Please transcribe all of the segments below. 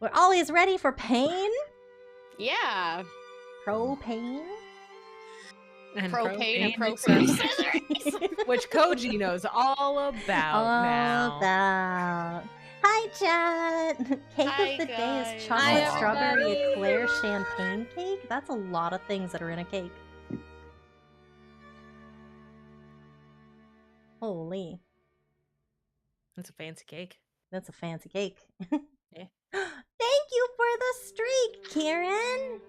We're always ready for pain. Yeah. Propane. And Propane and propane scissors. which Koji knows all about now. About. Hi, chat. Cake Hi, of the day guys. is chocolate Hi, strawberry everybody. eclair champagne cake. That's a lot of things that are in a cake. Holy, It's a fancy cake. that's a fancy cake. Yeah. Thank you for the streak, Karen.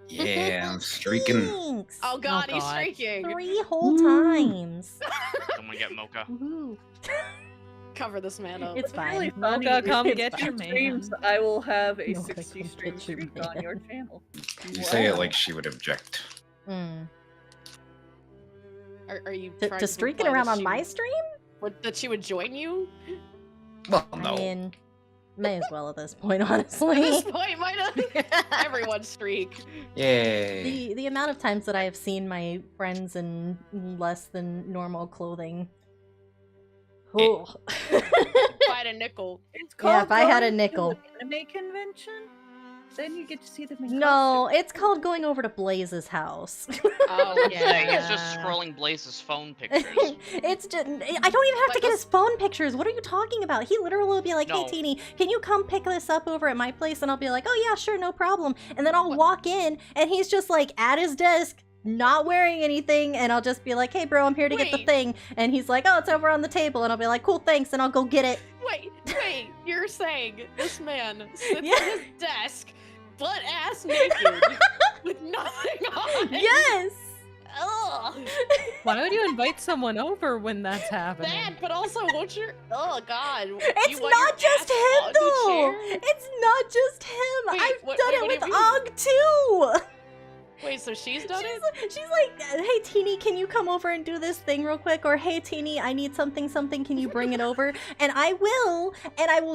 Yeah, I'm streaking. Thanks. Oh god, he's God. streaking. 3 whole times. Someone get Mocha. Woohoo. Cover this man up. It's fine. Really funny. Mocha, come If get your you man. streams, I will have a Mocha, 60 come stream get your streak on man. your channel. You say it Wow. like she would object. Mm. Are you To trying to streaking imply around that on she my would- stream? that she would join you? Well, I no. mean, may as well at this point, At this honestly. point, might not everyone streak. Yay. The amount of times that I have seen my friends in less than normal clothing. Oh. If I had a nickel. It's Yeah, if I had a going to nickel. an anime convention, then you get to see them in No, it's called going over to Blaze's house. Oh Yeah, he's just Yeah. scrolling Blaze's phone pictures. It's just, I don't even have to Like get those- his phone pictures. What are you talking about? He literally will be like, hey No. Teeny, can you come pick this up over at my place? And I'll be like, oh yeah, sure, no problem. And then I'll What? walk in and he's just like at his desk, not wearing anything, and I'll just be like, hey bro, I'm here to get the Wait. thing. And he's like, oh, it's over on the table. And I'll be like, cool, thanks, and I'll go get it. Wait, you're saying this man sits Yeah. at his desk, butt ass naked, with nothing on? Yes! Ugh. Why would you invite someone over when that's happening? That, but also, won't your... Oh, God. It's You want not your just ass him on the though! chair? It's not just him! Wait, I've what- done wait, it what with do you mean? Og too! Wait, so she's done it? She's like, hey Teeny, can you come over and do this thing real quick? Or hey Teeny, I need something, can you bring it over? And I will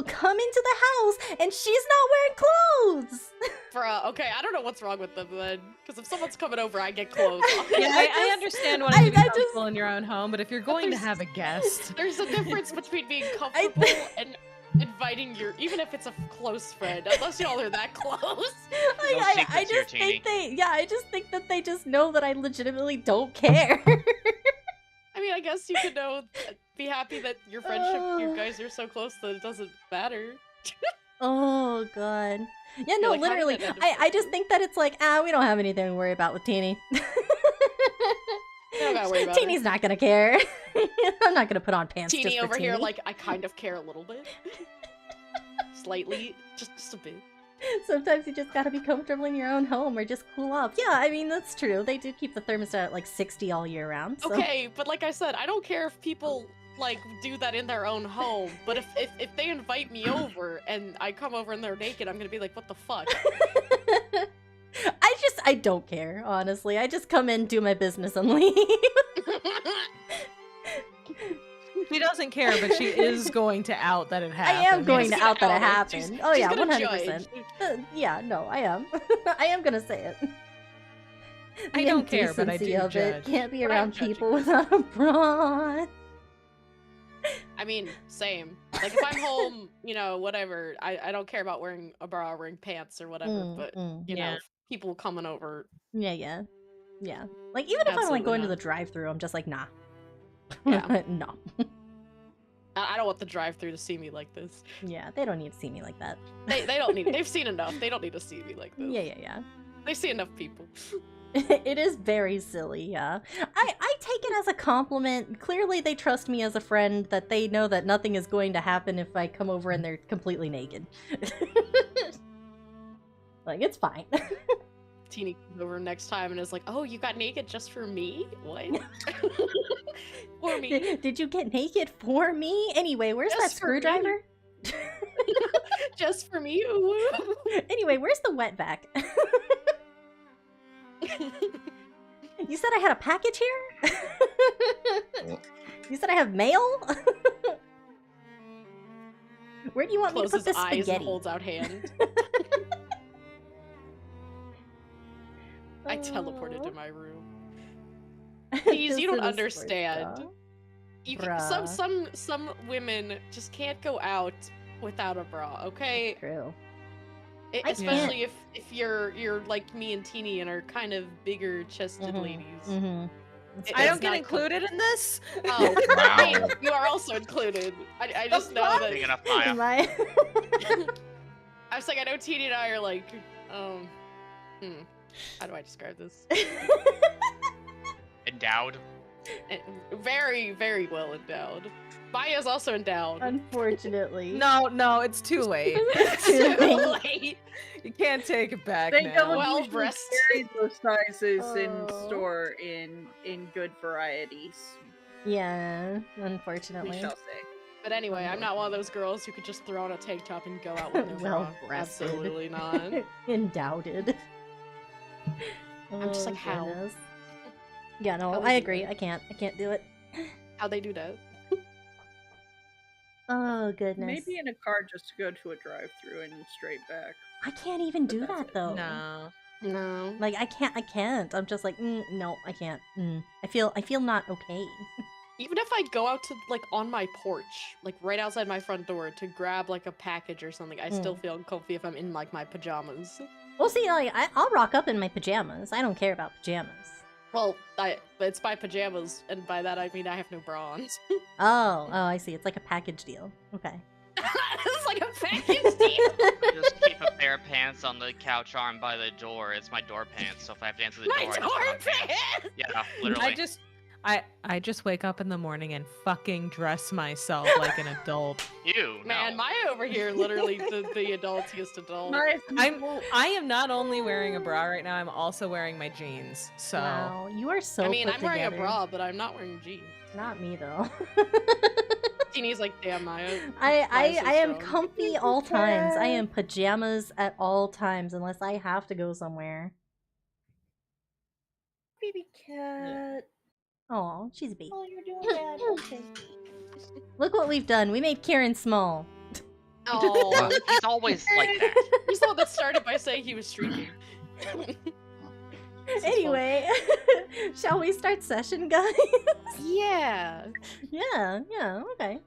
come into the house and she's not wearing clothes! Bruh, okay, I don't know what's wrong with them then. Because if someone's coming over, I get clothes on. Yeah, I I just- understand wanting to be I just- comfortable in your own home, but if you're going to there's- have a guest, There's a difference between being comfortable and inviting your... Even if it's a close friend, unless y'all are that close. I secrets here, just think I just think that they just know that I legitimately don't care. I mean, I guess you could know, be happy that your friendship, you guys are so close that it doesn't matter. Oh god. Yeah, no, like, how did literally. that end up I just think that it's like, we don't have anything to worry about with Teeny. You don't gotta worry about Teeny's not gonna care. I'm not gonna put on pants Teeny just for over here, Teeny. like, I kind of care a little bit. Slightly, just a bit. Sometimes you just gotta be comfortable in your own home or just cool off. Yeah, I mean, that's true. They do keep the thermostat at like 60 all year round. So. Okay, but like I said, I don't care if people like do that in their own home. But if they invite me over and I come over and they're naked, I'm gonna be like, what the fuck? I don't care, honestly. I just come in, do my business, and leave. she doesn't care, but she is going to out that it happened. I am going She's to gonna out that it out it. happened. She's- Oh she's yeah, gonna 100%. judge. Yeah, no, I am. I am gonna say it. I The don't care, but I indecency do of it judge. can't be But I'm around judging. people without a bra. I mean, same. Like if I'm home, you know, whatever. I don't care about wearing a bra or wearing pants or whatever. But you know, Yeah. people coming over. Yeah. Like even if I'm like Absolutely going to not. the drive-through, I'm just like, nah. Yeah. No. I don't want the drive-through to see me like this. Yeah, they don't need to see me like that. They don't need. They've seen enough. They don't need to see me like this. Yeah. They see enough people. It is very silly, yeah. I take it as a compliment. Clearly they trust me as a friend, that they know that nothing is going to happen if I come over and they're completely naked. Like, it's fine. Teeny comes over next time and is like, "Oh, you got naked just for me? What? For me? Did you get naked for me? Anyway, where's that Just for me. screwdriver? Just for me? Ooh. Anyway, where's the wetback? You said I had a package here? You said I have mail? Where do you want me to put Closes this eyes and spaghetti? holds out hand. I teleported to my room. Please, you Just don't in a understand. sports You Bruh. some women just can't go out without a bra, okay? bra. True. Especially if you're like me and Teeny and are kind of bigger chested ladies. I don't It's get not included in this. Oh, Wow. hey, you are also included. I just know that. Big enough, Maya. Am I? I was like, I know Teeny and I are like, how do I describe this? Endowed. Very, very well endowed. Maya's also endowed. Unfortunately. No, it's too late. It's too late. You can't take it back They now. don't Well, usually breasts. carry those sizes in Oh. store in good varieties. Yeah, We unfortunately. shall say. But anyway, I'm not one of those girls who could just throw on a tank top and go out with no bra. Well-breasted. Absolutely not. Undoubted. I'm just like, Oh, how? goodness. Yeah, no, How I is it agree. right? I can't do it. How they do that? Oh goodness. Maybe in a car just to go to a drive-through and straight back. I can't even do that's that it. though. No. No. Like I can't. I'm just like, no, I can't. I feel not okay. Even if I go out to like on my porch, like right outside my front door to grab like a package or something, I still feel uncomfy if I'm in like my pajamas. Well, see, like I'll rock up in my pajamas. I don't care about pajamas. Well, it's my pajamas, and by that I mean I have no bra on. Oh, I see. It's like a package deal. Okay. It's like a package deal. Just keep a pair of pants on the couch arm by the door. It's my door pants, so if I have to answer the My door, I just door put on pants. pants! Yeah, literally. I just wake up in the morning and fucking dress myself like an adult. Ew, Man, no. Maya over here, literally the adultiest adult. I am not only wearing a bra right now, I'm also wearing my jeans. So Wow, you are so. I mean, put I'm wearing together. a bra, but I'm not wearing jeans. Not me though. Teeny's like, damn, Maya. I Maya's so am strong. comfy all times. I am pajamas at all times unless I have to go somewhere. Baby cat. Oh, she's a baby. Oh, you're doing bad. Okay. Look what we've done. We made Kieran small. Oh, He's always like that. he's the one that started by saying he was streaking. This is fun. Anyway, shall we start session, guys? Yeah. Yeah, okay.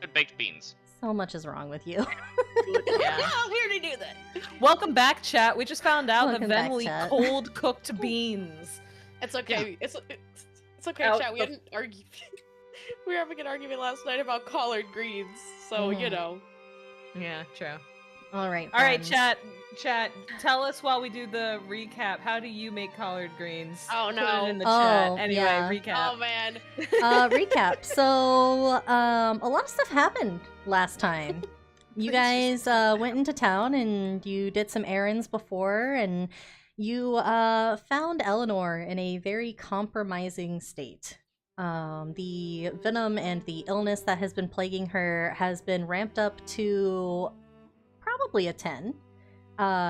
Good baked beans. So much is wrong with you. yeah. we already knew that. Welcome back, chat. We just found out Welcome that back, Ven will eat chat. cold cooked beans. It's okay. It's okay, Out chat. We the- didn't argue. We were having an argument last night about collard greens, so you Mhm. know. Yeah, true. All right. All right, friends. chat. Tell us while we do the recap. How do you make collard greens? Oh, Put no. it in the Oh, chat. Anyway, yeah. recap. Oh man. Recap. So, a lot of stuff happened last time. You guys went into town and you did some errands before, and you found Eleanor in a very compromising state. The venom and the illness that has been plaguing her has been ramped up to probably a 10.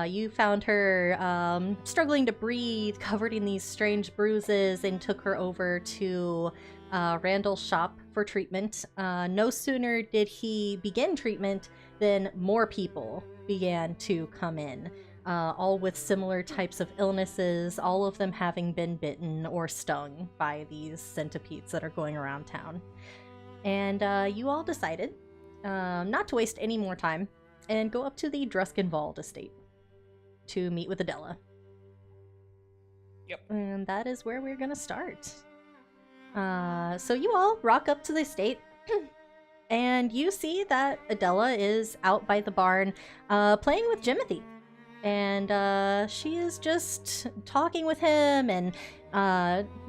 You found her struggling to breathe, covered in these strange bruises, and took her over to Randall's shop for treatment. No sooner did he begin treatment than more people began to come in, all with similar types of illnesses, all of them having been bitten or stung by these centipedes that are going around town. And you all decided not to waste any more time and go up to the Druskenwald estate to meet with Adela. Yep. And that is where we're gonna start. So you all rock up to the estate, and you see that Adela is out by the barn playing with Jimothy. And she is just talking with him and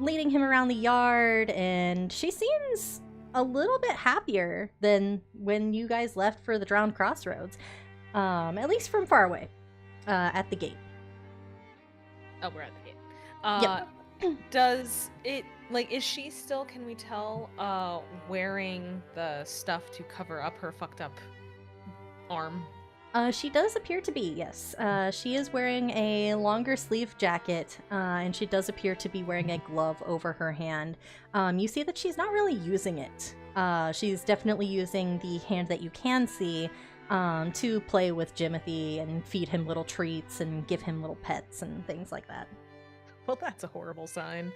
leading him around the yard, and she seems a little bit happier than when you guys left for the Drowned Crossroads, at least from far away, at the gate. Oh, we're at the gate. Does it, like, is she still, can we tell, wearing the stuff to cover up her fucked up arm? She does appear to be, yes. She is wearing a longer sleeve jacket, and she does appear to be wearing a glove over her hand. You see that she's not really using it. She's definitely using the hand that you can see to play with Jimothy and feed him little treats and give him little pets and things like that. Well, that's a horrible sign.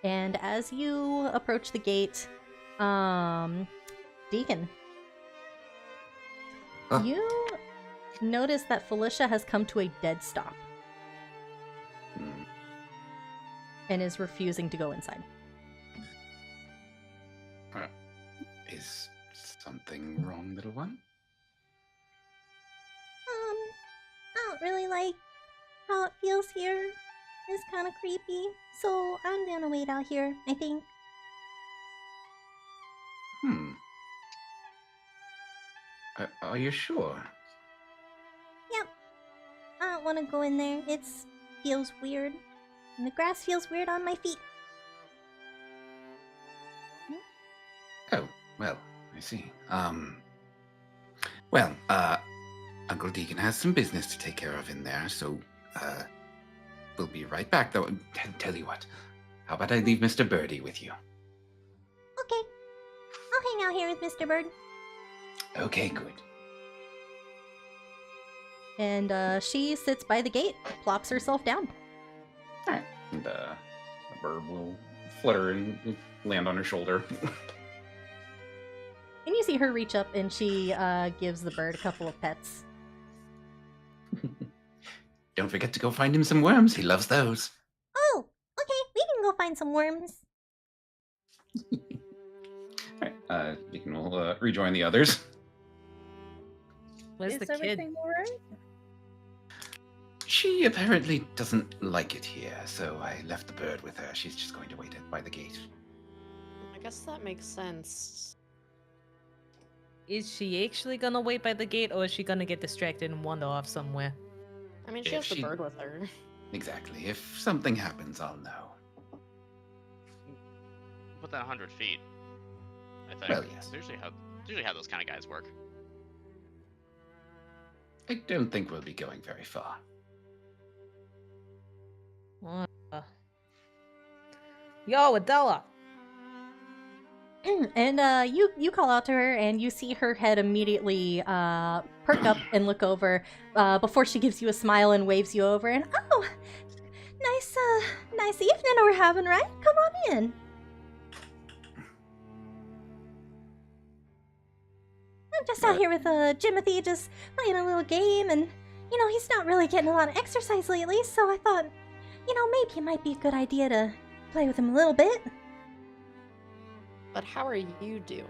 And as you approach the gate, Deacon, you notice that Felicia has come to a dead stop and is refusing to go inside. Is something wrong, little one? I don't really like how it feels here. It's kind of creepy, so I'm gonna wait out here, I think. Are you sure? Yep. I don't want to go in there. It feels weird. And the grass feels weird on my feet. Oh, well, I see. Well, Uncle Deacon has some business to take care of in there, so, we'll be right back, though. Tell you what, how about I leave Mr. Birdie with you? Okay. I'll hang out here with Mr. Bird. Okay, good. And, she sits by the gate, plops herself down. Alright. And, the bird will flutter and land on her shoulder. And you see her reach up and she, gives the bird a couple of pets. Don't forget to go find him some worms. He loves those. Oh, okay. We can go find some worms. Alright, Deacon will rejoin the others. Where's Is the kid? everything alright? She apparently doesn't like it here, so I left the bird with her. She's just going to wait by the gate. I guess that makes sense. Is she actually gonna wait by the gate, or is she gonna get distracted and wander off somewhere? I mean, she If has the she- bird with her. Exactly. If something happens, I'll know. Put that 100 feet. I think. Well, yes. It's usually how those kind of guys work. I don't think we'll be going very far. Yo, Adela! And you call out to her, and you see her head immediately perk up and look over before she gives you a smile and waves you over. And oh, nice evening we're having, right? Come on in. I'm just out here with Jimothy, just playing a little game, and he's not really getting a lot of exercise lately, so I thought, maybe it might be a good idea to play with him a little bit. But how are you doing?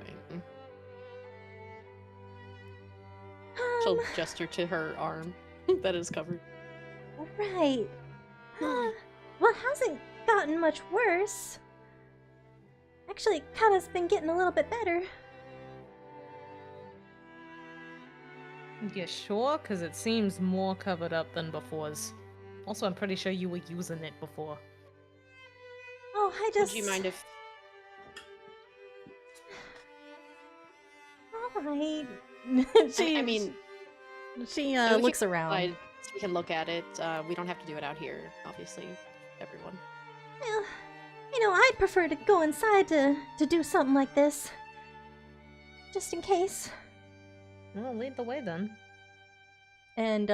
She'll gesture to her arm that is covered. Right. Well, it hasn't gotten much worse. Actually, it kind of's been getting a little bit better. You sure? Because it seems more covered up than before's. Also, I'm pretty sure you were using it before. Oh, I just... Would you mind if... Alright. I mean... She we can looks go around. outside so we can look at it. We don't have to do it out here, obviously. Everyone. Well, you know, I'd prefer to go inside to do something like this. Just in case. Well, lead the way then. And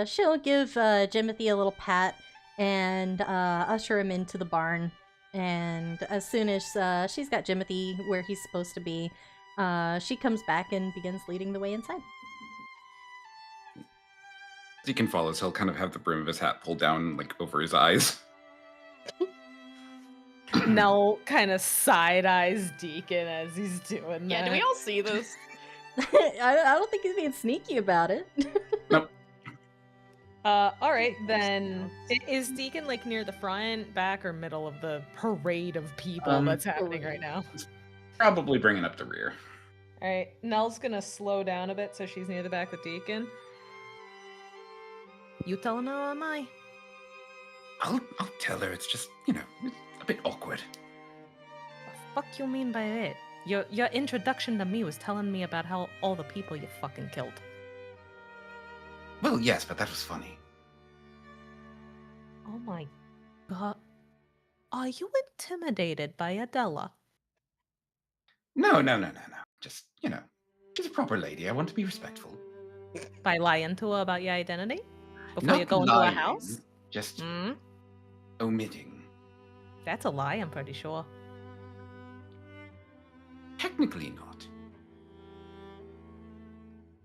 she'll give Jimothy a little pat and usher him into the barn. And as soon as she's got Jimothy where he's supposed to be, she comes back and begins leading the way inside. Deacon follows. He'll kind of have the brim of his hat pulled down, like, over his eyes. Nell kind of side eyes Deacon as he's doing that. Yeah, do we all see this? I don't think he's being sneaky about it. Nope. Alright, then. Is Deacon, like, near the front, back, or middle of the parade of people that's happening right now? Probably bringing up the rear. Alright, Nell's gonna slow down a bit so she's near the back with Deacon. You telling her or am I? I'll tell her. It's just, you know, it's a bit awkward. The fuck you mean by that? Your introduction to me was telling me about how all the people you fucking killed. Well, yes, but that was funny. Oh my god. Are you intimidated by Adela? No. Just, you know, she's a proper lady. I want to be respectful. By lying to her about your identity? Before Not you go into lying, a house? Just Hmm? omitting. That's a lie, I'm pretty sure. Technically not.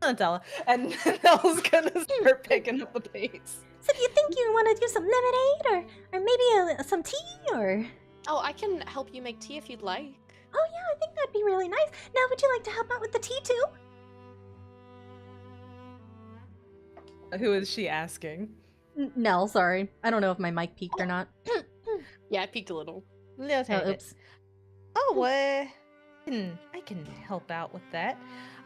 Adela. And Nell's gonna start picking up the pace. So do you think you want to do some lemonade or maybe some tea or... Oh, I can help you make tea if you'd like. Oh yeah, I think that'd be really nice. Now would you like to help out with the tea too? Who is she asking? Nell, sorry. I don't know if my mic peaked or not. Yeah, I peeked a little. Let's Oh, oops. Oh, I can help out with that.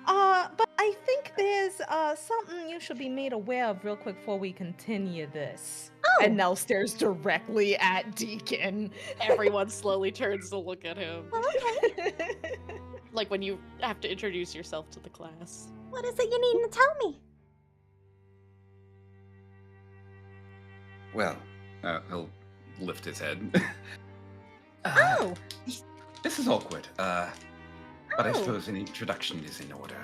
But I think there's something you should be made aware of real quick before we continue this. Oh! And Nell stares directly at Deacon. Everyone slowly turns to look at him. Well, okay. Like when you have to introduce yourself to the class. What is it you need to tell me? Well, he'll lift his head. Oh! This is awkward. But I Oh. suppose an introduction is in order.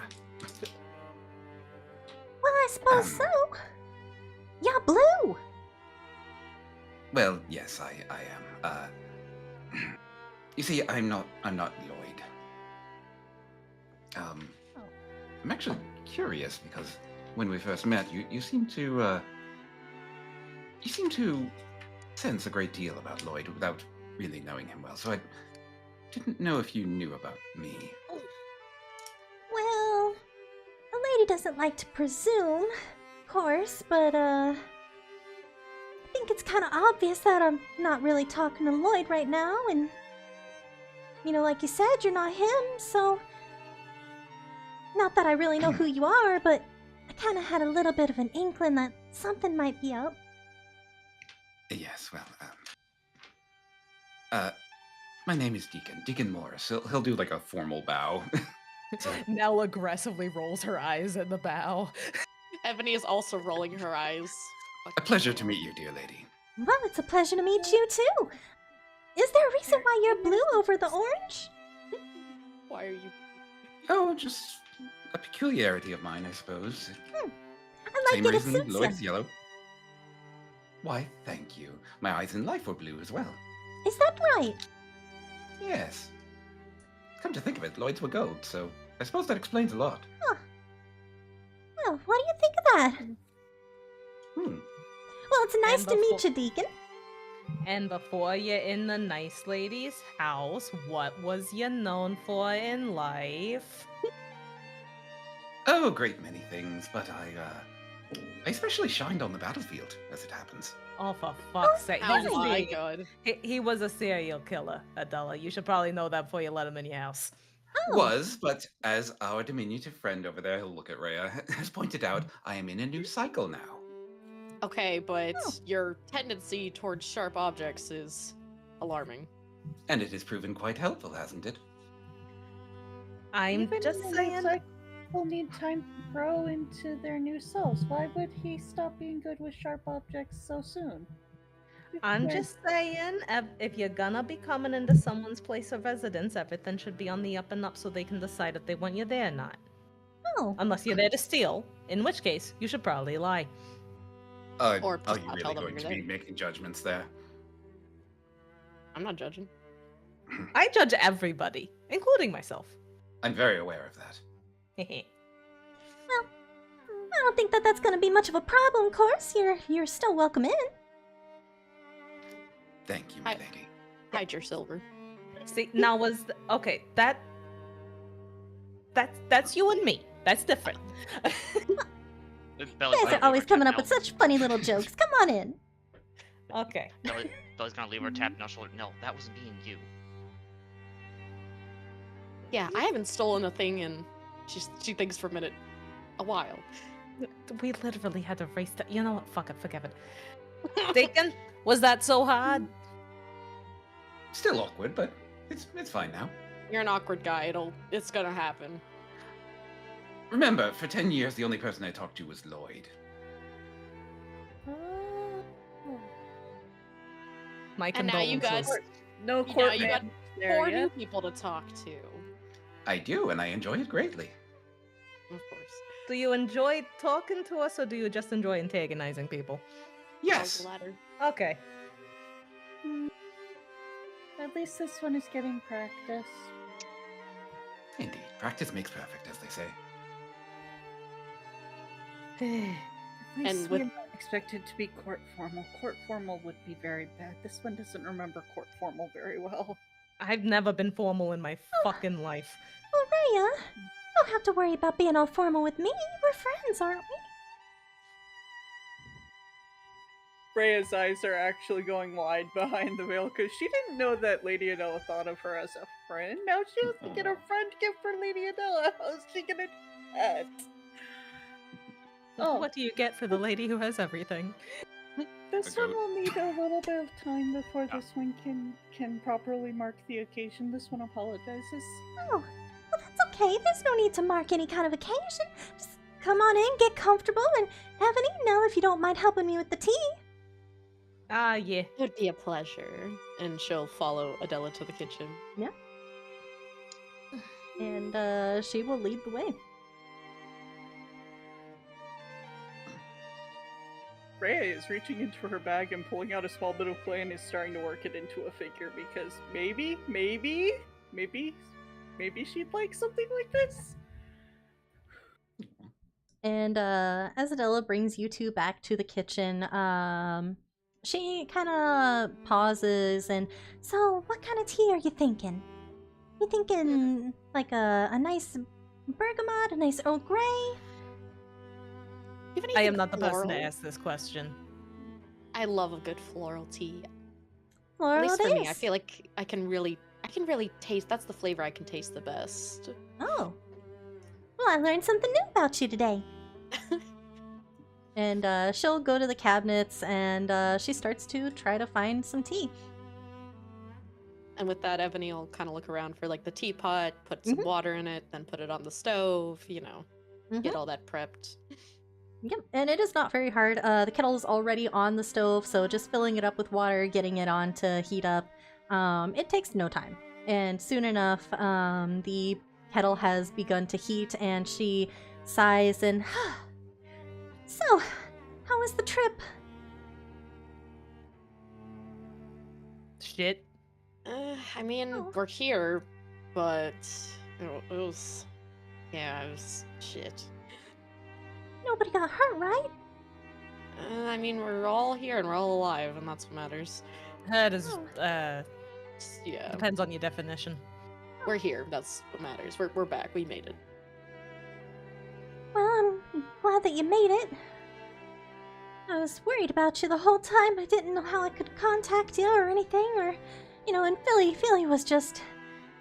Well, I suppose so. Yeah, blue. Well, yes, I am. You see, I'm not Lloyd. I'm actually curious because when we first met, you seemed to sense a great deal about Lloyd without really knowing him well. So I didn't know if you knew about me. Well, a lady doesn't like to presume, of course, but I think it's kind of obvious that I'm not really talking to Lloyd right now, and you know, like you said, you're not him, so not that I really know who you are, but I kind of had a little bit of an inkling that something might be up. Yes, well, my name is Deacon Morris. He'll do like a formal bow. Nell aggressively rolls her eyes at the bow. Ebony is also rolling her eyes. A pleasure to meet you, dear lady. Well, it's a pleasure to meet you too. Is there a reason why you're blue over the orange? Why are you... Oh, just a peculiarity of mine, I suppose. I like Same it, it reason suits Lloyd's you. yellow. Why, thank you. My eyes in life were blue as well. Is that right? Yes. Come to think of it, Lloyd's were gold, so I suppose that explains a lot. Well, what do you think of that? Hmm. Well, it's nice And to meet before- you, Deacon. And before you're in the nice lady's house, what was you known for in life? Oh, a great many things, but I especially shined on the battlefield, as it happens. Oh, for fuck's sake. Oh He's a my serial- god. he was a serial killer, Adela. You should probably know that before you let him in your house. Oh. Was, but as our diminutive friend over there, who'll look at Rhea, has pointed out, I am in a new cycle now. Okay, but Oh. your tendency towards sharp objects is alarming. And it has proven quite helpful, hasn't it? I'm Even just the new saying. cycle need time to grow into their new selves. Why would he stop being good with sharp objects so soon? I'm Yeah. just saying, if you're gonna be coming into someone's place of residence, everything should be on the up and up so they can decide if they want you there or not. Oh. Unless you're there to steal, in which case you should probably lie. Or are just you not really tell them going you're to be there. making judgments there? I'm not judging. I judge everybody, including myself. I'm very aware of that. I don't think that's gonna be much of a problem, of course. You're still welcome in. Thank you, my I- lady. Hide your silver. See, now okay, that's you and me. That's different. You guys are always coming up with such funny little jokes. Come on in. Okay. Belly's gonna leave her tapping on her shoulder. No, that wasn't being you. Yeah, I haven't stolen a thing in, she thinks for a minute, a while. We literally had to race that. You know what? Fuck it, forgive it. Deacon, was that so hard? Still awkward, but it's fine now. You're an awkward guy, it's gonna happen. Remember, for 10 years, the only person I talked to was Lloyd. Oh. My And now you condolences. guys- No Now court you got man there 4 yet. new people to talk to. I do, and I enjoy it greatly. Of course. Do you enjoy talking to us, or do you just enjoy antagonizing people? Yes. The latter. Okay. At least this one is getting practice. Indeed. Practice makes perfect, as they say. At least And we're with- not expected to be court formal. Court formal would be very bad. This one doesn't remember court formal very well. I've never been formal in my fucking life. Well, Rhea, don't have to worry about being all formal with me. We're friends, aren't we? Rhea's eyes are actually going wide behind the veil because she didn't know that Lady Adela thought of her as a friend. Now she wants to get a friend gift for Lady Adela. How's she gonna do that? Oh. What do you get for the lady who has everything? This A one goat. will need a little bit of time before this one can properly mark the occasion. This one apologizes. Oh, well, that's okay. There's no need to mark any kind of occasion. Just come on in, get comfortable, and have an eat now if you don't mind helping me with the tea. Ah, yeah. It would be a pleasure. And she'll follow Adela to the kitchen. And she will lead the way. Rhea is reaching into her bag and pulling out a small bit of clay and is starting to work it into a figure because maybe she'd like something like this. And as Adela brings you two back to the kitchen, she kind of pauses and, so what kind of tea are you thinking? You thinking like a nice bergamot, a nice Earl Grey? You have I am anything not the person to floral? ask this question. I love a good floral tea. At Floral least for it me, I is. feel like I can really taste. That's the flavor I can taste the best. Oh. Well, I learned something new about you today. And she'll go to the cabinets and she starts to try to find some tea. And with that, Ebony will kind of look around for like the teapot, put some water in it, then put it on the stove. You know, get all that prepped. Yep, and it is not very hard. The kettle is already on the stove, so just filling it up with water, getting it on to heat up, it takes no time. And soon enough, the kettle has begun to heat, and she sighs and, so, how was the trip? Shit. I mean, Oh. we're here, but it was, yeah, it was shit. Nobody got hurt, right? I mean, we're all here and we're all alive, and that's what matters. That is, Oh. Yeah, depends on your definition. we're here. That's what matters. We're back. We made it. Well, I'm glad that you made it. I was worried about you the whole time. I didn't know how I could contact you or anything, or, and Philly was just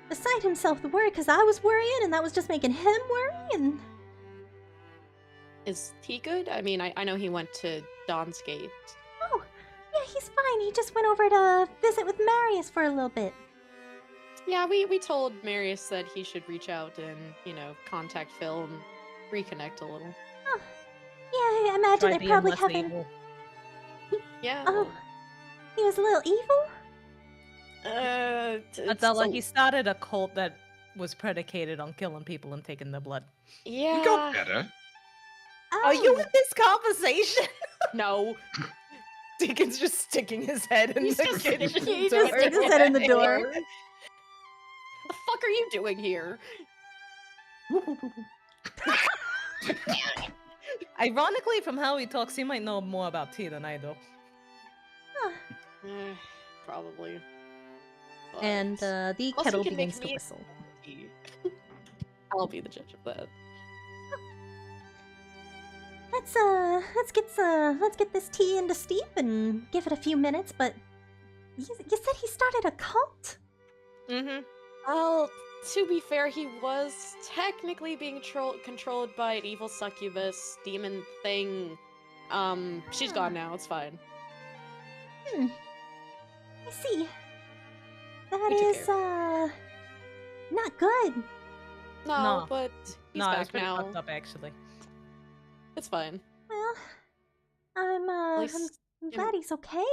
beside himself with worry because I was worrying, and that was just making him worry, and... Is he good? I mean, I know he went to Dawn's Gate. Oh, yeah, he's fine. He just went over to visit with Marius for a little bit. Yeah, we told Marius that he should reach out and, contact Phil and reconnect a little. Oh, yeah, I imagine Try they being probably less haven't... evil. Yeah. Oh, he was a little evil? Adela, he started a cult that was predicated on killing people and taking their blood. Yeah. He got better. Oh. Are you in this conversation? No. Deacon's just sticking his head in He's the just kitchen sticking- He door. just sticks his head in the door. The fuck are you doing here? Ironically, from how he talks, he might know more about tea than I do. Probably. And But- the Also, kettle he can make begins to me- whistle. I'll be the judge of that. Let's get this tea into steep and give it a few minutes. But you said he started a cult? Mm-hmm. Well, to be fair, he was technically being controlled by an evil succubus demon thing. She's gone now. It's fine. I see. That We took is not good. No, but he's No, it's back pretty now. fucked up, actually. It's fine. Well, I'm least glad he's okay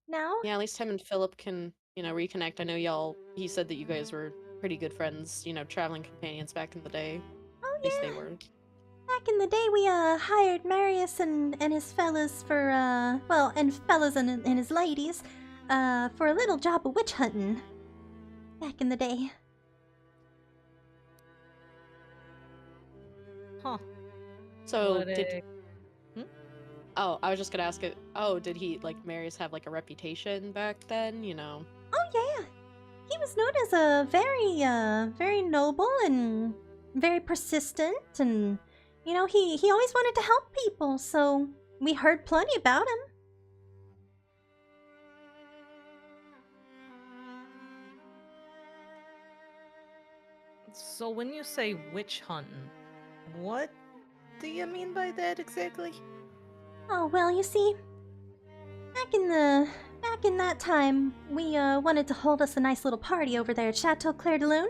now. Yeah, at least him and Philip can, reconnect. I know he said that you guys were pretty good friends, traveling companions back in the day. Oh At least yeah. they were. Back in the day, we hired Marius and his fellas for and fellas and his ladies for a little job of witch hunting. Back in the day. Huh. So, What did... a- Oh, I was just gonna ask it. Oh, did he, Marius have, a reputation back then, Oh yeah, he was known as a very noble and very persistent, and he always wanted to help people. So we heard plenty about him. So when you say witch hunting, what do you mean by that exactly? Oh well, you see, back in that time, we wanted to hold us a nice little party over there at Chateau Clair de Lune.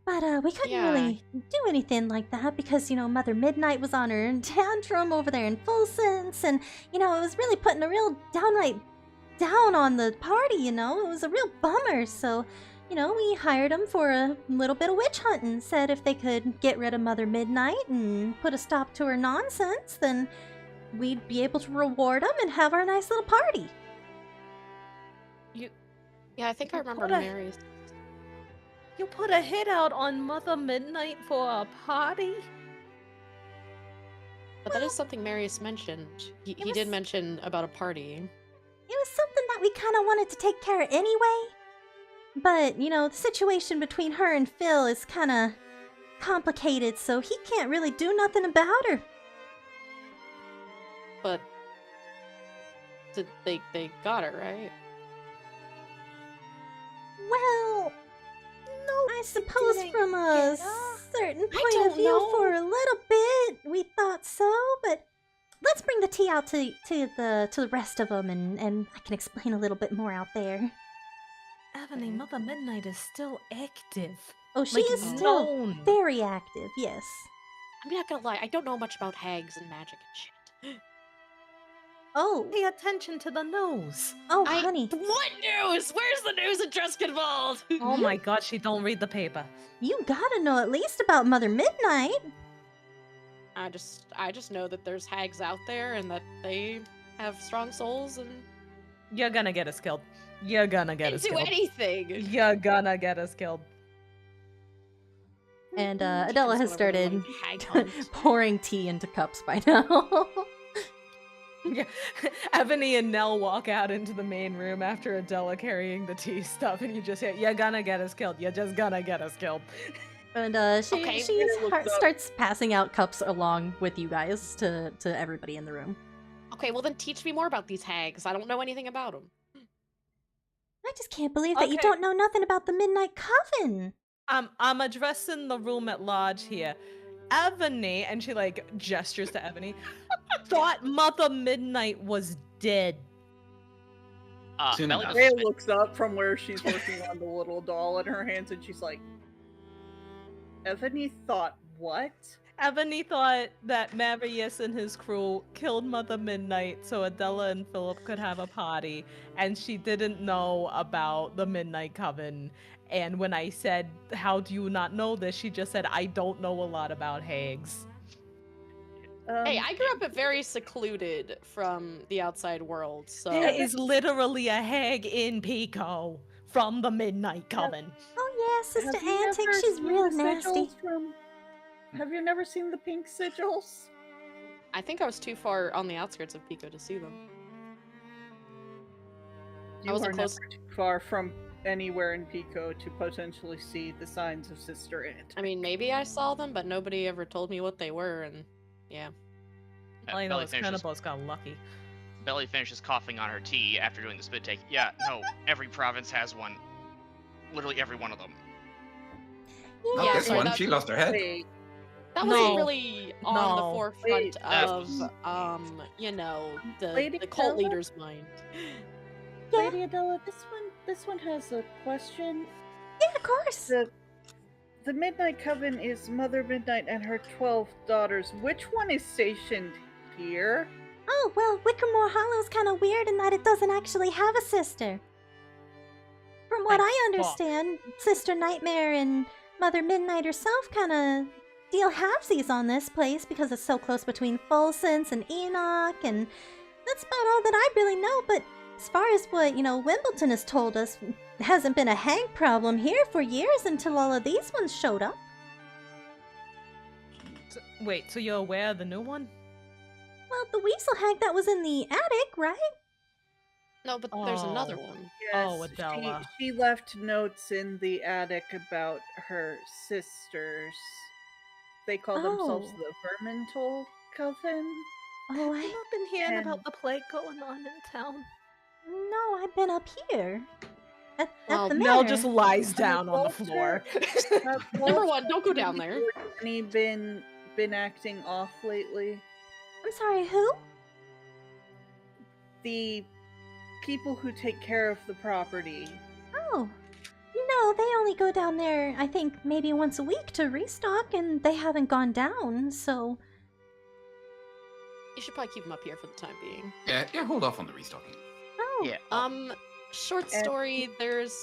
But we couldn't Yeah. really do anything like that because, Mother Midnight was on her tantrum over there in full sense, and, it was really putting a real downright down on the party, It was a real bummer, so, we hired them for a little bit of witch hunting, said if they could get rid of Mother Midnight and put a stop to her nonsense, then we'd be able to reward them and have our nice little party. Yeah, I think I remember What a- Marius. You put a hit out on Mother Midnight for a party? But that is something Marius mentioned. He was- did mention about a party. It was something that we kind of wanted to take care of anyway. But, the situation between her and Phil is kind of complicated, so he can't really do nothing about her. But they got her, right? Well, I suppose didn't from a get her. certain I point of don't view know. for a little bit, we thought so, but let's bring the tea out to the rest of them, and I can explain a little bit more out there. Ebony, Mother Midnight is still active. Oh, she Like, is still known. very active, yes. I'm not gonna lie, I don't know much about hags and magic and shit. Oh, Pay attention to the nose. honey, What news? Where's the news that just involved? Oh my god, she don't read the paper. you gotta know at least about Mother Midnight. I just know that there's hags out there and that they have strong souls and You're gonna get us killed. You're gonna get us into killed. anything. You're gonna get us killed. And She Adela has just went over started to, hag hunt. pouring tea into cups by now. Yeah. Ebony and Nell walk out into the main room after Adela carrying the tea stuff, and you just hear, "You're gonna get us killed. You're just gonna get us killed." And Okay, she Rhea looks up. starts passing out cups along with you guys to everybody in the room. Okay, well then teach me more about these hags. I don't know anything about them. I just can't believe that you Okay. don't know nothing about the Midnight Coven. I'm addressing the room at large here. Ebony, and she like gestures to Ebony, thought Mother Midnight was dead. Soon Belly enough. doesn't Rhea looks up from where she's working on the little doll in her hands, and she's like, Ebony thought what? Ebony thought that Marius and his crew killed Mother Midnight so Adela and Philip could have a party, and she didn't know about the Midnight Coven. And when I said, "How do you not know this?" she just said, "I don't know a lot about hags." Hey, I grew up very secluded from the outside world, so There is literally a hag in Pico from the Midnight Coven. Oh yeah, Sister Have you Antic, ever she's seen real the nasty. sigils from- Have you never seen the pink sigils? I think I was too far on the outskirts of Pico to see them. You wasn't are close- never too far from anywhere in Pico to potentially see the signs of Sister Ant. I mean, maybe I saw them, but nobody ever told me what they were, and yeah. All I know Belly is finishes, Cannibals got lucky. Belly finishes coughing on her tea after doing the spit take. Yeah, no, every province has one. Literally every one of them. Not Yeah, this sorry, one. that- She lost her head. Wait, That No. wasn't really on the No. forefront Wait, of, um, you know, the Lady cult Adela? leader's mind. Yeah. Lady Adela, this one has a question. Yeah, of course. The Midnight Coven is Mother Midnight and her 12 daughters. Which one is stationed here? Oh, well, Wickermore Hollow's kind of weird in that it doesn't actually have a sister. From what Like, I fuck. understand, Sister Nightmare and Mother Midnight herself kind of deal halvesies on this place because it's so close between Fulsense and Enoch, and that's about all that I really know, but as far as what, Wimbledon has told us, there hasn't been a hag problem here for years until all of these ones showed up. Wait, so you're aware of the new one? Well, the weasel hag that was in the attic, right? No, but there's another Oh. one. Oh, Adela. She left notes in the attic about her sisters. They call themselves Oh. the Vermintal Coven. Oh, I've not been hearing And- about the plague going on in town. No, I've been up here. At Well, the Nell manor. just lies down on the Walter- floor. Have Number Walter one, don't go down there. and Jenny been acting off lately? I'm sorry, who? The people who take care of the property. Oh. No, they only go down there, I think, maybe once a week to restock, and they haven't gone down, so... You should probably keep them up here for the time being. Yeah, hold off on the restocking. Oh. Yeah. Short And- story, there's,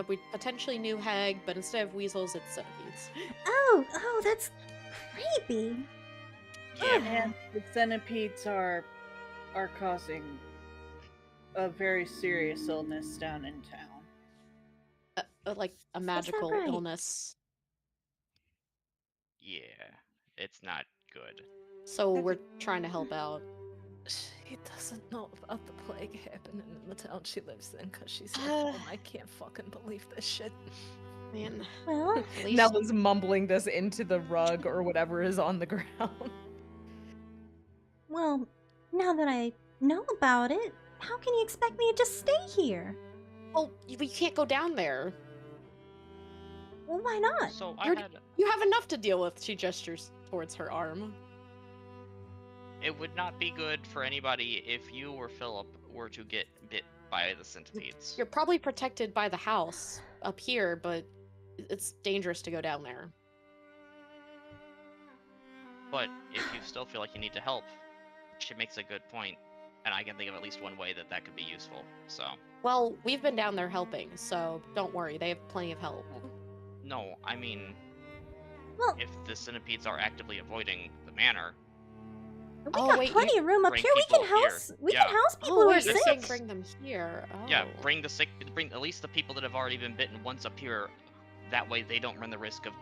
we potentially new hag, but instead of weasels, it's centipedes. Oh, that's creepy. Yeah. And the centipedes are causing a very serious illness down in town. Like a magical right? illness. Yeah. It's not good. So we're trying to help out. She doesn't know about the plague happening in the town she lives in because she's like, oh, I can't fucking believe this shit. Man, Well, at least Nell is mumbling this into the rug or whatever is on the ground. well, now that I know about it, how can you expect me to just stay here? oh, we can't go down there. Well, why not? So I You're- had. You have enough to deal with. She gestures towards her arm. It would not be good for anybody if you or Philip were to get bit by the centipedes. You're probably protected by the house up here, but it's dangerous to go down there. But if you still feel like you need to help, she makes a good point, and I can think of at least one way that could be useful. So, Well, we've been down there helping, so don't worry. They have plenty of help. no, I mean, Well, if the centipedes are actively avoiding the manor, we Oh, got wait, plenty of room up bring here. We can people here. house. We Yeah. can house people Oh, who are wait, you're sick. saying bring them here. Oh. yeah, bring the sick, bring at least the people that have already been bitten once up here. That way, they don't run the risk of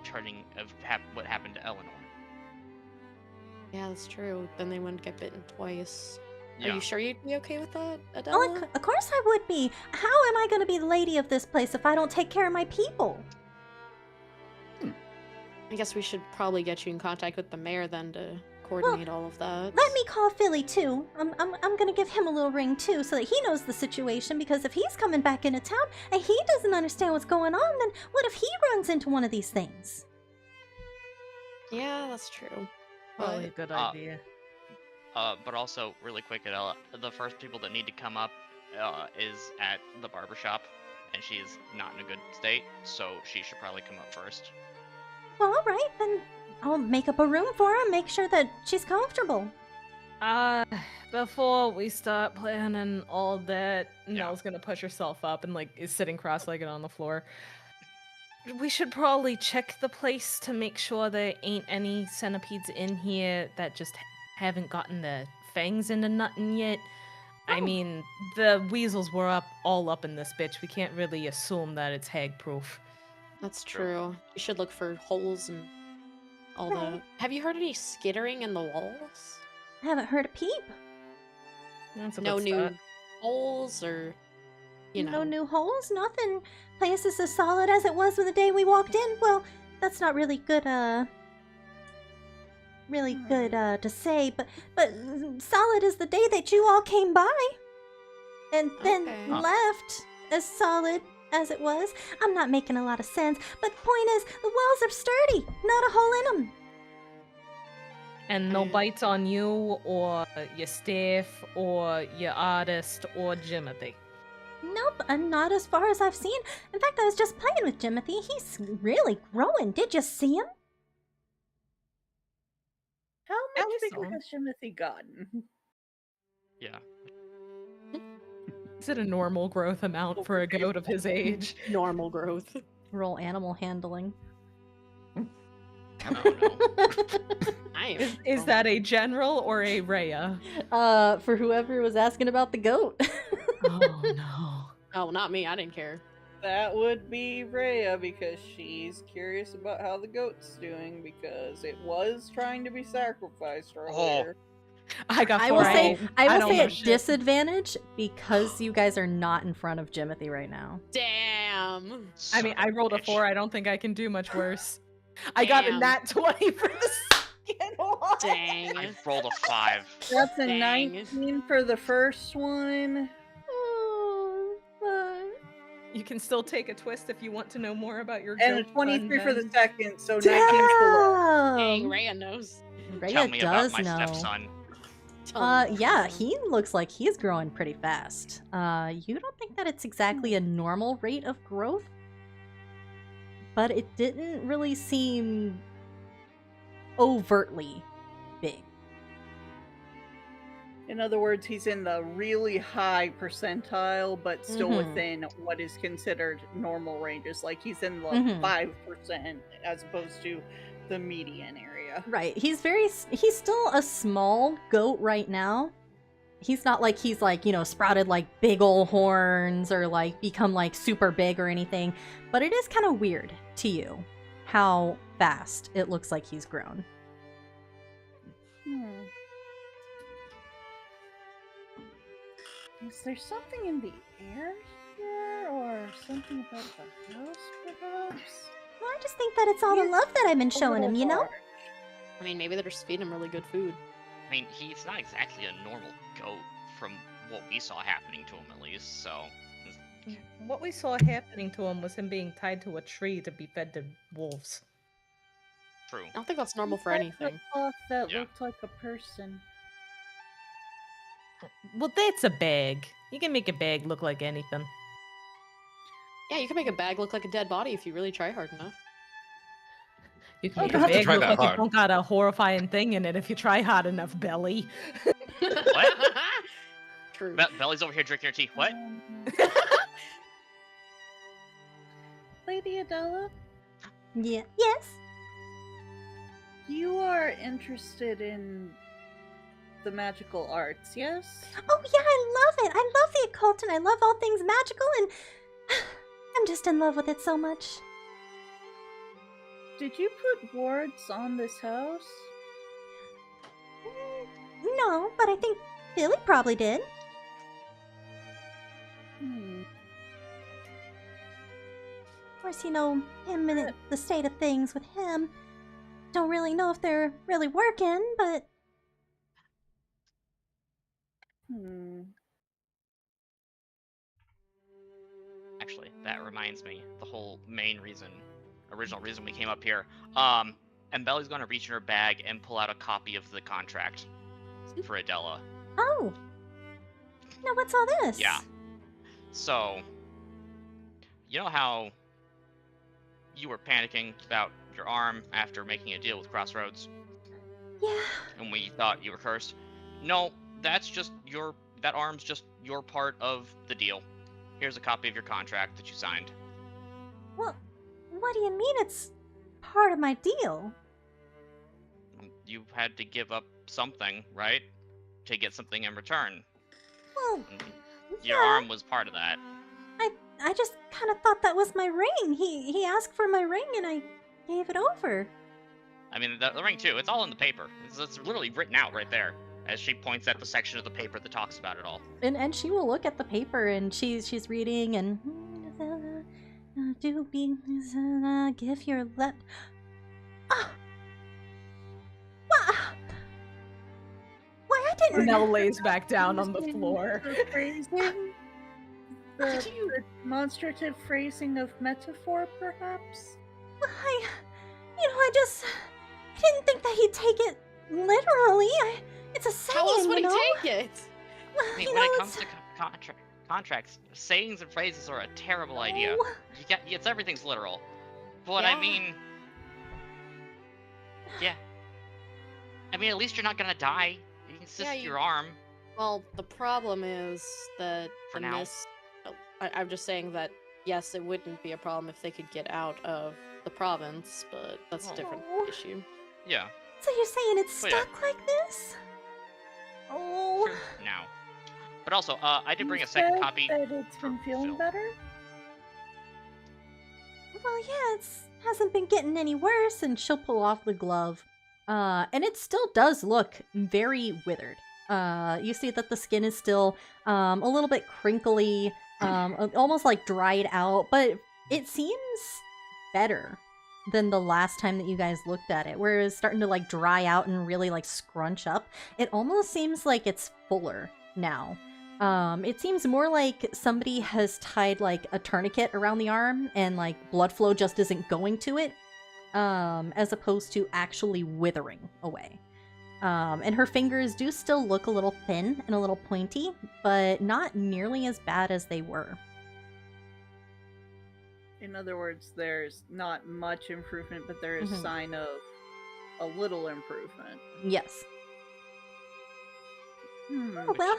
what happened to Eleanor. Yeah, that's true. Then they wouldn't get bitten twice. Are you sure you'd be okay with that, Oh, Adela? of course I would be. How am I going to be the lady of this place if I don't take care of my people? I guess we should probably get you in contact with the mayor then to coordinate all of that. Let me call Philly too. I'm gonna give him a little ring too, so that he knows the situation. Because if he's coming back into town and he doesn't understand what's going on, then what if he runs into one of these things? Yeah, that's true. Probably a But good idea. But also, really quick, Adela, the first people that need to come up is at the barbershop, and she's not in a good state, so she should probably come up first. Well, all right, then I'll make up a room for her, make sure that she's comfortable. Before we start planning all that, Yeah. Nell's gonna push herself up and like is sitting cross-legged on the floor. We should probably check the place to make sure there ain't any centipedes in here that just haven't gotten their fangs into nothing yet. I mean, the weasels were all up in this bitch. We can't really assume that it's hag-proof. that's true. You should look for holes and all Right. that. Have you heard any skittering in the walls? I haven't heard a peep. That's a No good new start. holes or, you know. No new holes, nothing. Place is as solid as it was when the day we walked in. Well, that's not really good, to say, but solid as the day that you all came by. And then Okay. left as solid as it was. I'm not making a lot of sense, but the point is, the walls are sturdy, not a hole in them. And no bites on you, or your staff, or your artist, or Jimothy. Nope, not as far as I've seen. In fact, I was just playing with Jimothy. He's really growing. Did you see him? How much bigger Excellent. has Timothy gotten? Yeah. Is it a normal growth amount for a goat of his age? Normal growth. Roll animal handling. Oh, no. Is that a general or a Rhea? For whoever was asking about the goat. Oh no. Oh, not me. I didn't care. That would be Rhea, because she's curious about how the goat's doing, because it was trying to be sacrificed earlier. I got I four. will say don't know at shit. disadvantage because you guys are not in front of Jimothy right now. Damn. I mean, Son I of rolled a bitch. 4. I don't think I can do much worse. I got a Damn. nat 20 for the second one. Dang. I rolled a 5. That's a Dang. 19 for the first one. You can still take a twist if you want to know more about your And a goat 23 for the son, second, so 19 below. Dang, Rhea knows. Tell Rhea me about does my know. stepson. Yeah, he looks like he's growing pretty fast. You don't think that it's exactly a normal rate of growth? But it didn't really seem overtly big. In other words, he's in the really high percentile, but still Mhm. within what is considered normal ranges. Like he's in the Mhm. 5% as opposed to the median area. Right. He's still a small goat right now. He's not like he's like, sprouted like big ol' horns or like become like super big or anything. But it is kind of weird to you how fast it looks like he's grown. Is there something in the air here, or something about the house, perhaps? Well, I just think that it's all the He's love that I've been A showing him, little you know? large. I mean, maybe they're just feeding him really good food. I mean, he's not exactly a normal goat from what we saw happening to him, at least, so... What we saw happening to him was him being tied to a tree to be fed to wolves. True. I don't think that's normal for Like anything. a cloth that Yeah. looked like a person. Well, that's a bag. You can make a bag look like anything. Yeah, you can make a bag look like a dead body if you really try hard enough. You can Oh, make you a have to bag try look that like hard. it don't got a horrifying thing in it if you try hard enough, Belly. What? True. Belly's over here drinking her tea. What? Lady Adela, Yeah. Yes. you are interested in the magical arts, yes? Oh yeah, I love it. I love the occult and I love all things magical and I'm just in love with it so much. Did you put wards on this house? No, but I think Billy probably did. Hmm. Of course, you know, him and the state of things with him. Don't really know if they're really working, but... Hmm. Actually, that reminds me, the whole original reason we came up here. And Belly's gonna reach in her bag and pull out a copy of the contract for Adela. Oh! Now what's all this? Yeah. So, you know how you were panicking about your arm after making a deal with Crossroads, Yeah. and we thought you were cursed? No, that's just that arm's just your part of the deal. Here's a copy of your contract that you signed. Well, what do you mean it's part of my deal? You had to give up something, right? To get something in return. Well, And yeah. your arm was part of that. I just kind of thought that was my ring. He asked for my ring and I gave it over. I mean, the ring too. It's all in the paper. It's literally written out right there. As she points at the section of the paper that talks about it all. And she will look at the paper and she's reading and do be give your left. Ah! What? Why I didn't? Nell lays back down on the floor. The phrasing? Did you- The demonstrative phrasing of metaphor, perhaps? I didn't think that he'd take it literally. It's a saying, How else would you he know? take it? Well, I mean, you when know, it comes to contracts, sayings and phrases are a terrible idea. Oh. Everything's literal. But I Yeah. mean, yeah. I mean, at least you're not gonna die. It's just Yeah, your arm. Well, the problem is that For in now. this, I'm just saying that yes, it wouldn't be a problem if they could get out of the province, but that's a different Oh. issue. Yeah. So you're saying it's But yeah. stuck like this? Oh. Sure. Now. But also, I did bring You a second said copy. that it's been for feeling Phil. better? Well, yeah, hasn't been getting any worse, and she'll pull off the glove. And it still does look very withered. You see that the skin is still a little bit crinkly, almost like dried out, but it seems better than the last time that you guys looked at it, where it's starting to like dry out and really like scrunch up. It almost seems like it's fuller now. It seems more like somebody has tied like a tourniquet around the arm and like blood flow just isn't going to it, as opposed to actually withering away. And her fingers do still look a little thin and a little pointy, but not nearly as bad as they were. In other words, there's not much improvement, but there is Mhm. sign of a little improvement. Yes. Hmm. Oh, well,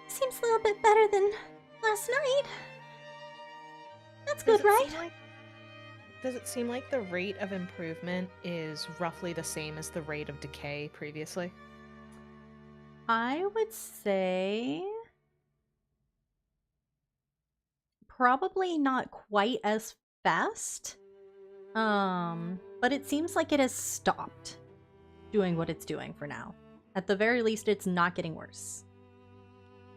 seems a little bit better than last night. That's good, right? Does it seem like the rate of improvement is roughly the same as the rate of decay previously? I would say probably not quite as fast. But it seems like it has stopped doing what it's doing for now. At the very least, it's not getting worse.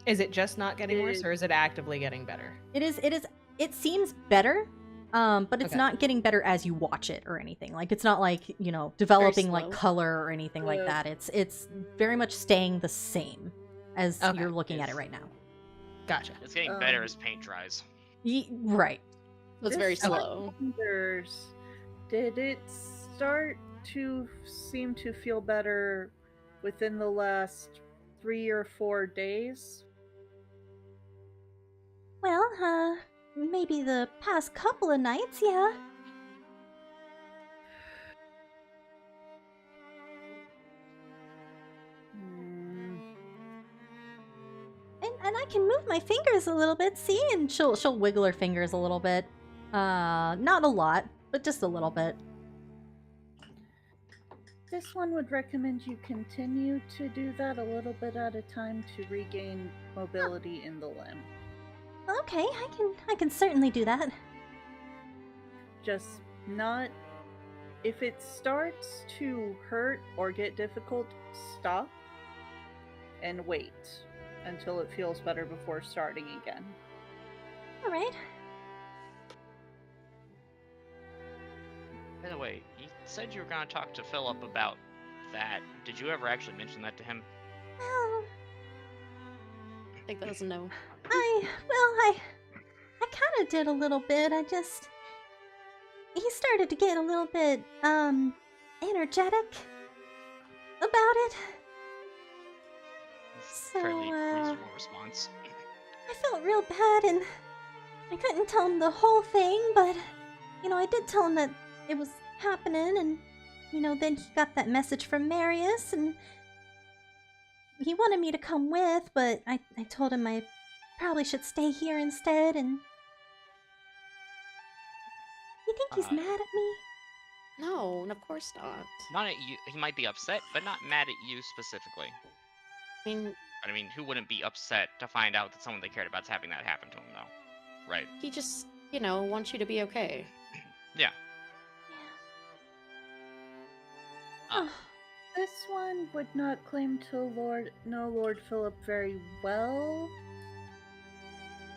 Is it just not getting worse, or is it actively getting better? It seems better, but it's Okay. not getting better as you watch it or anything. Like, it's not like, you know, developing like slow. color or anything like that. It's very much staying the same as Okay. you're looking at it It's- right now. Gotcha. It's getting better as paint dries. Right. That's very This slow. wonders, did it start to seem to feel better within the last 3 or 4 days? Well, maybe the past couple of nights, yeah. Hmm. And I can move my fingers a little bit, see? And she'll wiggle her fingers a little bit. Not a lot, but just a little bit. This one would recommend you continue to do that a little bit at a time to regain mobility in the limb. Okay, I can certainly do that. Just not... If it starts to hurt or get difficult, stop. and wait until it feels better before starting again. All right. By the way, you said you were going to talk to Philip about that. Did you ever actually mention that to him? Well, I think that was a no. I kind of did a little bit. He started to get a little bit, energetic about it. So, Fairly reasonable response. I felt real bad, and I couldn't tell him the whole thing, but, I did tell him that it was happening, and, then he got that message from Marius, and he wanted me to come with, but I told him I probably should stay here instead, and... You think he's mad at me? No, of course not. Not at you. He might be upset, but not mad at you specifically. I mean, who wouldn't be upset to find out that someone they cared about's having that happen to him, though? Right. he just, wants you to be okay. Yeah. Oh, This one would not claim to know Lord Philip very well,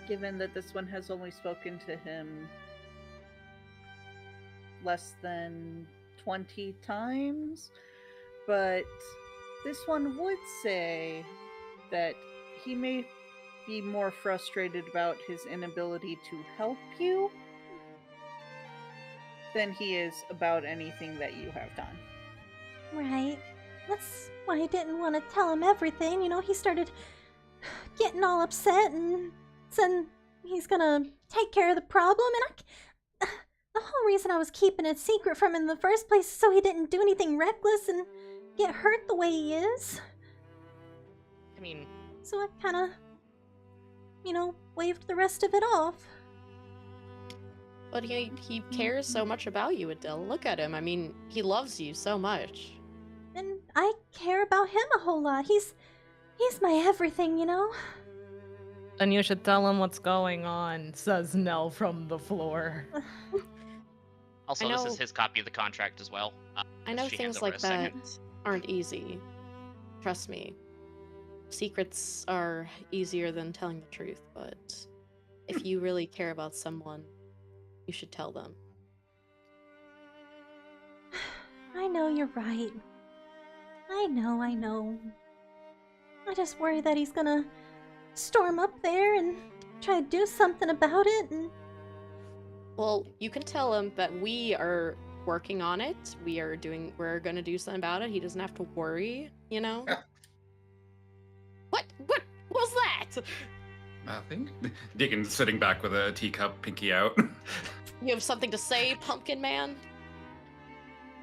given that this one has only spoken to him less than 20 times, but this one would say that he may be more frustrated about his inability to help you than he is about anything that you have done. right. That's why I didn't want to tell him everything. He started getting all upset and said he's gonna take care of the problem, and the whole reason I was keeping it secret from him in the first place is so he didn't do anything reckless and get hurt the way he is. I mean, So I kind of, waved the rest of it off. But he cares so much about you, Adela. Look at him. I mean, he loves you so much. And I care about him a whole lot. He's my everything, Then you should tell him what's going on, says Nell from the floor. also, I this know- is his copy of the contract as well. I know She hands things over like a second. that aren't easy. Trust me. Secrets are easier than telling the truth, but if you really care about someone, you should tell them. I know you're right. I know. I just worry that he's gonna storm up there and try to do something about it, and... Well, you can tell him that we are working on it. We're gonna do something about it. He doesn't have to worry, What was that? Nothing. Deacon's sitting back with a teacup, pinky out. You have something to say, Pumpkin Man?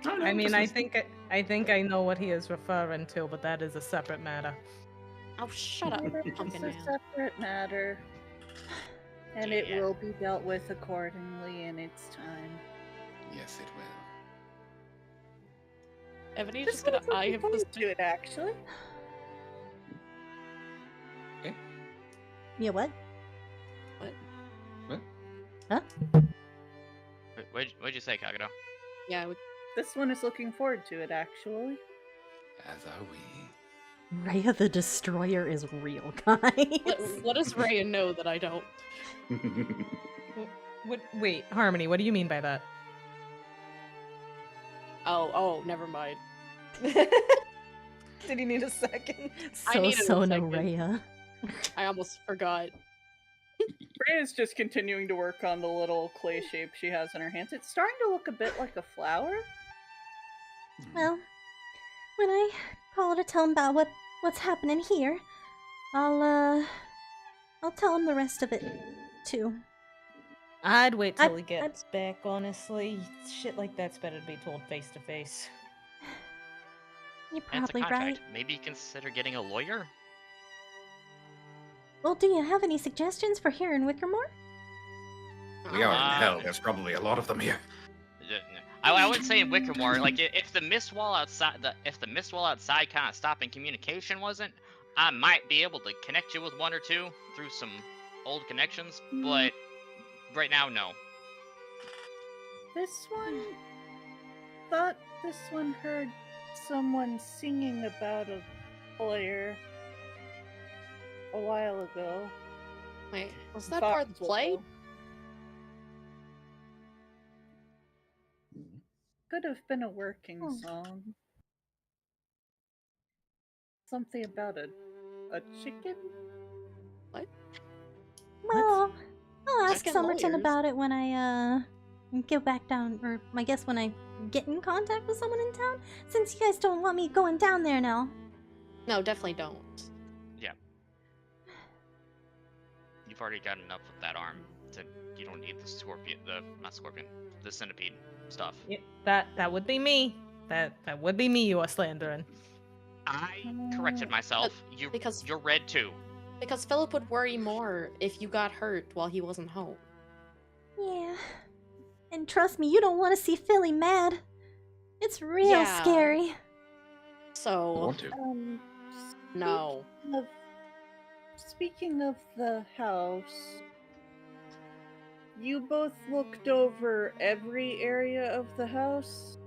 I mean, I think I know what he is referring to, but that is a separate matter. Oh, shut up, It's Pumpkin a Man. separate matter, and it will be dealt with accordingly in its time. Yes, it will. Ebony's This just gonna one's eye looking him forward this to it, actually. Yeah, what? What'd you say, Kagado? Yeah, This one is looking forward to it, actually. As are we. Rhea the Destroyer is real, guys. what does Raya know that I don't? Wait, Harmony, what do you mean by that? Oh, never mind. Did he need a second? So needed a no second. Rhea. I almost forgot. Freya's just continuing to work on the little clay shape she has in her hands. It's starting to look a bit like a flower. Well, when I call to tell him about what's happening here, I'll tell him the rest of it too. I'd wait till he I- gets back, honestly. Shit like that's better to be told face to face. You're That's a probably right. contract. Maybe consider getting a lawyer? Well, do you have any suggestions for here in Wickermore? We are in Uh, hell. There's probably a lot of them here. I wouldn't say in Wickermore. Like, if the mist wall outside, kind of stopping communication wasn't, I might be able to connect you with one or two through some old connections. But right now, no. This one thought this one heard someone singing about a lawyer a while ago. Wait, was that part of the play? Could have been a working Oh. song. Something about a chicken? Well, I'll ask Fucking Somerton lawyers. about it when I get back down, or I guess when I get in contact with someone in town. Since you guys don't want me going down there now. No, definitely don't. You've already got enough with that arm. You don't need the scorpion, the centipede stuff. Yeah, that would be me. That would be me you are slandering. I corrected myself. You're red too. Because Philip would worry more if you got hurt while he wasn't home. Yeah. And trust me, you don't want to see Philly mad. It's real Yeah. scary. So, Want to? no. Speaking of the house, you both looked over every area of the house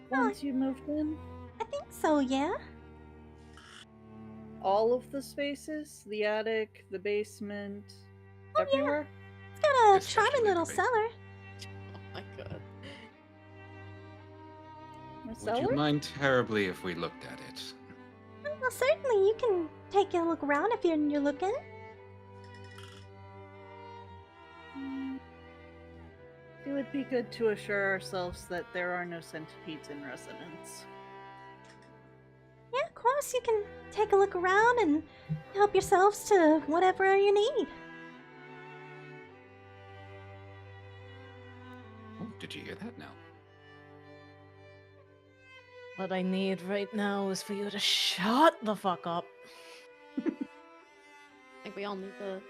once you moved in? I think so, yeah. All of the spaces? The attic, the basement, Oh, yeah. everywhere? It's got a Especially charming little the cellar. Oh my god. The Would cellar? you mind terribly if we looked at it? Well, certainly, you can take a look around if you're looking. It would be good to assure ourselves that there are no centipedes in residence. Yeah, of course, you can take a look around and help yourselves to whatever you need. Oh, did you hear that now? What I need right now is for you to shut the fuck up. I think we all need to.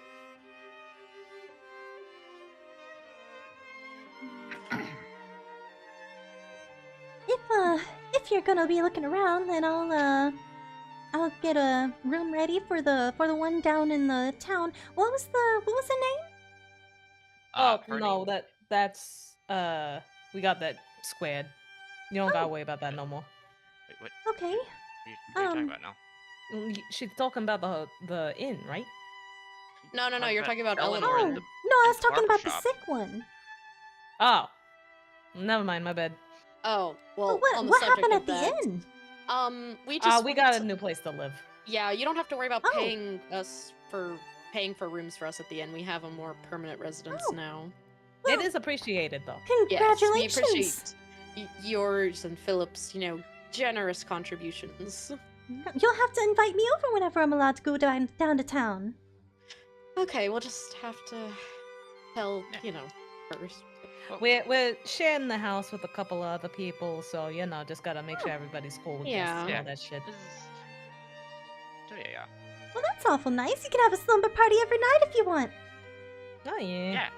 If you're gonna be looking around, then I'll get a room ready for the one down in the town. What was the name? Her No, name- that's we got that squared. You don't gotta Oh. worry about that no more. Wait, what? Okay. What are you talking about now? She's talking about the inn, right? No, you're talking about Eleanor Oh, Eleanor. and the- no, I was talking about the barbershop. sick one. Oh, never mind, my bad. Oh, well, But on the what subject happened of at the that, inn? we just We wanted got a to- new place to live. Yeah, you don't have to worry about Oh. paying for rooms for us at the inn. We have a more permanent residence Oh. now. It is appreciated though. Congratulations. Yes, we appreciate yours and Philip's, generous contributions. You'll have to invite me over whenever I'm allowed to go down to town. Okay, we'll just have to tell, first. We're sharing the house with a couple of other people, so just gotta make sure everybody's cool with guests and Yeah. all that shit. This is... So yeah. Well, that's awful nice. You can have a slumber party every night if you want. Oh yeah. Yeah.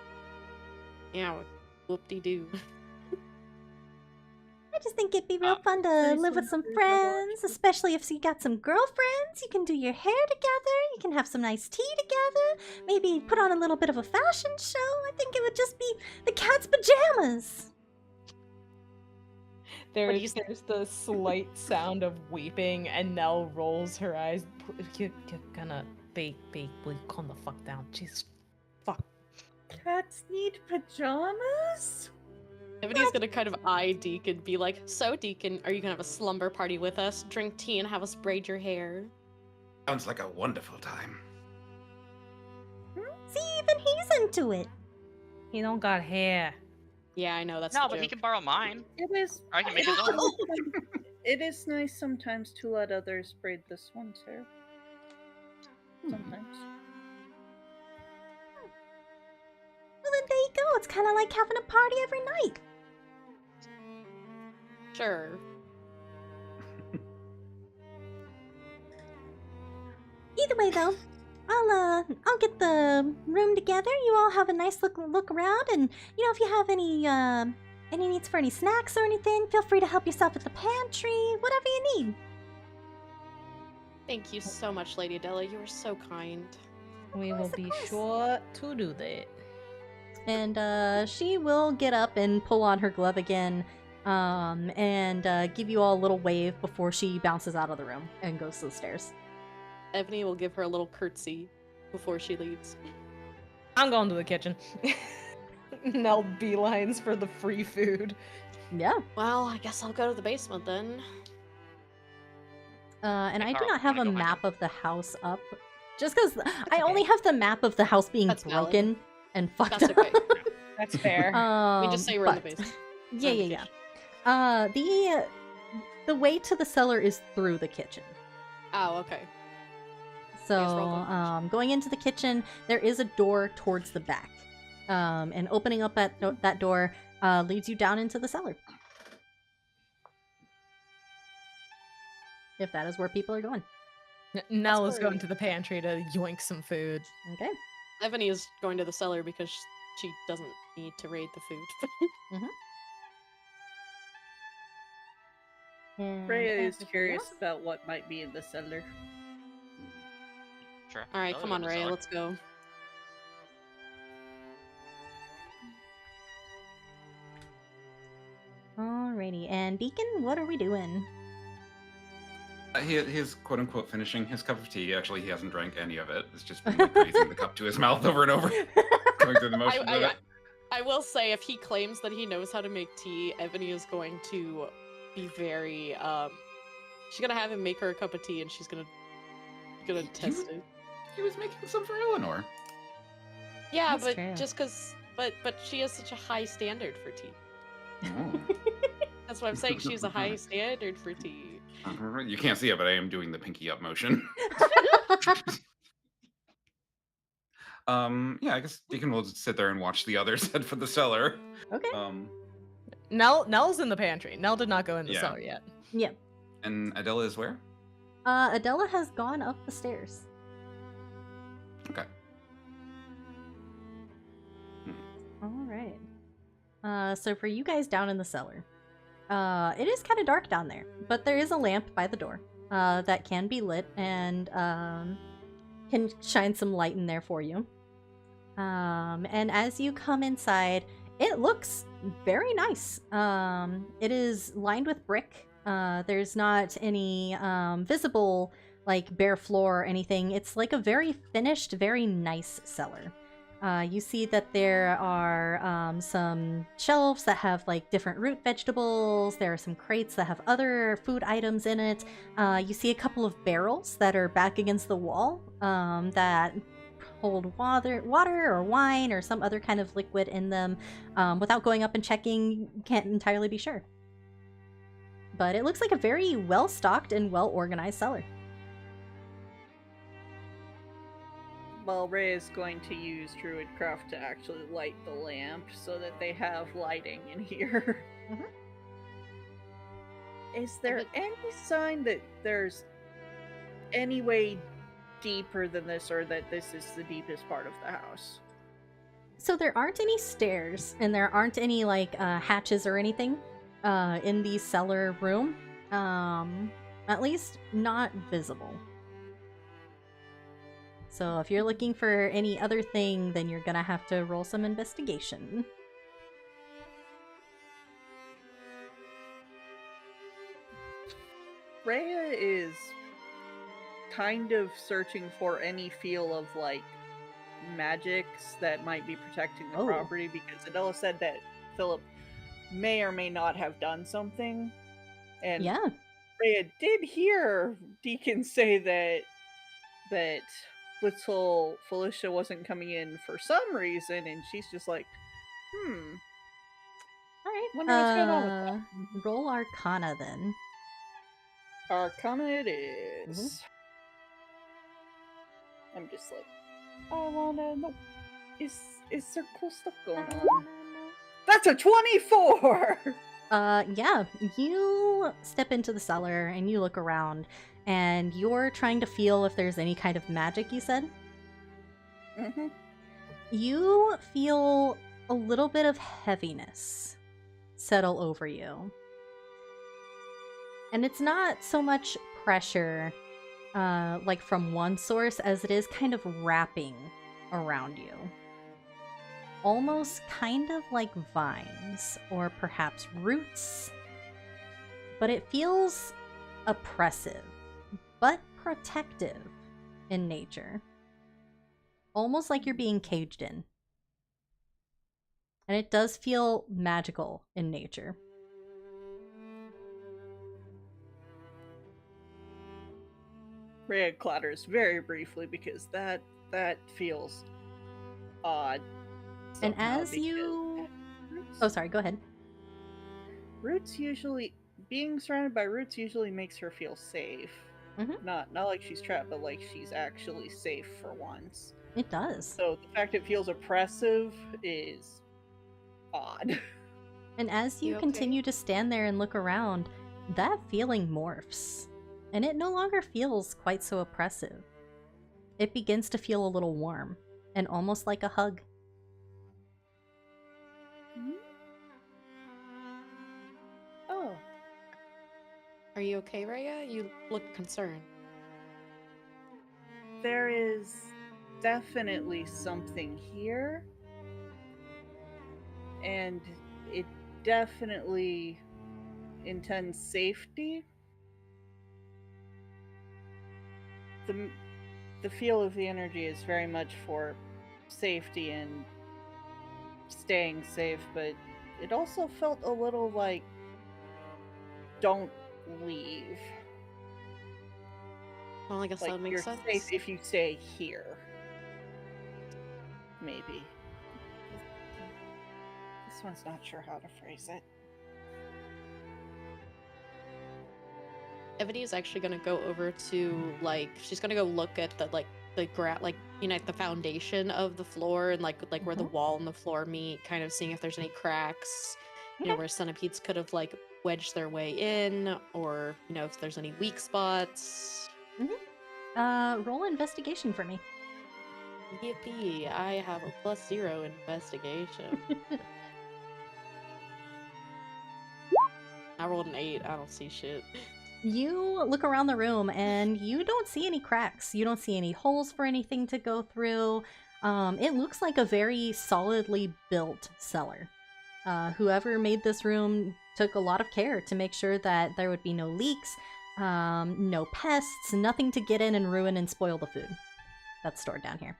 Yeah, whoop-de-doo. I just think it'd be real fun to nice live with and some free friends, especially if you got some girlfriends. You can do your hair together. You can have some nice tea together. Maybe put on a little bit of a fashion show. I think it would just be the cat's pajamas. There's the slight sound of weeping, and Nell rolls her eyes. You're gonna bake, will you calm the fuck down? Jesus, fuck. Cats need pajamas? Everybody's gonna kind of eye Deacon, be like, "So, Deacon, are you gonna have a slumber party with us? Drink tea and have us braid your hair?" Sounds like a wonderful time. See, even he's into it. He don't got hair. Yeah, I know that's No, the but he joke. can borrow mine. It is. Or I can make it his is own. nice it is nice sometimes to let others braid this one's hair. Sometimes. Well, then there you go. It's kind of like having a party every night. Sure. Either way, though, I'll get the room together. You all have a nice look around, and if you have any needs for any snacks or anything, feel free to help yourself at the pantry. Whatever you need. Thank you so much, Lady Adela. You were so kind. We will of be course. sure to do that. And she will get up and pull on her glove again, and give you all a little wave before she bounces out of the room and goes to the stairs. Ebony will give her a little curtsy before she leaves. I'm going to the kitchen. Nell beelines for the free food. Yeah. Well, I guess I'll go to the basement then. And Hey, I do Carl, not have a wanna go map hunting? of the house up. Just because I okay. only have the map of the house being That's valid. broken and fucked That's up. okay. That's fair. We just say we're in the but- basement. Yeah, Or in the yeah, yeah. kitchen. The way to the cellar is through the kitchen. Oh, okay. So, Yes, roll damage. going into the kitchen, there is a door towards the back. And opening up that door leads you down into the cellar. If that is where people are going. Nell is where going we- to the pantry to yoink some food. Okay. Ebony is going to the cellar because she doesn't need to raid the food. And Freya is everything curious else? about what might be in the cellar. Sure. Alright, I'll come go on, to the Ray, cellar. let's go. Alrighty. And Beacon, what are we doing? He's quote unquote finishing his cup of tea. Actually, he hasn't drank any of it. It's just been like raising the cup to his mouth over and over, going through the motions of it. I will say, if he claims that he knows how to make tea, Ebony is going to be very, she's gonna have him make her a cup of tea, and she's gonna test it. He was making some for Eleanor. Yeah, That's but true. just because, but she has such a high standard for tea. Oh. That's what I'm saying. She's a high standard for tea. You can't see it, but I am doing the pinky up motion. Yeah, I guess Deacon will just sit there and watch the others head for the cellar. Okay. Nell's in the pantry. Nell did not go in the Yeah. cellar yet. Yep. And Adela is where? Adela has gone up the stairs. Okay. All right. So for you guys down in the cellar, it is kind of dark down there, but there is a lamp by the door that can be lit and can shine some light in there for you. And as you come inside, it looks very nice. It is lined with brick. There's not any visible like bare floor or anything. It's like a very finished, very nice cellar. You see that there are some shelves that have like different root vegetables. There are some crates that have other food items in it. You see a couple of barrels that are back against the wall that hold water or wine or some other kind of liquid in them. Without going up and checking, you can't entirely be sure. But it looks like a very well-stocked and well-organized cellar. Well, Ray is going to use Druidcraft to actually light the lamp so that they have lighting in here. Mhm. Is there any sign that there's any way deeper than this, or that this is the deepest part of the house? So there aren't any stairs, and there aren't any like hatches or anything in the cellar room. At least not visible. So if you're looking for any other thing, then you're gonna have to roll some investigation. Rhea is kind of searching for any feel of like magics that might be protecting the Oh. property, because Adela said that Philip may or may not have done something. And Yeah. Rhea did hear Deacon say that little Felicia wasn't coming in for some reason, and she's just like, All right. Wonder what's going on with Roll Arcana then. Arcana it is. I'm just like, I wanna know, is there cool stuff going on? That's a 24! Yeah, you step into the cellar and you look around and you're trying to feel if there's any kind of magic, you said? Mm-hmm. You feel a little bit of heaviness settle over you. And it's not so much pressure, like from one source, as it is kind of wrapping around you. Almost kind of like vines, or perhaps roots. But it feels oppressive, but protective in nature. Almost like you're being caged in. And it does feel magical in nature. Rhea clatters very briefly because that feels odd. And somehow, as because you... roots, Oh, sorry, go ahead. roots usually being surrounded by roots usually makes her feel safe. Mhm. Not like she's trapped, but like she's actually safe for once. It does. So the fact it feels oppressive is odd. And as you You okay? continue to stand there and look around, that feeling morphs. And it no longer feels quite so oppressive. It begins to feel a little warm, and almost like a hug. Oh, Are you okay, Rhea? You look concerned. there is definitely something here. And it definitely intends safety. The feel of the energy is very much for safety and staying safe, but it also felt a little like don't leave. Well, I guess Like that makes you're sense. safe if you stay here. Maybe. This one's not sure how to phrase it. Ebony is actually gonna go over to she's gonna go look at the the foundation of the floor and where the wall and the floor meet, kind of seeing if there's any cracks, Okay. where centipedes could have wedged their way in, or if there's any weak spots. Roll investigation for me. Yippee! I have a +0 investigation. I rolled an 8. I don't see shit. You look around the room and you don't see any cracks. You don't see any holes for anything to go through. It looks like a very solidly built cellar. Whoever made this room took a lot of care to make sure that there would be no leaks, no pests, nothing to get in and ruin and spoil the food that's stored down here.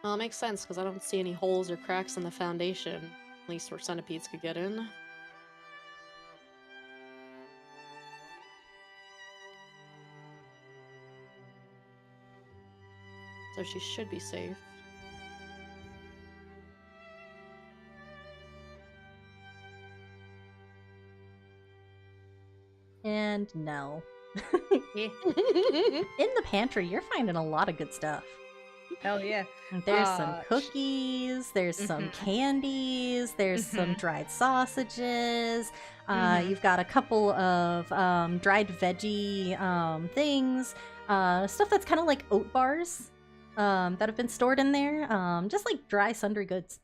Well, it makes sense because I don't see any holes or cracks in the foundation, at least where centipedes could get in. So she should be safe. And no. Yeah. In the pantry, you're finding a lot of good stuff. Hell yeah. There's some cookies, there's some candies, there's some dried sausages. You've got a couple of dried veggie things, stuff that's kind of like oat bars that have been stored in there, just like dry sundry goods.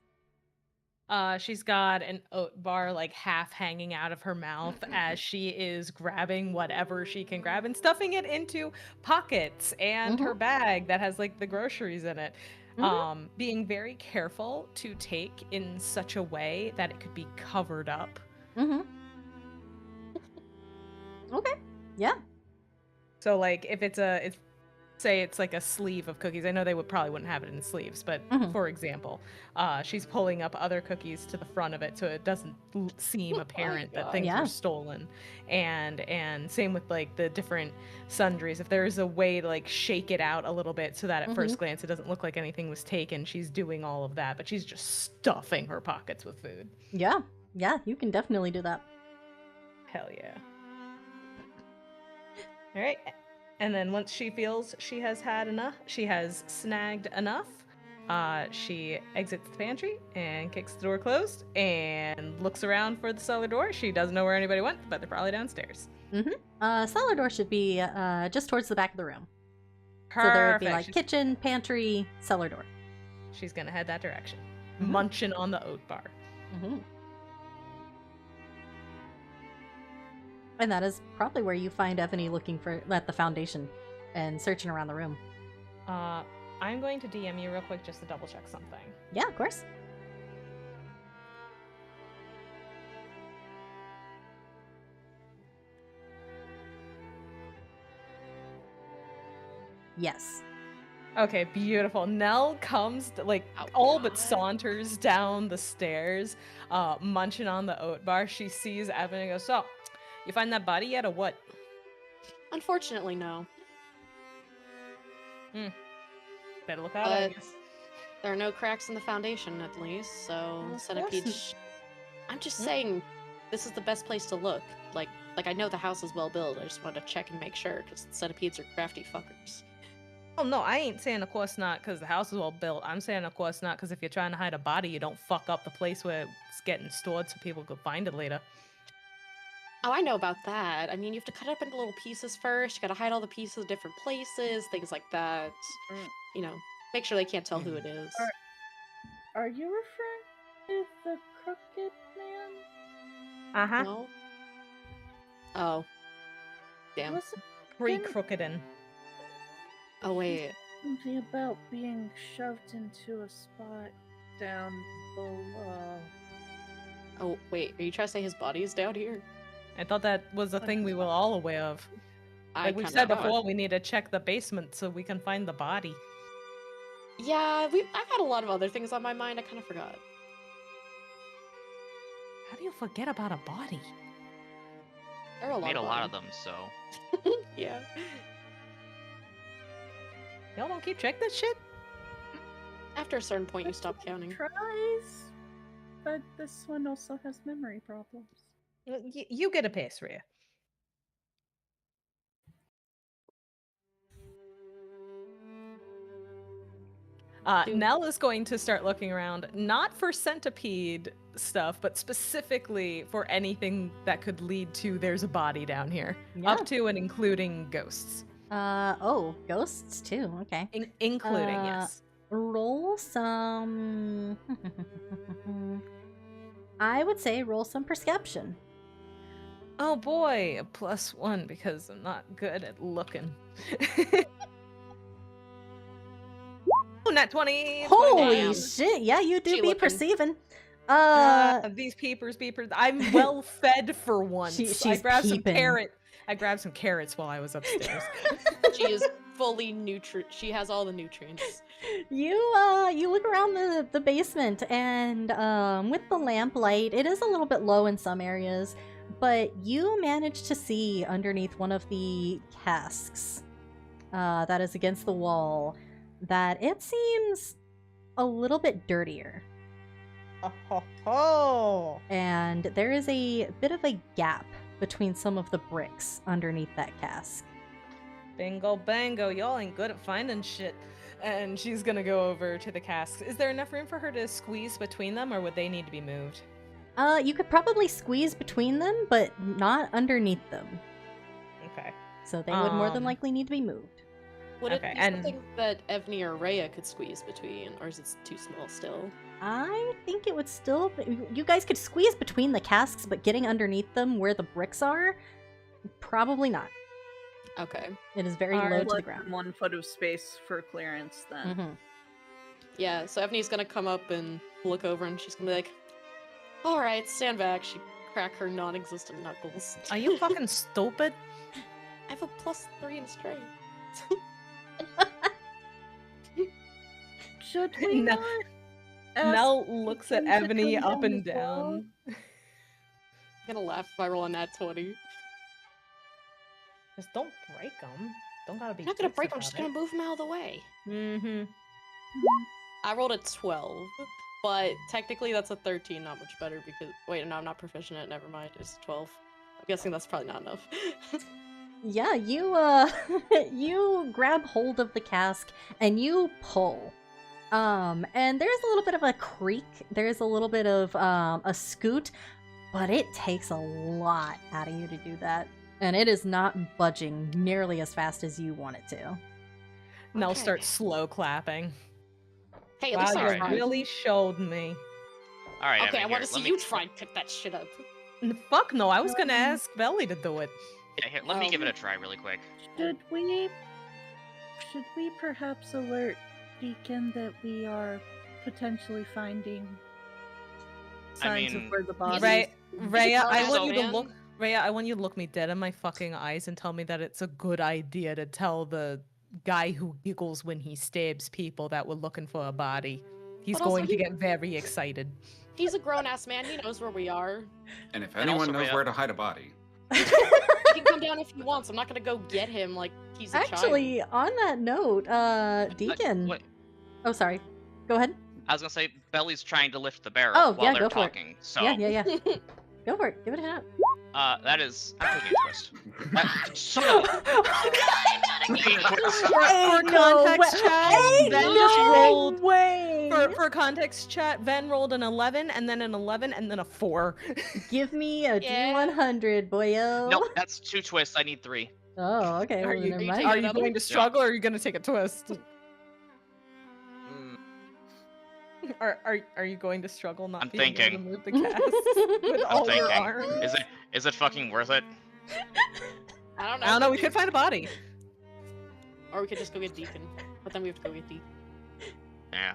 She's got an oat bar half hanging out of her mouth as she is grabbing whatever she can grab and stuffing it into pockets and her bag that has the groceries in it. Being very careful to take in such a way that it could be covered up. Okay. Yeah. So if it's say it's a sleeve of cookies. I know they probably wouldn't have it in sleeves, but for example, she's pulling up other cookies to the front of it so it doesn't seem apparent that things were stolen. And same with the different sundries. If there's a way to shake it out a little bit so that at first glance it doesn't look like anything was taken, she's doing all of that, but she's just stuffing her pockets with food. Yeah. Yeah, you can definitely do that. Hell yeah. All right. And then once she feels she has had enough, she has snagged enough, she exits the pantry and kicks the door closed and looks around for the cellar door. She doesn't know where anybody went, but they're probably downstairs. Cellar door should be just towards the back of the room. Perfect. So there would be kitchen, pantry, cellar door. She's gonna head that direction, munching on the oat bar. And that is probably where you find Ebony looking at the foundation and searching around the room. I'm going to DM you real quick just to double check something. Yeah, of course. Yes. Okay, beautiful. Nell comes, like, Oh, all but God. saunters down the stairs, munching on the oat bar. She sees Evan and goes, "So, you find that body yet, or what?" Unfortunately, no. Better look out, I But guess. there are no cracks in the foundation, at least, so Of Centipede... course I'm just Hmm? saying, this is the best place to look. Like I know the house is well built, I just wanted to check and make sure, because centipedes are crafty fuckers. Oh, no, I ain't saying of course not because the house is well built. I'm saying of course not because if you're trying to hide a body, you don't fuck up the place where it's getting stored so people could find it later. Oh, I know about that. I mean, you have to cut it up into little pieces first, you gotta hide all the pieces in different places, things like that. Mm. You know, make sure they can't tell who it is. Are you referring to the crooked man? Uh-huh. No? Oh. Damn. Wasn't Pre-crookeden. Oh, wait. something about being shoved into a spot down below? Oh, wait, are you trying to say his body is down here? I thought that was a thing we were all aware of. Like we've said before, we need to check the basement so we can find the body. Yeah, I've had a lot of other things on my mind, I kind of forgot. How do you forget about a body? There are a lot Made a of lot them. of them, so Yeah. Y'all don't keep track of that shit? After a certain point, you stop counting. Tries, but this one also has memory problems. You get a pass, Rhea. Dude. Nell is going to start looking around, not for centipede stuff, but specifically for anything that could lead to there's a body down here. Yeah. Up to and including ghosts. Oh, ghosts too. Okay. Including, yes. Roll some. I would say roll some perception. Oh boy, a +1 because I'm not good at looking. Oh, nat 20! Holy Damn. shit! Yeah, you do She be looking. perceiving. These peepers. I'm well fed for once. She's I grabbed peeping. I grabbed some carrots while I was upstairs. She is fully she has all the nutrients. You look around the basement and with the lamplight, it is a little bit low in some areas, but you manage to see underneath one of the casks that is against the wall that it seems a little bit dirtier. Oh. And there is a bit of a gap between some of the bricks underneath that cask. Bingo bango, y'all ain't good at finding shit. And she's gonna go over to the casks. Is there enough room for her to squeeze between them, or would they need to be moved? You could probably squeeze between them, but not underneath them. Okay. So they would more than Um, likely need to be moved. Would Okay, it be and- something that Evney or Rhea could squeeze between, or is it too small still? I think it would still be, you guys could squeeze between the casks, but getting underneath them where the bricks are, probably not. Okay. It is very Alright. low to the Less ground. than 1 foot of space for clearance then. Mhm. Yeah, so Evney's gonna come up and look over and she's gonna be like, alright, stand back. She crack her non-existent knuckles. Are you fucking stupid? I have a +3 in strength. Should we No- not ask Nell looks at them to Ebony come up down and as well? down. I'm gonna laugh if I roll on that 20. Just don't break them. Don't gotta be. I'm not gonna dicks break them, I'm just about gonna move them out of the way. it. Mm-hmm. I rolled a 12, but technically that's a 13, not much better because... Wait, no, I'm not proficient at it, never mind, it's 12. I'm guessing that's probably not enough. Yeah, you you grab hold of the cask and you pull. And there's a little bit of a creak. There's a little bit of a scoot, but it takes a lot out of you to do that. And it is not budging nearly as fast as you want it to. Nell Okay. starts slow clapping. Hey, at Wow, least you I tried. really showed me. all right. Okay, I Evan, want here, to see let you me- try and pick that shit up. Fuck no, I was gonna ask Belly to do it. Yeah, here, let me give it a try really quick. Should we perhaps alert Deacon that we are potentially finding signs mean, of where the body Rhea, Rhea, tell I that want you to man? look. Rhea, I want you to look me dead in my fucking eyes and tell me that it's a good idea to tell the guy who giggles when he stabs people that were looking for a body. He's But also going to get very excited. He's a grown-ass man. He knows where we are. And if And anyone also, knows Rhea- where to hide a body, He can come down if he wants. I'm not gonna go get him like he's a Actually, on that note, Deacon. Wait, Oh, sorry. Go ahead. I was gonna say Belly's trying to lift the barrel Oh, while yeah, they're go for it. talking. So Yeah. Go for it. Give it a shot. that is I'm taking a twist. Son of a- For context, chat, Ven just rolled. way. For context, chat, Ven rolled an 11, and then an 11, and then a 4. Give me a Yeah. D100, boyo. Nope, that's 2 twists. I need 3. Oh, okay. Are Well, you, never you mind. taking are you another? going to struggle, or are you going to take a twist? Mm, Are you going to struggle not I'm being thinking. able to move the cast with I'm all your thinking. arms? Is it fucking worth it? I don't know. I don't know. We could find a body. Or we could just go get Deacon. But then we have to go get Deacon. Yeah.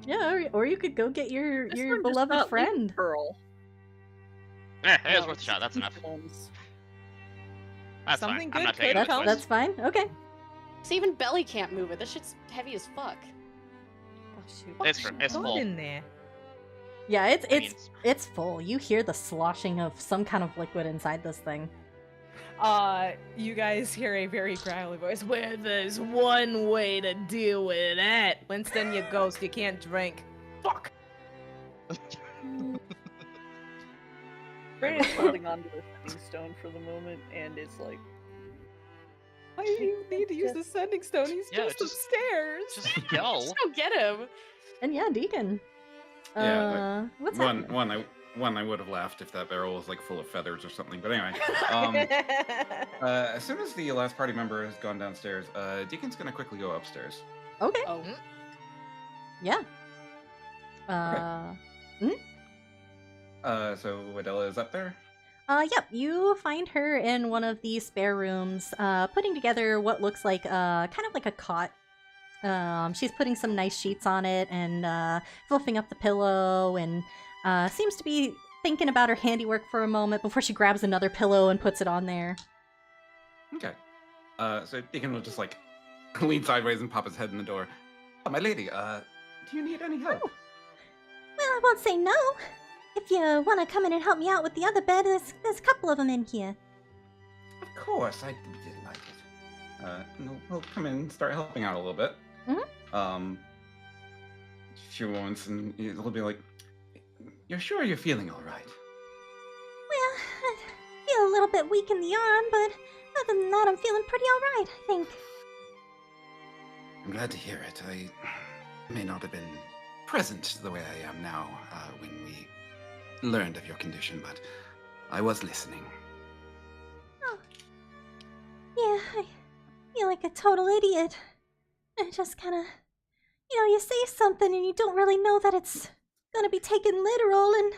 Yeah, or you could go get your This one does beloved not leave friend. Pearl. Eh, it is No, worth a shot. That's enough. films. That's Something fine. I'm good not could taking a come. twist. That's fine. Okay. See, even Belly can't move it. This shit's heavy as fuck. Oh shoot. It's Put full. in there. Yeah, I mean, it's full. You hear the sloshing of some kind of liquid inside this thing. You guys hear a very growly voice. Well, there's one way to deal with that. Winston, you ghost, you can't drink. Fuck. Freya's holding onto the sending stone for the moment and is like, Why do you need to use the sending stone? He's Yeah, just just- upstairs. just yell. Just go get him. And yeah, Deacon. Yeah, What's one happening? I would have laughed if that barrel was like full of feathers or something. But anyway, as soon as the last party member has gone downstairs, Deacon's gonna quickly go upstairs. Okay. Oh. Yeah. So Adela is up there. Yep, you find her in one of the spare rooms, putting together what looks like, kind of like a cot. She's putting some nice sheets on it and, fluffing up the pillow and, seems to be thinking about her handiwork for a moment before she grabs another pillow and puts it on there. Okay. So Deacon will just like lean sideways and pop his head in the door. Oh, my lady, do you need any help? Well, I won't say no. If you want to come in and help me out with the other bed, there's a couple of them in here. Of course, I'd be delighted. We'll come in and start helping out a little bit. Mhm. A few moments, and it'll be like, "You're sure you're feeling all right?" Well, I feel a little bit weak in the arm, but other than that, I'm feeling pretty alright, I think. I'm glad to hear it. I may not have been present the way I am now when we learned of your condition, but I was listening. Oh. Yeah, I feel like a total idiot. I just kinda... you say something and you don't really know that it's gonna be taken literal and...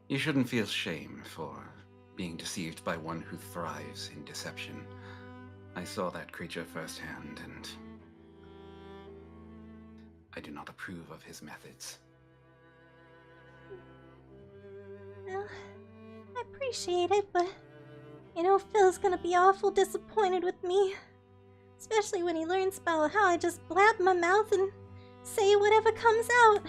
You shouldn't feel shame for being deceived by one who thrives in deception. I saw that creature firsthand, and I do not approve of his methods. Well, I appreciate it, but... Phil's gonna be awful disappointed with me. Especially when he learns about how I just blab my mouth and say whatever comes out.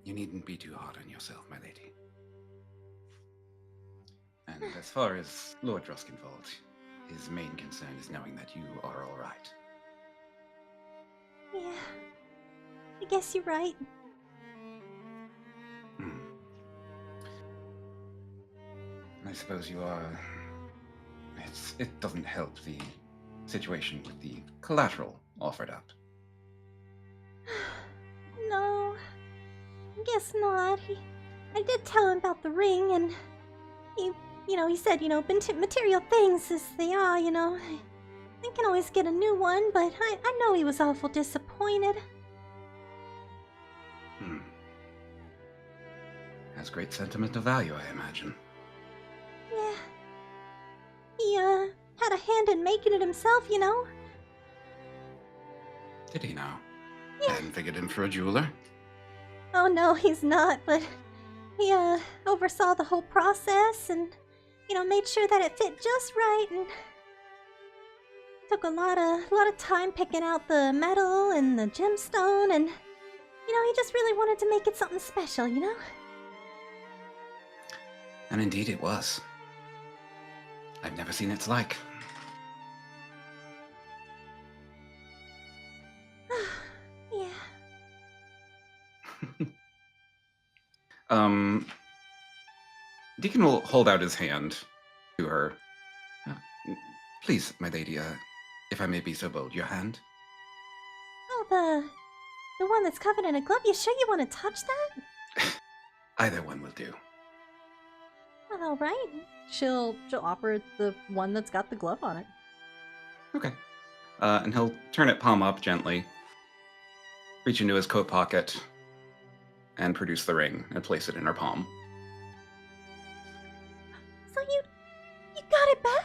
You needn't be too hard on yourself, my lady. And as far as Lord Ruskenvold, his main concern is knowing that you are all right. Yeah, I guess you're right. I suppose you are... It doesn't help the situation with the collateral offered up. No, I guess not. I did tell him about the ring, and he said, material things as they are, I can always get a new one, but I know he was awful disappointed. Has great sentimental value, I imagine. Yeah. He, had a hand in making it himself, Did he now? Yeah. I hadn't figured him for a jeweler. Oh no, he's not, but He oversaw the whole process and, made sure that it fit just right, and took a lot of time picking out the metal and the gemstone, and he just really wanted to make it something special, And indeed it was. I've never seen its like. Yeah. Deacon will hold out his hand to her. Please, my lady, if I may be so bold, your hand? Oh, the one that's covered in a glove? You sure you want to touch that? Either one will do. Well, all right. She'll offer the one that's got the glove on it. Okay. And he'll turn it palm up gently, reach into his coat pocket, and produce the ring and place it in her palm. So you got it back?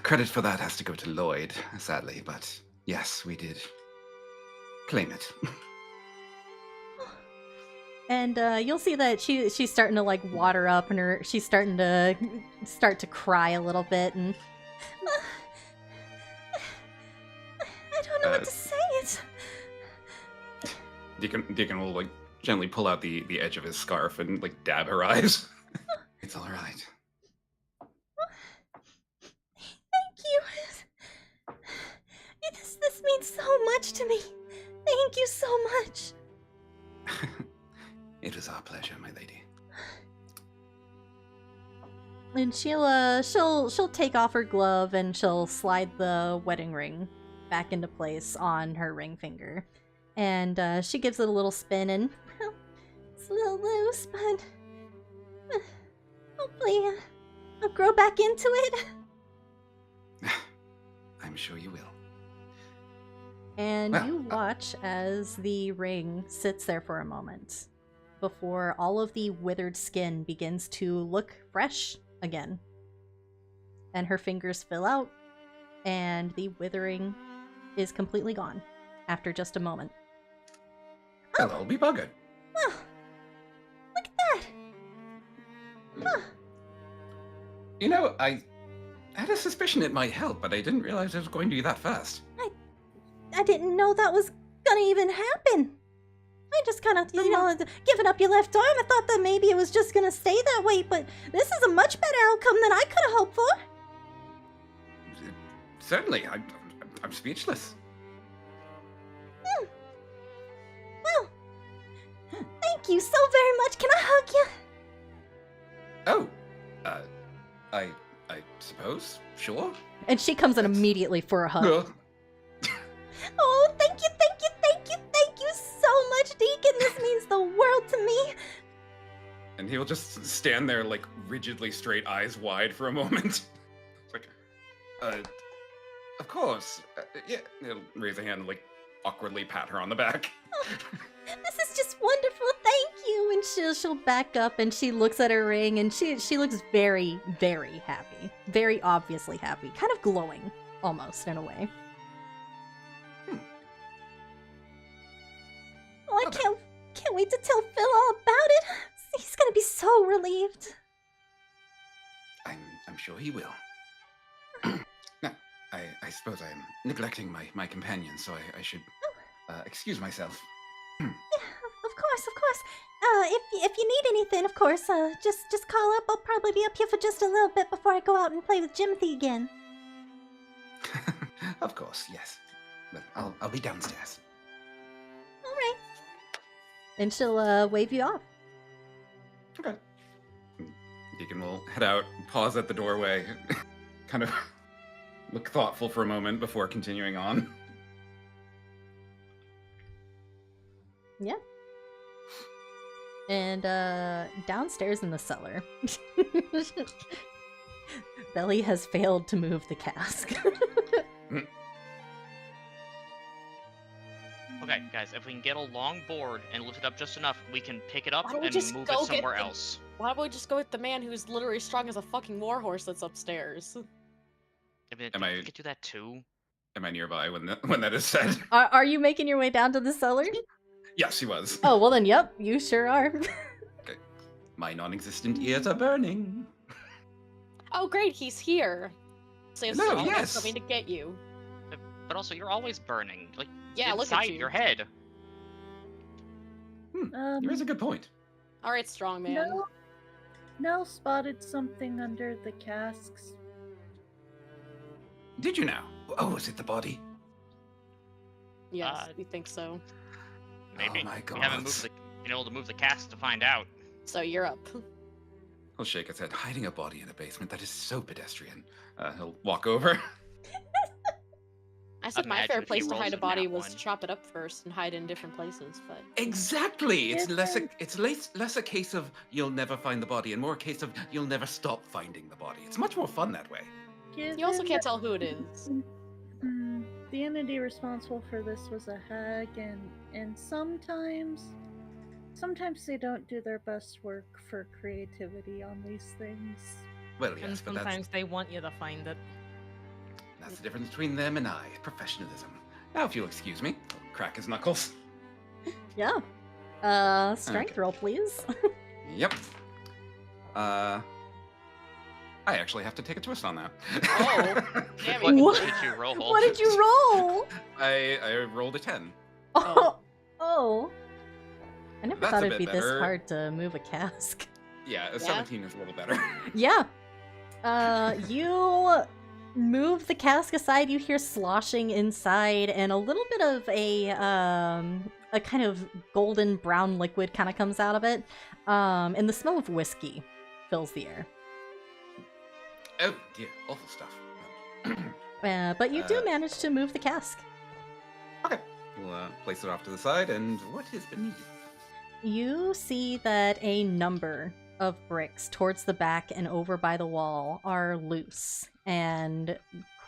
Credit for that has to go to Lloyd, sadly, but yes, we did claim it. And you'll see that she's starting to like water up, and she's starting to cry a little bit, and I don't know what to say. It's Deacon will like gently pull out the edge of his scarf and like dab her eyes. It's all right. Thank you. This means so much to me. Thank you so much. It is our pleasure, my lady. And she'll take off her glove and she'll slide the wedding ring back into place on her ring finger. And she gives it a little spin, and well, it's a little loose, but hopefully I'll grow back into it. I'm sure you will. And Well, you watch as the ring sits there for a moment before all of the withered skin begins to look fresh again. And her fingers fill out, and the withering is completely gone after just a moment. Well, I'll be buggered. Well, look at that! Huh. You know, I had a suspicion it might help, but I didn't realize it was going to be that fast. I didn't know that was gonna even happen. I just kind of, giving up your left arm. I thought that maybe it was just gonna stay that way, but this is a much better outcome than I could have hoped for. Certainly, I'm speechless. Well, thank you so very much. Can I hug you? Oh, I suppose, sure. And she comes in immediately for a hug. Ugh. Oh, thank you so much, Deacon. This means the world to me. And he'll just stand there, like, rigidly straight, eyes wide for a moment. It's like, of course. Yeah, he'll raise a hand and, like, awkwardly pat her on the back. Oh, this is just wonderful. Thank you. And she'll back up, and she looks at her ring, and she looks very, very happy. Very obviously happy. Kind of glowing, almost, in a way. Oh, I can't wait to tell Phil all about it. He's gonna be so relieved. I'm sure he will. Now, I suppose I'm neglecting my companion, so I should excuse myself. Yeah, of course. If you need anything, of course, just call up. I'll probably be up here for just a little bit before I go out and play with Jimothy again. Of course, yes. But I'll be downstairs. All right. And she'll wave you off. Okay. Deacon will head out, pause at the doorway, kind of look thoughtful for a moment before continuing on. Yeah. And downstairs in the cellar, Belly has failed to move the cask. Okay, guys, if we can get a long board and lift it up just enough, we can pick it up Why don't we and just move go it somewhere get the- else. Why don't we just go with the man who's literally strong as a fucking warhorse that's upstairs? I mean, Am we I- could do that too. Am I nearby when that is said? Are you making your way down to the cellar? Yes, he was. Oh, well then, yep, you sure are. My non-existent ears are burning. Oh, great, he's here. So No, he's yes. coming to get you. But also, you're always burning. Like, Yeah, look inside at you. your head. You raise a good point. All right, strong man. No. Nell spotted something under the casks. Did you now? Oh, was it the body? Yes, we think so. Maybe. Oh my We haven't God. been able to move the cast to find out. So you're up. He'll shake his head. Hiding a body in a basement, that is so pedestrian. He'll walk over. I said my Imagine fair if he place to rolls hide a a body nat was one. to chop it up first and hide in different places, but Exactly. It's Yes, less a case of you'll never find the body and more a case of you'll never stop finding the body. It's much more fun that way. you also can't tell who it is. The entity responsible for this was a hag, and sometimes they don't do their best work for creativity on these things. Well, And yes, but sometimes they want you to find it. that's the difference between them and I. Professionalism. Now, if you'll excuse me, I'll crack his knuckles. Yeah. Strength Okay. roll, please. Yep. I actually have to take a twist on that. Oh. Damn What it. What? did you roll? What did you roll? I rolled a 10. Oh. Oh. I never That's thought a it'd be bit this better. hard to move a cask. Yeah, a Yeah? 17 is a little better. Yeah. You move the cask aside. You hear sloshing inside, and a little bit of a kind of golden brown liquid kind of comes out of it. And the smell of whiskey fills the air. Oh dear, awful stuff. But you do Uh, manage to move the cask. Okay, we'll place it off to the side, and what is beneath? You see that a number of bricks towards the back and over by the wall are loose and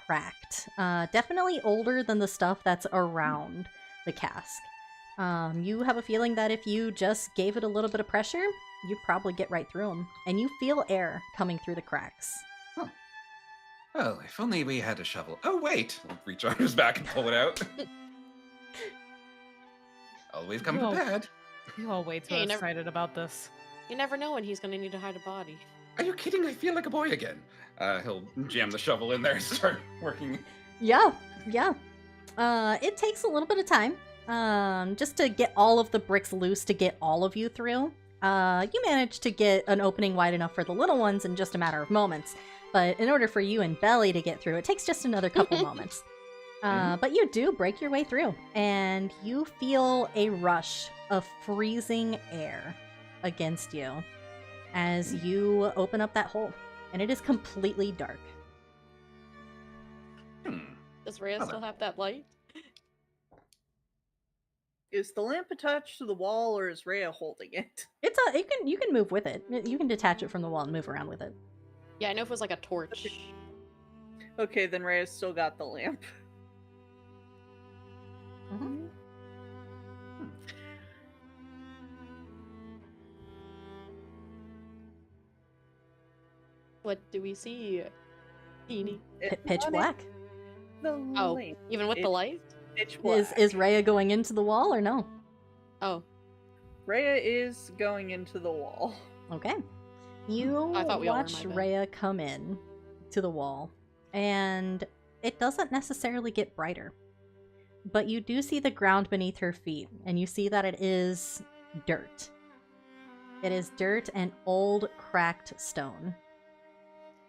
cracked. Definitely older than the stuff that's around the cask. You have a feeling that if you just gave it a little bit of pressure, you'd probably get right through them. And you feel air coming through the cracks. Oh, if only we had a shovel. Oh wait, I'll reach on his back and pull it out. Always come No. prepared. You all way too Yeah, you never- excited about this. You never know when he's gonna need to hide a body. Are you kidding? I feel like a boy again. He'll jam the shovel in there and start working. Yeah. It takes a little bit of time. Just to get all of the bricks loose to get all of you through. You manage to get an opening wide enough for the little ones in just a matter of moments. But in order for you and Belly to get through, it takes just another couple moments. But you do break your way through, and you feel a rush of freezing air against you as you open up that hole, and it is completely dark. Does Rhea Mother. still have that light? Is the lamp attached to the wall, or is Rhea holding it? It's you can move with it. You can detach it from the wall and move around with it. Yeah, I know if it was like a torch. Okay, then Rhea's still got the lamp. Mhm. What do we see? Teeny. Pitch On it, black. The Oh, lamp. even with the It- light? Pitch black. Is Rhea going into the wall or no? Oh, Rhea is going into the wall. Okay. You I thought we all were, watch my bad. Rhea come in to the wall, and it doesn't necessarily get brighter. But you do see the ground beneath her feet, and you see that it is dirt. It is dirt and old cracked stone.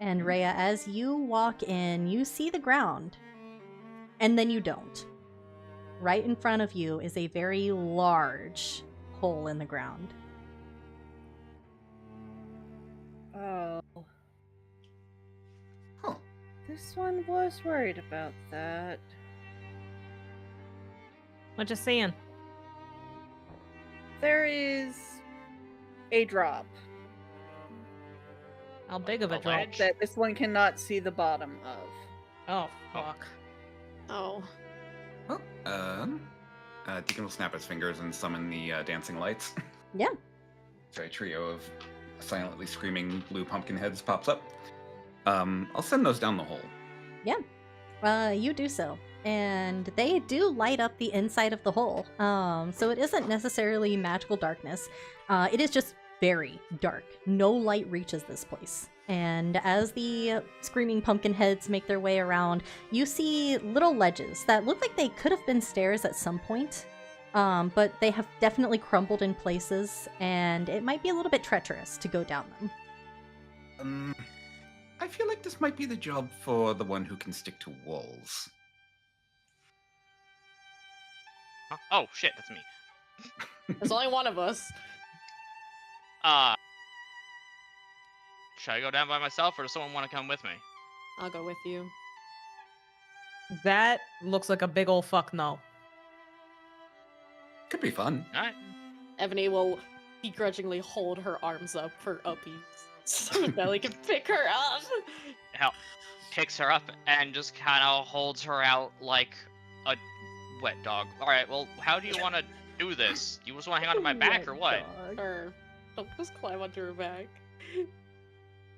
And Rhea, as you walk in, you see the ground, and then you don't. Right in front of you is a very large hole in the ground. Oh. Huh. This one was worried about that. What you seeing? There is a drop How big of a A drop? ledge? that this one cannot see the bottom of. Oh, fuck. oh. Well, Deacon will snap his fingers and summon the dancing lights. Yeah. So a trio of silently screaming blue pumpkin heads pops up. I'll send those down the hole. You do so. And they do light up the inside of the hole. So it isn't necessarily magical darkness. It is just very dark. No light reaches this place. And as the screaming pumpkin heads make their way around, you see little ledges that look like they could have been stairs at some point. But they have definitely crumbled in places, and it might be a little bit treacherous to go down them. I feel like this might be the job for the one who can stick to walls. Huh? Oh shit, that's me. There's only one of us. Should I go down by myself, or does someone want to come with me? I'll go with you. That looks like a big ol' fuck no. Could be fun. All right. Ebony will begrudgingly hold her arms up for uppies so Belly can pick her up. Hell, picks her up and just kind of holds her out like a wet dog. All right. Well, how do you want to do this? You just want to hang onto my back, or what? Or don't just climb onto her back.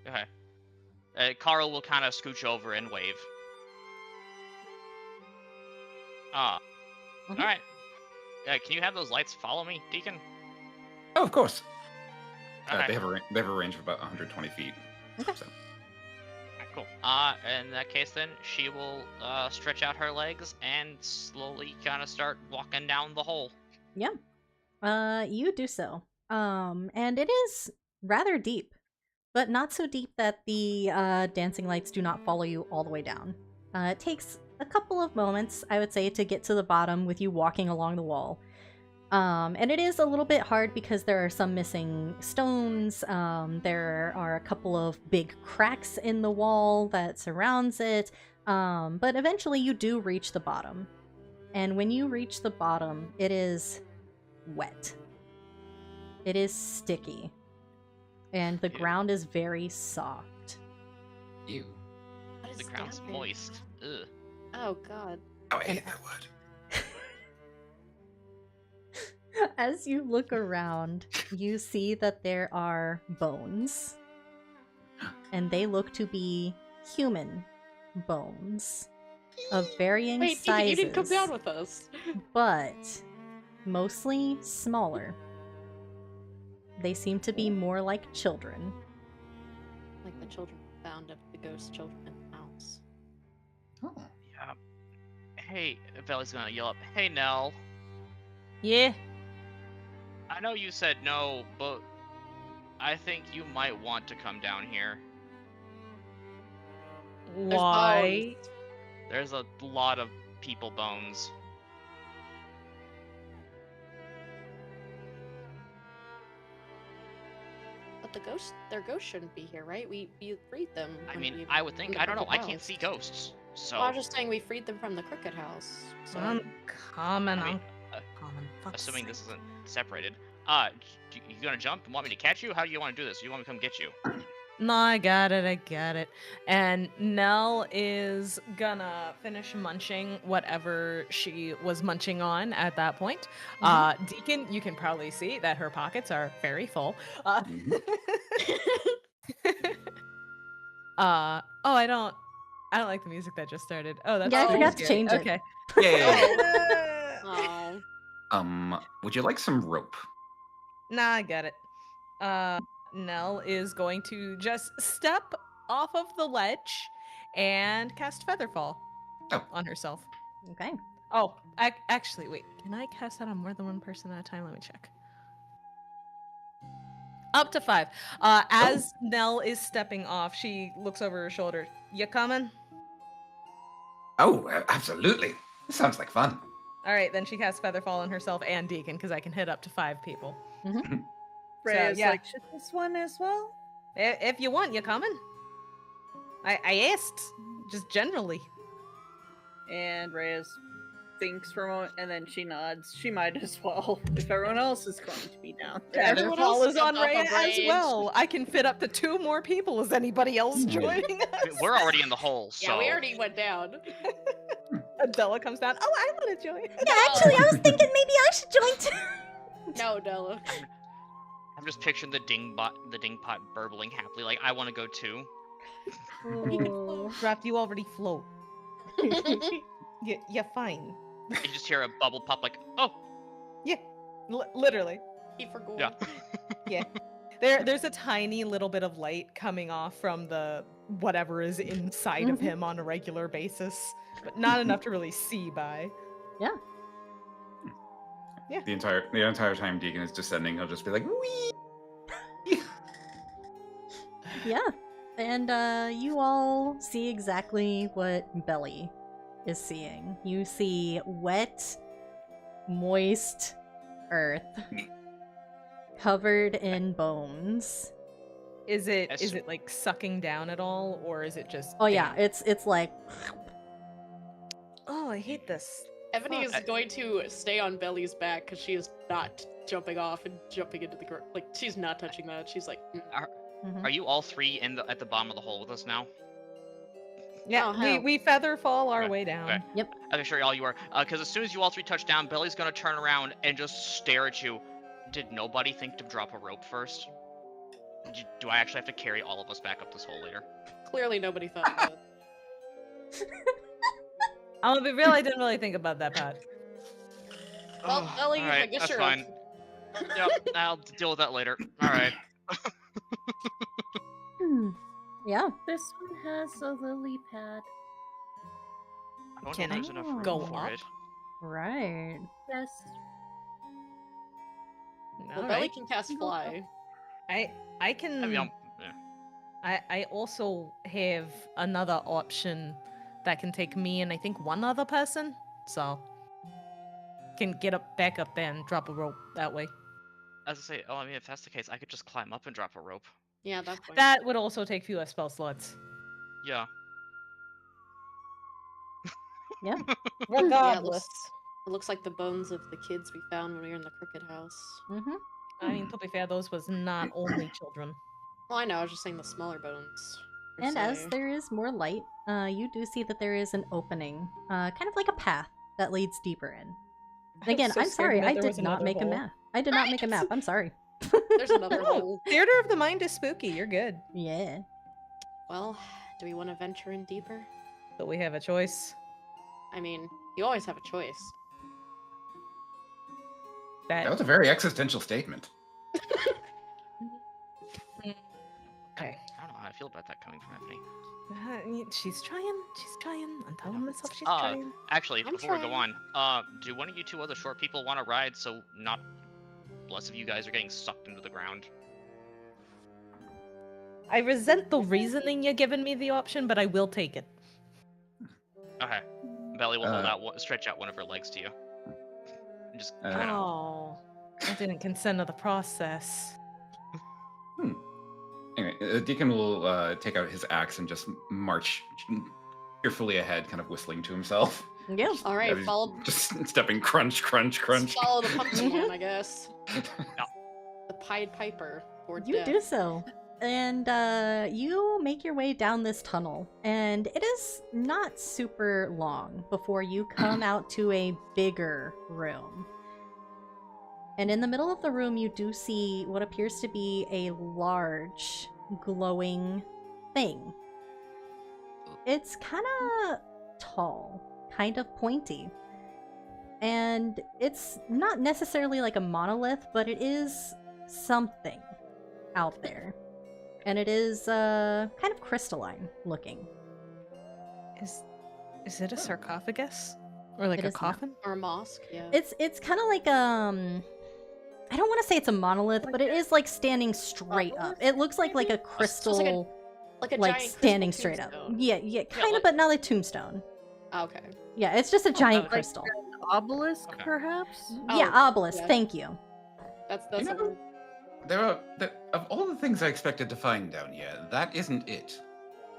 Okay. Carl will kind of scooch over and wave. All right. Can you have those lights follow me, Deacon? Oh, of course. Okay. They have a range of about 120 feet. Okay. So. Alright, cool. In that case, then she will stretch out her legs and slowly kind of start walking down the hole. You do so. And it is rather deep, but not so deep that the dancing lights do not follow you all the way down. It takes a couple of moments, I would say, to get to the bottom with you walking along the wall. And it is a little bit hard because there are some missing stones. There are a couple of big cracks in the wall that surrounds it. But eventually you do reach the bottom. And when you reach the bottom, it is wet. It is sticky. And the ground is very soft. Ew. What is The ground's down there? moist. Ugh. Oh god. Oh, I hate that word. As you look around, you see that there are bones. And they look to be human bones of varying Wait, sizes. you didn't come down with us. But mostly smaller. They seem to be more like children. Like the children found of the ghost children in the house. Oh. Yeah. Hey, Belly's gonna yell up. Hey, Nell. Yeah. I know you said no, but I think you might want to come down here. There's Why? bones. There's a lot of people bones. But their ghosts shouldn't be here, right? We freed them. I when mean, we- I would from think, the I don't know, crooked I can't house. see ghosts. So, Well, I was just saying we freed them from the crooked house. So I'm coming. I mean, I'm coming. Fuck's assuming this sake. isn't separated. You gonna jump and want me to catch you? How do you want to do this? You want me to come get you? No, I got it. And Nell is gonna finish munching whatever she was munching on at that point. Deacon, you can probably see that her pockets are very full. Oh, I don't like the music that just started. Oh, that's Yeah, I pretty forgot to scary. change it. Okay. Yeah. oh. Would you like some rope? Nah, I get it. Nell is going to just step off of the ledge and cast Featherfall Oh. on herself. Okay. Oh, actually, wait. Can I cast that on more than one person at a time? Let me check. Up to 5. As Nell is stepping off, she looks over her shoulder. You coming? Oh, absolutely. This sounds like fun. All right, then she casts Featherfall on herself and Deacon because I can hit up to 5 people. Freya's yeah. like, should this one as well? If you want, you coming? I asked, just generally. And Reyes thinks for a moment, and then she nods. She might as well, if everyone else is going to be down there. Everyone Featherfall else is on jumped off Rhea of as range. well. I can fit up to 2 more people. Is anybody else joining I mean, us? we're already in the hole, so. Yeah, we already went down. Adela comes down. Oh, I want to join. Yeah, actually, I was thinking maybe I should join too. No, Della. I'm just picturing the ding pot burbling happily, like, I want to go too. Draft, you already float. You're fine. You just hear a bubble pop like, oh, Yeah, literally. He forgot. yeah. Yeah. There's a tiny little bit of light coming off from the whatever is inside of Mhm. him on a regular basis, but not enough to really see by. Yeah. The entire time Deacon is descending, he'll just be like, wee. Yeah. And you all see exactly what Belly is seeing. You see wet, moist earth covered in bones. Is it Yes. like sucking down at all, or is it just? Oh yeah, damp? it's like Oh, I hate this. Ebony is Fuck. going to stay on Belly's back because she is not jumping off and jumping into the ground. Like, she's not touching that. She's like, mhm. Are you all three at the bottom of the hole with us now? Yeah, Oh, hell. we feather fall our Okay, way down. okay. Yep. I'm sure all you are. Because as soon as you all three touch down, Belly's gonna turn around and just stare at you. Did nobody think to drop a rope first? Do I actually have to carry all of us back up this hole later? clearly nobody thought that. I'm gonna be real, I didn't really think about that part. Well, Ellie, I alright, guess that's you're fine. Yep, I'll deal with that later. Alright. Yeah. This one has a lily pad. I don't Can know I if there's enough room go for up? it. Right. Yes. Well, Belly Alright. can cast fly. I can. I mean, yeah. I also have another option that can take me and I think one other person, so can get up back up there and drop a rope that way. As I say, I mean, if that's the case, I could just climb up and drop a rope. Yeah, that's fine. That would also take fewer spell slots. Yeah. Yeah. Regardless. It looks like the bones of the kids we found when we were in the Crooked House. Mm-hmm. I mean, to be fair, those was not only children. Well, I know, I was just saying the smaller bones. per And as se. there is more light, you do see that there is an opening, kind of like a path that leads deeper in. Again, so I'm scared sorry, that I there did was not another make a hole. map. I did not make a map. I'm sorry. There's another Oh, hole. theater of the mind is spooky. You're good. Yeah. Well, do we want to venture in deeper? But we have a choice. I mean, you always have a choice. That That was a very existential statement. okay. I don't know how I feel about that coming from Ebony. She's trying. She's trying. I'm telling myself she's Uh, trying. Actually, I'm before we go trying. on, do one of you two other short people want to ride so not less of you guys are getting sucked into the ground? I resent the reasoning you're giving me the option, but I will take it. Okay. Belly will hold out, stretch out one of her legs to you. And just kind of. Oh, I didn't consent to the process. Anyway, Deacon will take out his axe and just march cheerfully ahead, kind of whistling to himself. Yeah. All right, He's follow, Just stepping crunch, crunch, crunch. follow the pumpkin man, I guess. The Pied Piper. Or You do so. And you make your way down this tunnel, and it is not super long before you come out to a bigger room. And in the middle of the room, you do see what appears to be a large, glowing thing. It's kind of tall, kind of pointy. And it's not necessarily like a monolith, but it is something out there. And it is kind of crystalline looking. Is it a sarcophagus or like It a is not. coffin? Or a mosque, yeah. It's kind of like I don't want to say it's a monolith, but it is like standing straight up. It looks like a crystal, like a like giant standing crystal straight up. tombstone. Yeah, kind of, like- but not like tombstone. Ah, okay. Yeah, it's just a giant like crystal. An obelisk, Okay. perhaps? Yeah, Oh, obelisk. yeah. Thank you. That's You what know, of all the things I expected to find down here, that isn't it.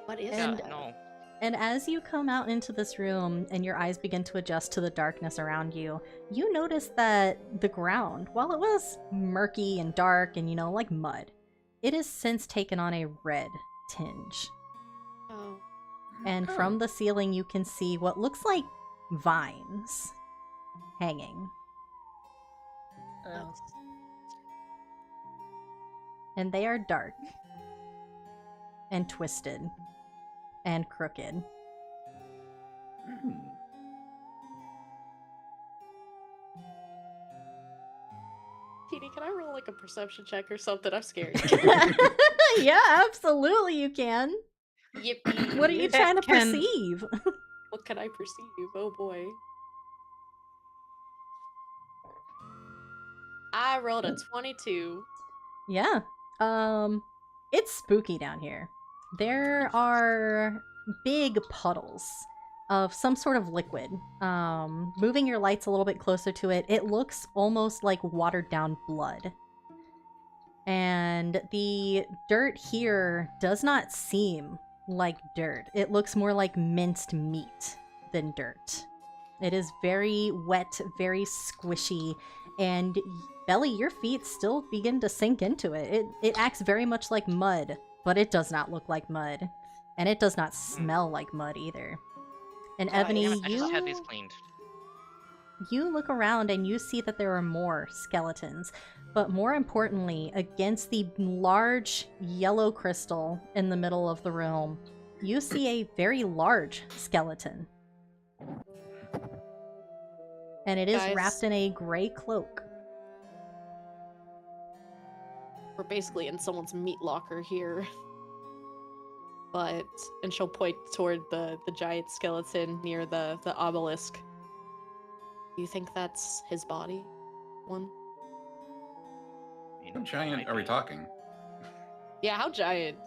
what is Yeah, And- that? no. And as you come out into this room and your eyes begin to adjust to the darkness around you, you notice that the ground, while it was murky and dark and, like mud, it has since taken on a red tinge. Oh. And Oh. from the ceiling, you can see what looks like vines hanging. Oh. And they are dark and twisted and crooked. Hmm. Teeny, can I roll like a perception check or something? I'm scared. Yeah, absolutely you can. Yippee. What are you It trying to can- perceive? What can I perceive? Oh boy. I rolled a 22. Yeah. It's spooky down here. There are big puddles of some sort of liquid. Moving your lights a little bit closer to it, it looks almost like watered down blood. And the dirt here does not seem like dirt. It looks more like minced meat than dirt. It is very wet, very squishy, and Belly, your feet still begin to sink into it. It acts very much like mud, but it does not look like mud. And it does not smell like mud either. And Guys, Ebony, I just had these cleaned. you look around and you see that there are more skeletons. But more importantly, against the large yellow crystal in the middle of the room, you see a very large skeleton. And it is Guys. wrapped in a gray cloak. We're basically in someone's meat locker here. But, and she'll point toward the giant skeleton near the obelisk. Do you think that's his body? One? I mean, How giant might are we be. talking? Yeah, how giant?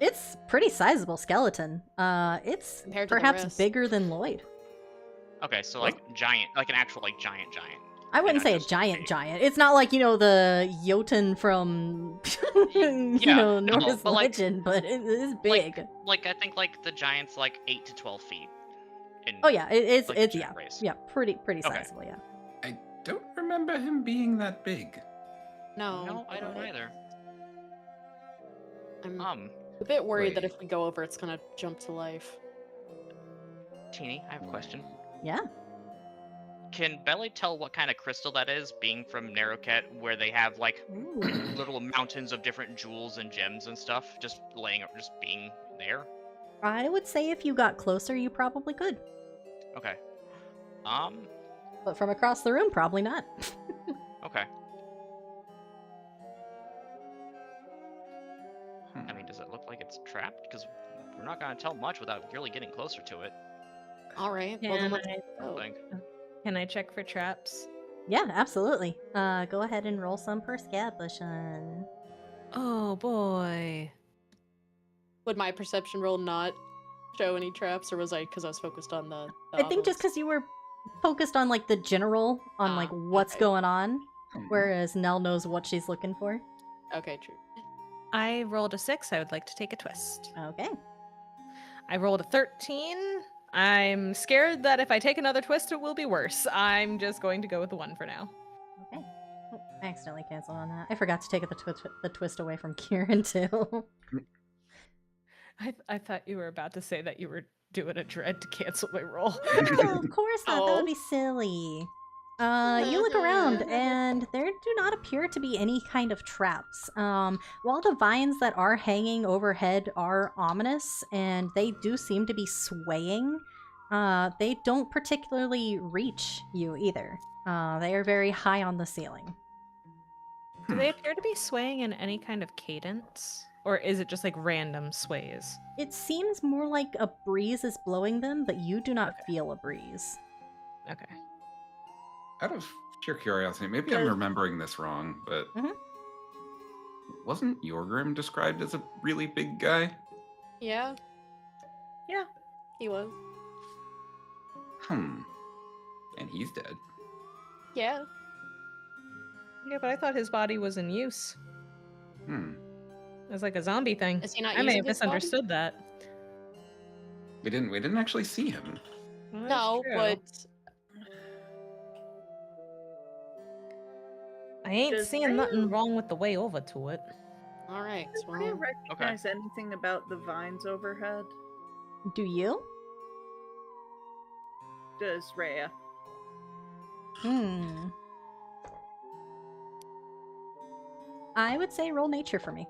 It's pretty sizable skeleton. It's Compared to the perhaps rest. bigger than Lloyd. Okay, so like giant, like an actual like giant. I wouldn't not say a just, like, giant big. giant. It's not like, the Jotun from, no, Norse but, like- legend, but it is big. Like I think like the giant's like 8 to 12 feet. In, Oh yeah, it's like, it's the yeah, giant race. yeah, pretty Okay. sizable, yeah. I don't remember him being that big. No, I don't either. I'm a bit worried that wait. if we go over, it's gonna jump to life. Teeny, I have a question. Yeah. Can Belly tell what kind of crystal that is, being from Narrowcat, where they have like little mountains of different jewels and gems and stuff, just being there? I would say if you got closer, you probably could, Okay. but from across the room, probably not. Okay. Hmm. I mean, does it look like it's trapped? Because we're not gonna tell much without really getting closer to it. All right. Well, then Can let's I, go. Think. can I check for traps? Yeah, absolutely. Go ahead and roll some perception. Oh boy. Would my perception roll not show any traps, or was I because I was focused on the I think just obelisk? because you were focused on like the general, on like what's okay. going on, Hmm. whereas Nell knows what she's looking for. Okay, true. I rolled a 6. I would like to take a twist. Okay. I rolled a 13. I'm scared that if I take another twist, it will be worse. I'm just going to go with the 1 for now. Okay. Oh, I accidentally canceled on that. I forgot to take the twist away from Kieran too. I thought you were about to say that you were doing a dread to cancel my roll. Oh, of course not. That Oh. would be silly. You look around, and there do not appear to be any kind of traps. While the vines that are hanging overhead are ominous, and they do seem to be swaying, they don't particularly reach you either. They are very high on the ceiling. Do they appear to be swaying in any kind of cadence? Or is it just like random sways? It seems more like a breeze is blowing them, but you do not feel a breeze. Okay. Out of sheer curiosity, maybe I'm remembering this wrong, but Mhm. wasn't Yorgrim described as a really big guy? Yeah. Yeah. He was. And he's dead. Yeah. Yeah, but I thought his body was in use. It was like a zombie thing. Is he not I may using have his body? misunderstood that. We didn't actually see him. Well, that's No, true. but I ain't Does seeing Rhea- nothing wrong with the way over to it. all right. Does Rhea Well, recognize anything about the vines overhead? Do you? Does Rhea? I would say roll nature for me.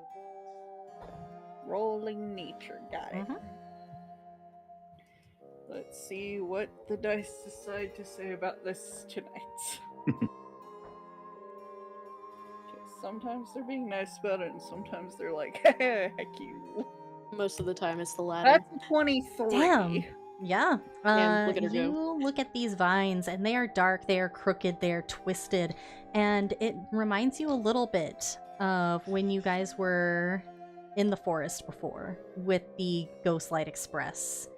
Rolling nature, got it. Let's see what the dice decide to say about this tonight. Sometimes they're being nice about it, and sometimes they're like, heck you. Most of the time, it's the latter. That's a 23. Damn. Yeah. Yeah, look at her you go. look at these vines, and they are dark, they are crooked, they are twisted, and it reminds you a little bit of when you guys were in the forest before with the Ghostlight Express.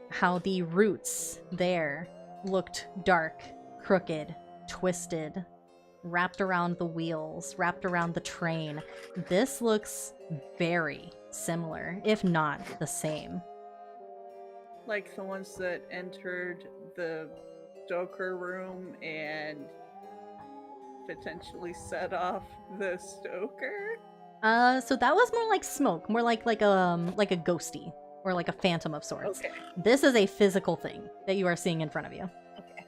How the roots there looked dark, crooked, twisted, wrapped around the wheels, wrapped around the train. This looks very similar, if not the same. Like the ones that entered the Stoker room and potentially set off the Stoker? So that was more like smoke, more like a ghosty or like a phantom of sorts. Okay. This is a physical thing that you are seeing in front of you. Okay.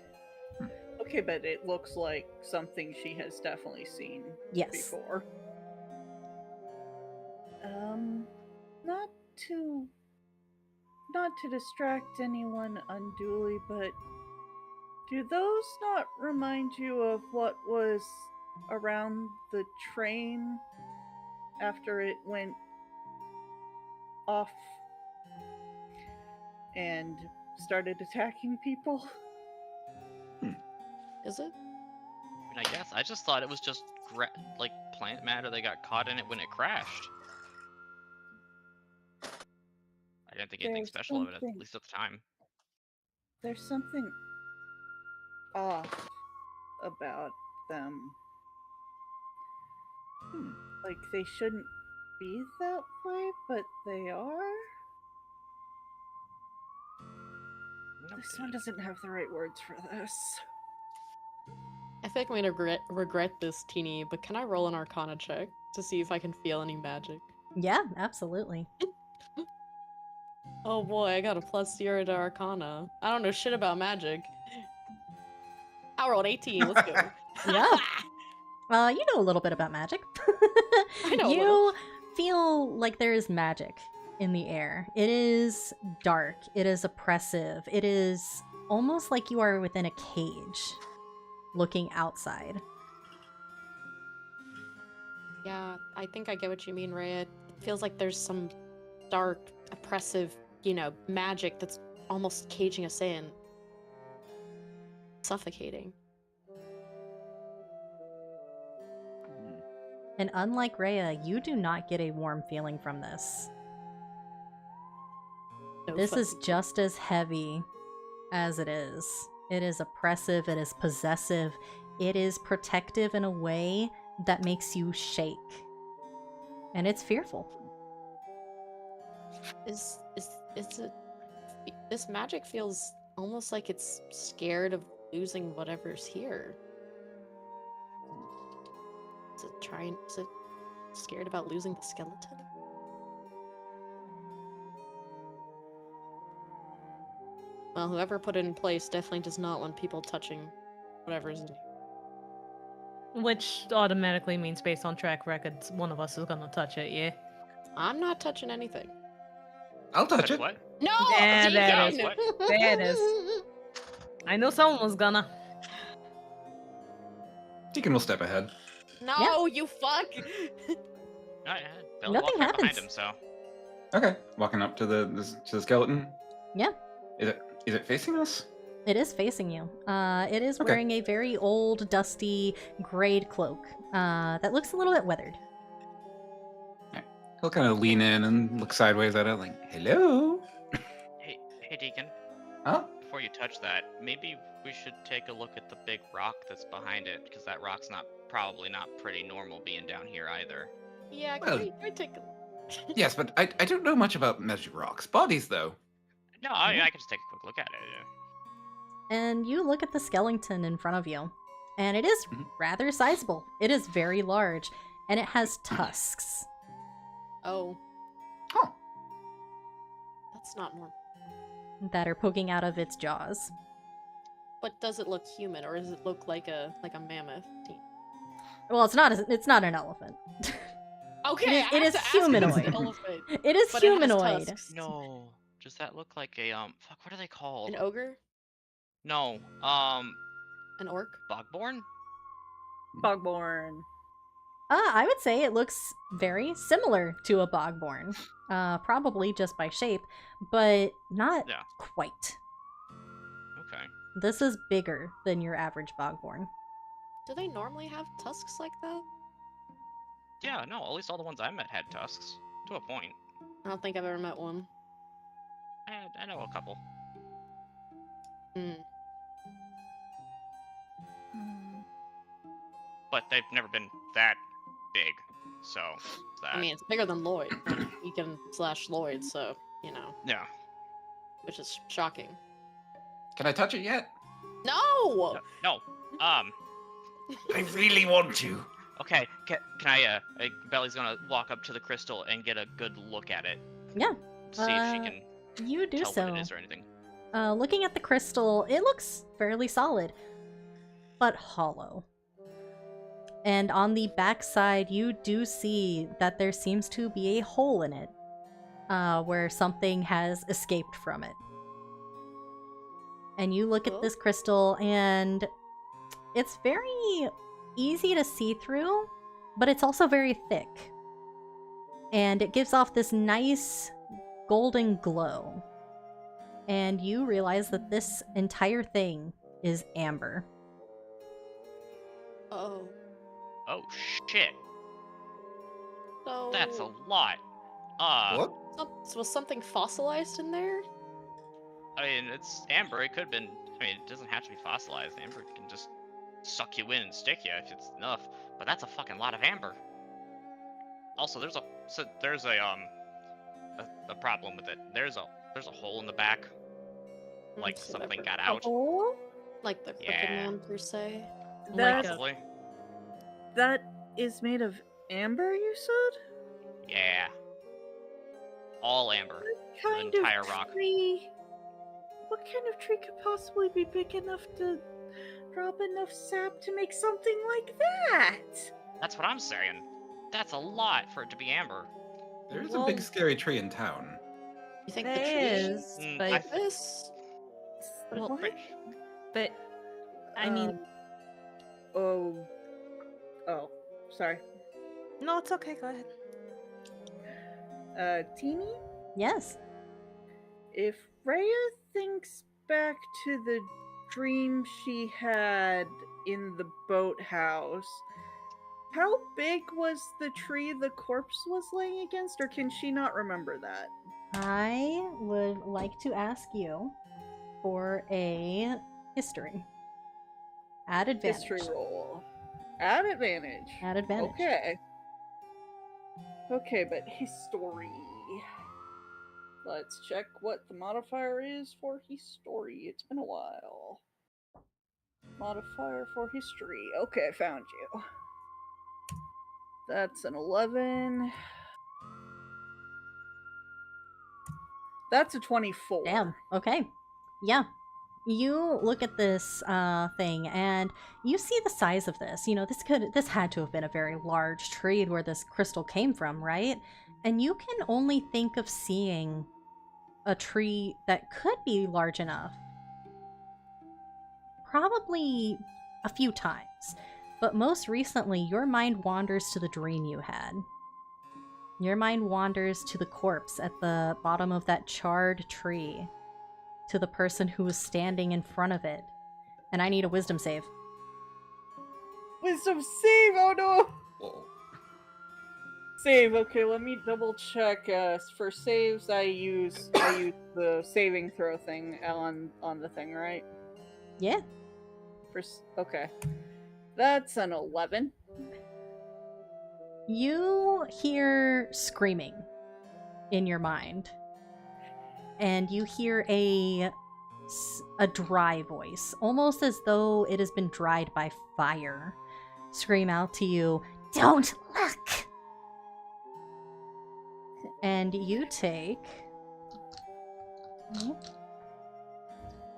Okay, but it looks like something she has definitely seen Yes. before. Not to distract anyone unduly, but do those not remind you of what was around the train after it went off and started attacking people? Is it? I mean, I guess. I just thought it was just like plant matter that got caught in it when it crashed. I didn't think anything There's special of it, something- at least at the time. There's something off about them. Like they shouldn't be that way, but they are? This one doesn't have the right words for this. I think I'm gonna regret this, Teeny, but can I roll an Arcana check to see if I can feel any magic? Yeah, absolutely. Oh boy, I got a +0 to Arcana. I don't know shit about magic. I rolled 18, let's go. Yeah. You know a little bit about magic. I know a You little. feel like there is magic in the air. It is dark. It is oppressive. It is almost like you are within a cage looking outside. Yeah, I think I get what you mean, Rhea. It feels like there's some dark, oppressive, magic that's almost caging us in. Suffocating. And unlike Rhea, you do not get a warm feeling from this. No This is fuzzy. just as heavy as it is. It is oppressive, it is possessive, it is protective in a way that makes you shake. And it's fearful. Is it? This magic feels almost like it's scared of losing whatever's here. Is it scared about losing the skeleton? Well, whoever put it in place definitely does not want people touching whatever's in here. Which automatically means, based on track records, one of us is gonna touch it, yeah? I'm not touching anything. I'll touch Touch it. what? No! Yeah, Deacon! that is- what? There it is. I know someone was gonna. Deacon will step ahead. No, you fuck! No, yeah, Bill Nothing walked right behind happens. him, so. Okay, walking up to the skeleton. Yeah. Is it facing us? It is facing you. It is Okay. wearing a very old, dusty, grayed cloak that looks a little bit weathered. He'll kind of lean in and look sideways at it, like, "Hello." Hey, Deacon. Huh? Before you touch that, maybe we should take a look at the big rock that's behind it, because that rock's probably not pretty normal being down here either. Yeah, Well- can we take a... Yes, but I don't know much about magic rocks. Bodies, though. No, I can just take a quick look at it. Yeah. And you look at the skeleton in front of you, and it is Mhm. rather sizable. It is very large, and it has tusks. Oh, Huh. that's not normal. That are poking out of its jaws. But does it look human, or does it look like a mammoth? Well, it's not an elephant. Okay, It is humanoid. Elephant, It is but humanoid. It has tusks. No. Does that look like a fuck, what are they called? An ogre? No. An orc? Bogborn? Bogborn. I would say it looks very similar to a bogborn. Probably just by shape, but not Yeah. quite. Okay. This is bigger than your average bogborn. Do they normally have tusks like that? Yeah, no, at least all the ones I met had tusks. To a point. I don't think I've ever met one. I know a couple. Hmm. But they've never been that big. So, that. I mean, it's bigger than Lloyd. Egan / Lloyd, so, you know, yeah. which is shocking. Can I touch it yet? No! No. I really want to. Okay, can I, Belly's gonna walk up to the crystal and get a good look at it. Yeah. See if she can You do tell so. what it is or anything. Looking at the crystal, it looks fairly solid, but hollow. And on the backside, you do see that there seems to be a hole in it, where something has escaped from it. And you look at this crystal, and it's very easy to see through, but it's also very thick. And it gives off this nice golden glow. And you realize that this entire thing is amber. Oh. Oh, shit. So... That's a lot. What? Was something fossilized in there? I mean, it's amber. It could have been. I mean, it doesn't have to be fossilized. Amber can just suck you in and stick you if it's enough. But that's a fucking lot of amber. Also, there's a problem with it. There's a hole in the back. Like So something never- got out. Oh, Like the Crooked Yeah. Man, per se? that Possibly. that is made of amber, you said? Yeah. All amber. Kind entire of rock. tree. What kind of tree could possibly be big enough to drop enough sap to make something like that? That's what I'm saying. That's a lot for it to be amber. There's a Well- big scary tree in town. You think the There tree is, Mm, but like this? well, What? but I mean, Oh, sorry. no, it's okay. Go ahead. Teeny? Yes. If Rhea thinks back to the dream she had in the boathouse, how big was the tree the corpse was laying against, or can she not remember that? I would like to ask you for a history. At advantage. History roll. At advantage. At advantage. Okay. Okay, but history. Let's check what the modifier is for history. It's been a while. Modifier for history. Okay, I found you. That's an 11. That's a 24. Damn. Okay. Yeah. You look at this thing and you see the size of this. You know, this had to have been a very large tree where this crystal came from, right? And you can only think of seeing a tree that could be large enough probably a few times. But most recently, your mind wanders to the dream you had. Your mind wanders to the corpse at the bottom of that charred tree, to the person who was standing in front of it. And I need a wisdom save. Wisdom save! Oh no! Whoa. Save. Okay, let me double check. For saves, I use the saving throw thing on the thing, right? Yeah. Okay, that's an 11. You hear screaming in your mind. And you hear a dry voice, almost as though it has been dried by fire, scream out to you, "Don't look!" And you take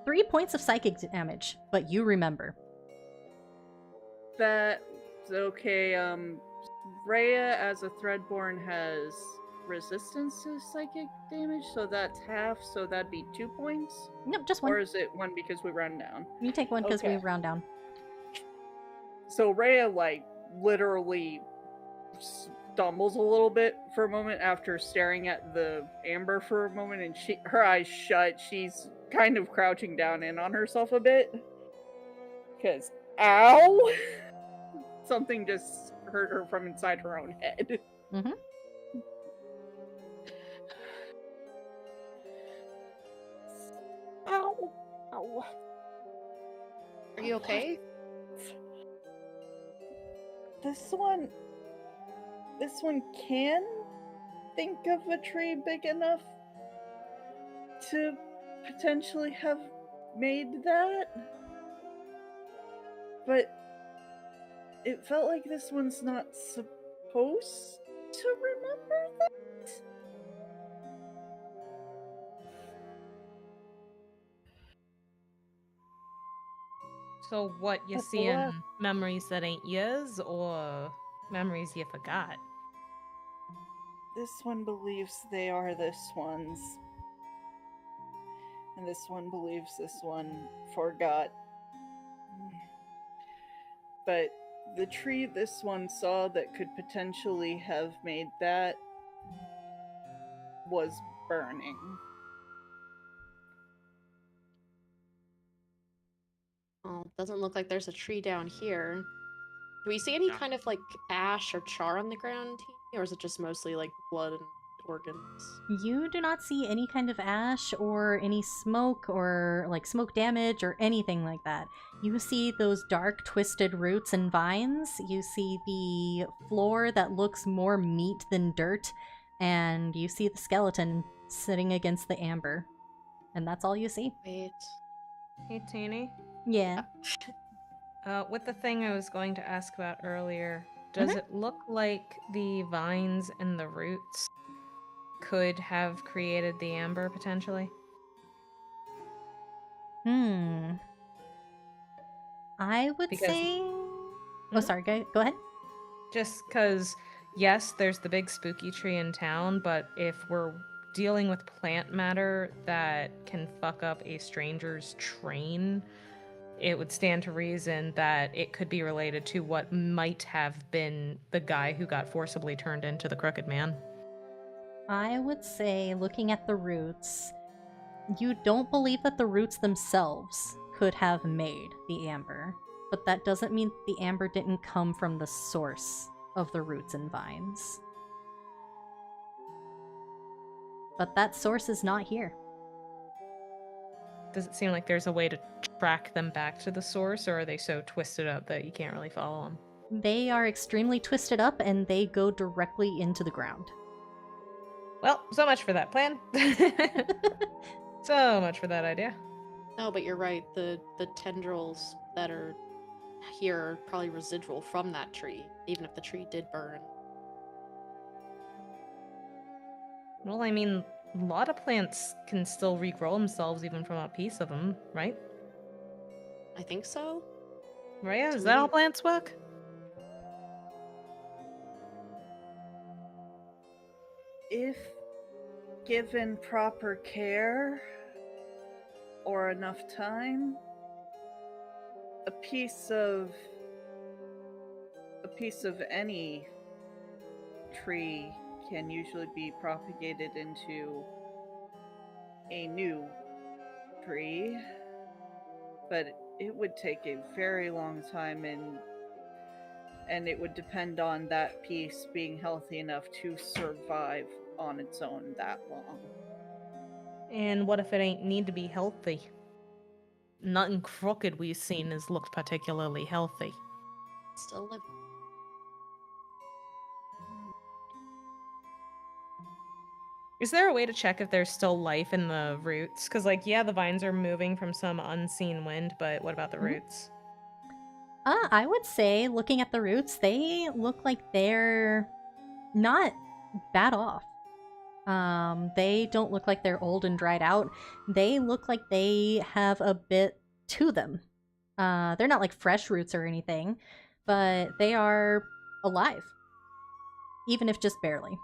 3 points of psychic damage, but you remember. That's okay. Rhea, as a Threadborn, has resistance to psychic damage, so that's half, so that'd be 2 points? Nope, just Or one. is it 1 because we round down? You take one because we Okay. round down. So Rhea, like, literally stumbles a little bit for a moment after staring at the amber for a moment, and her eyes shut. She's kind of crouching down in on herself a bit. Because, ow! Something just hurt her from inside her own head. Mm-hmm. Ow! Ow. Are you okay? This one can think of a tree big enough to potentially have made that, but it felt like this one's not supposed to remember that. So what, you That's the seeing last- memories that ain't yours, or memories you forgot? This one believes they are this one's, and this one believes this one forgot. But the tree this one saw that could potentially have made that was burning. Well, doesn't look like there's a tree down here. Do we see any No. kind of like ash or char on the ground, Teeny? Or is it just mostly like blood and organs? You do not see any kind of ash or any smoke or like smoke damage or anything like that. You see those dark twisted roots and vines. You see the floor that looks more meat than dirt. And you see the skeleton sitting against the amber. And that's all you see. Wait. Hey, Teeny. Yeah. With the thing I was going to ask about earlier, does it look like the vines and the roots could have created the amber, potentially? I would Because- say... Oh, Mhm. sorry. Go ahead. Just because, yes, there's the big spooky tree in town, but if we're dealing with plant matter that can fuck up a stranger's train, it would stand to reason that it could be related to what might have been the guy who got forcibly turned into the Crooked Man. I would say, looking at the roots, you don't believe that the roots themselves could have made the amber, but that doesn't mean the amber didn't come from the source of the roots and vines. But that source is not here. Does it seem like there's a way to track them back to the source, or are they so twisted up that you can't really follow them? They are extremely twisted up and they go directly into the ground. Well, so much for that plan. So much for that idea. No, but you're right. The tendrils that are here are probably residual from that tree, even if the tree did burn. Well, I mean, a lot of plants can still regrow themselves even from a piece of them, right? I think so. Rhea, So is that how maybe- plants work? If given proper care or enough time, a piece of any tree can usually be propagated into a new tree, but it would take a very long time, and it would depend on that piece being healthy enough to survive on its own that long. And what if it ain't need to be healthy? Nothing crooked we've seen has looked particularly healthy. Still living. Is there a way to check if there's still life in the roots? Because, like, yeah, the vines are moving from some unseen wind, but what about the roots? I would say, looking at the roots, they look like they're not bad off. They don't look like they're old and dried out. They look like they have a bit to them. They're not like fresh roots or anything, but they are alive. Even if just barely.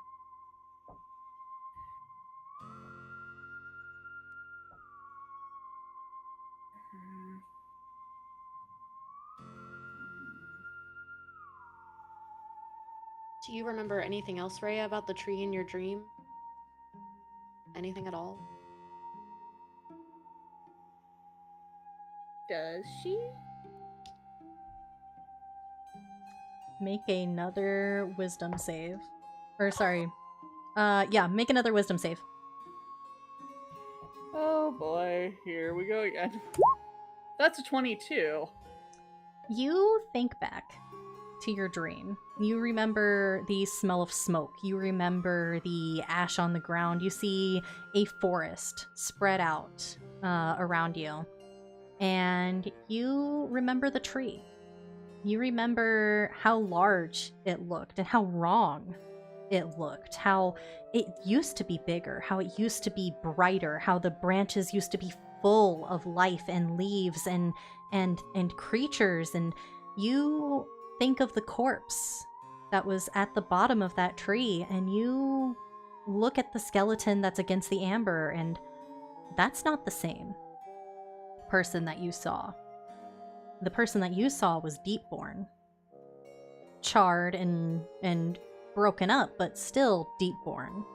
Do you remember anything else, Rhea, about the tree in your dream? Anything at all? Does she? Make another wisdom save. Or sorry. Yeah, make another wisdom save. Oh boy, here we go again. That's a 22. You think back to your dream. You remember the smell of smoke. You remember the ash on the ground. You see a forest spread out around you. And you remember the tree. You remember how large it looked and how wrong it looked. How it used to be bigger. How it used to be brighter. How the branches used to be full of life and leaves and creatures. And you think of the corpse that was at the bottom of that tree, and you look at the skeleton that's against the amber, and that's not the same person that you saw. The person that you saw was Deepborn. Charred and broken up, but still Deepborn.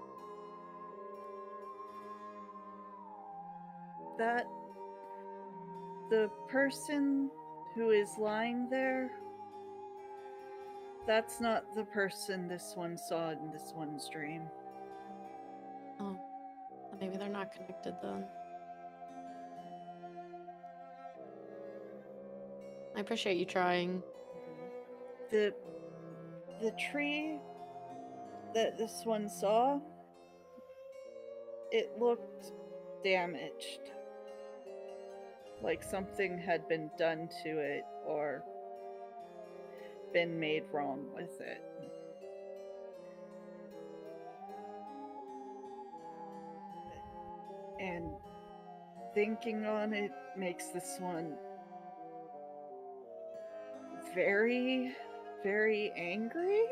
That the person who is lying there, that's not the person this one saw in this one's dream. Oh, maybe they're not connected then. I appreciate you trying. The tree that this one saw, it looked damaged. Like something had been done to it or been made wrong with it. And thinking on it makes this one very, very angry.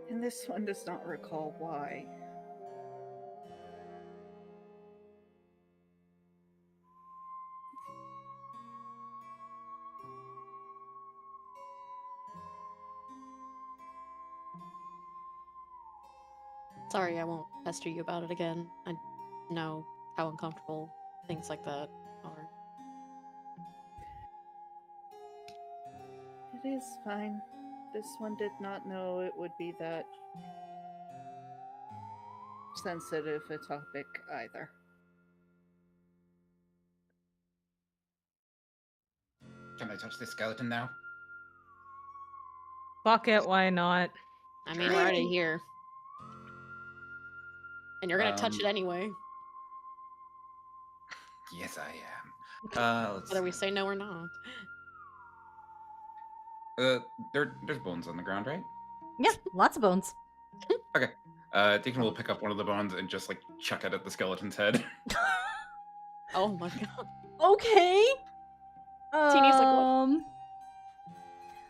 And this one does not recall why. Sorry, I won't pester you about it again. I know how uncomfortable things like that are. It is fine. This one did not know it would be that sensitive a topic either. Can I touch this skeleton now? Fuck it, why not? I mean, Sure. we're already here. And you're gonna touch Um, it anyway. Yes, I am. Let's Whether we see. say no or not. There's bones on the ground, right? Yeah, lots of bones. Okay. Deacon will pick up one of the bones and just like chuck it at the skeleton's head. Oh my god. Okay. Teeny's like, what?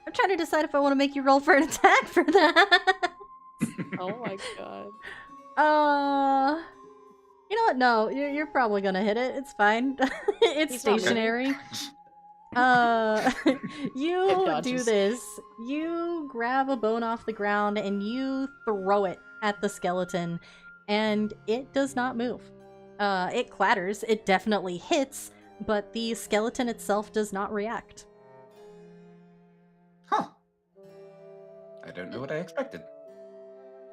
I'm trying to decide if I want to make you roll for an attack for that. Oh my god. You know what? No, you're probably gonna hit it. It's fine. It's He's not moving. stationary. You do dodges. this. You grab a bone off the ground and you throw it at the skeleton, and it does not move. It clatters. It definitely hits, but the skeleton itself does not react. Huh. I don't know what I expected.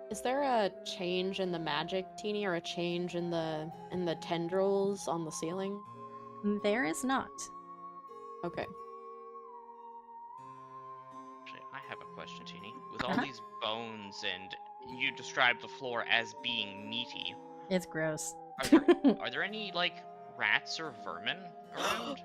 Is there a change in the magic, Teeny, or a change in the tendrils on the ceiling? There is not. Okay. Actually, I have a question, Teeny. With all Uh-huh. these bones and you described the floor as being meaty, It's gross. are there any, like, rats or vermin around?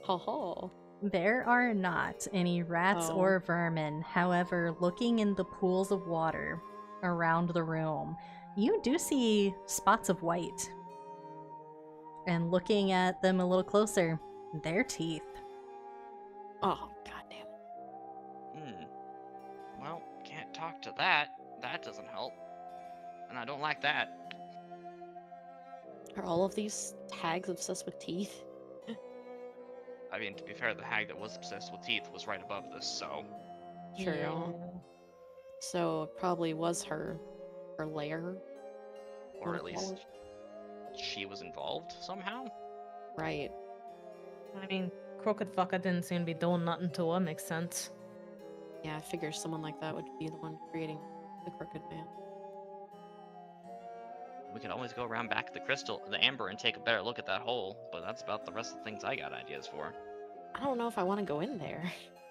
Ho ho. There are not any rats Oh. or vermin. However, looking in the pools of water around the room, you do see spots of white. And looking at them a little closer, they're teeth. Oh, goddamn. Well, can't talk to that. That doesn't help. And I don't like that. Are all of these tags obsessed with teeth? I mean, to be fair, the hag that was obsessed with teeth was right above this, so True. Yeah. So it probably was her lair. or Wanna at call least she was involved somehow. Right. I mean, crooked fucker didn't seem to be doing nothing to her. Makes sense. Yeah, I figure someone like that would be the one creating the crooked man. We could always go around back to the amber, and take a better look at that hole. But that's about the rest of the things I got ideas for. I don't know if I want to go in there.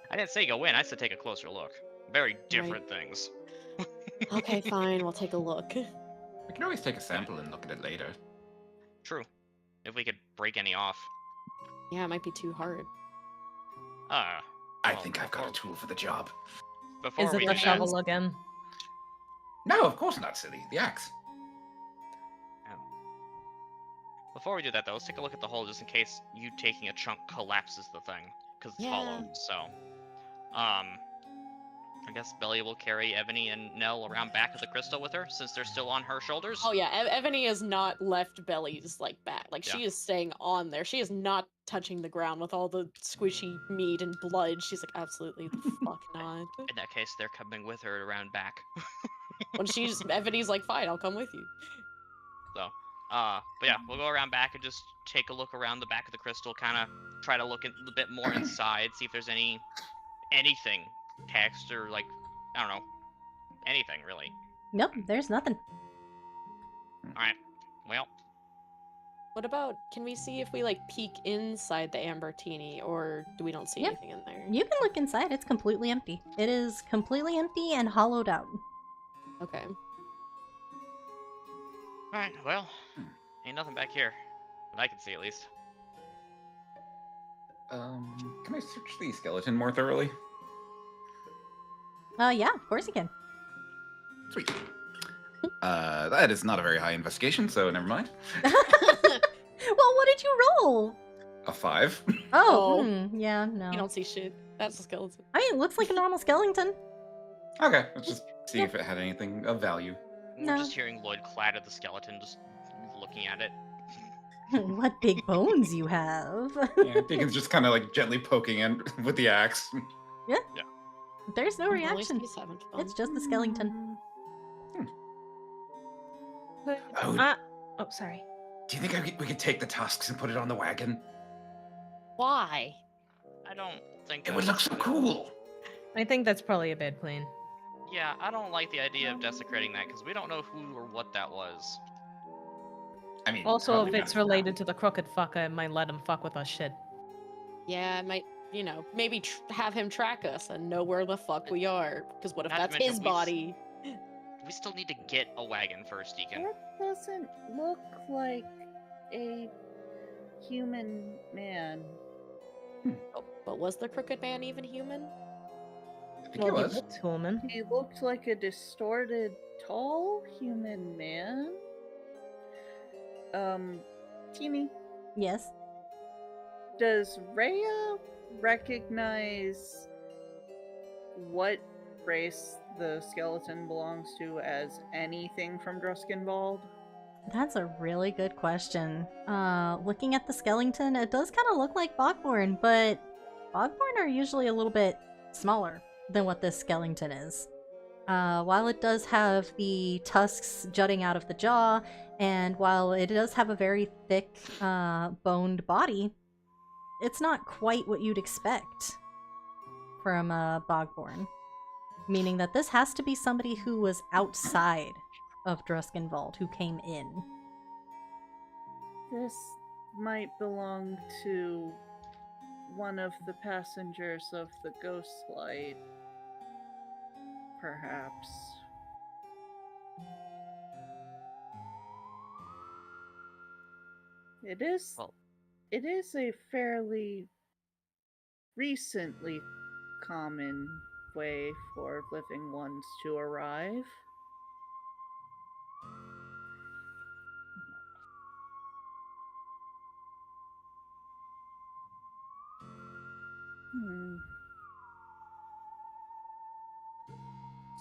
I didn't say go in. I said take a closer look. Very different things. Okay, fine. We'll take a look. We can always take a sample and look at it later. True. If we could break any off. Yeah, it might be too hard. I Well, think I've got a tool for the job. Before Is it we the do shovel that, again? No, of course not, silly. The axe. before we do that though, let's take a look at the hole just in case you taking a chunk collapses the thing, because it's hollow. So, I guess Belly will carry Ebony and Nell around back of the crystal with her, since they're still on her shoulders. Oh yeah, Ebony has not left Belly's like back. Like she Yeah. is staying on there. She is not touching the ground with all the squishy meat and blood. She's like, absolutely the fuck not. In that case, they're coming with her around back. When Ebony's like, fine, I'll come with you. So, but yeah, we'll go around back and just take a look around the back of the crystal, kind of try to look a bit more inside, see if there's anything, text or like, I don't know, anything really. Nope, there's nothing. Alright, well, What about, can we see if we like peek inside the amber teeny, or do we don't see Yep. anything in there? You can look inside. It's completely empty. It is completely empty and hollowed out. Okay. alright, well, ain't nothing back here, that I can see at least. Can I search the skeleton more thoroughly? Yeah, of course you can. Sweet. That is not a very high investigation, so never mind. Well, what did you roll? A 5. Oh, Oh. yeah, no. You don't see shit. That's a skeleton. I mean, it looks like a normal skeleton. Okay, let's just see if it had anything of value. We're No. just hearing Lloyd clatter the skeleton, just looking at it. What big bones you have. Yeah, Deacon's just kind of like gently poking in with the axe. There's no At least reaction. he's having fun. It's just a skeleton. Oh, Oh, sorry. do you think we could take the tusks and put it on the wagon? Why? I don't think It would look that's so good. cool. I think that's probably a bad plan. Yeah, I don't like the idea of desecrating that, because we don't know who or what that was. I mean, Also, probably if it's not. related to the crooked fucker, it might let him fuck with our shit. Yeah, it might, maybe have him track us and know where the fuck we are. Because what if Not to that's mention his we s- body? We still need to get a wagon first, Deacon. That doesn't look like a human man. But was the crooked man even human? I think Well, it he was. looked human. He looked like a distorted, tall human man. Teeny, Yes. does Rhea recognize what race the skeleton belongs to as anything from Druskenwald? That's a really good question. Looking at the skeleton, it does kind of look like Bogborn, but Bogborn are usually a little bit smaller than what this skeleton is. While it does have the tusks jutting out of the jaw, and while it does have a very thick, boned body, it's not quite what you'd expect from Bogborn. Meaning that this has to be somebody who was outside of Druskenwald, who came in. This might belong to one of the passengers of the Ghost Light. Perhaps. It is. Well- It is a fairly recently common way for living ones to arrive. Hmm.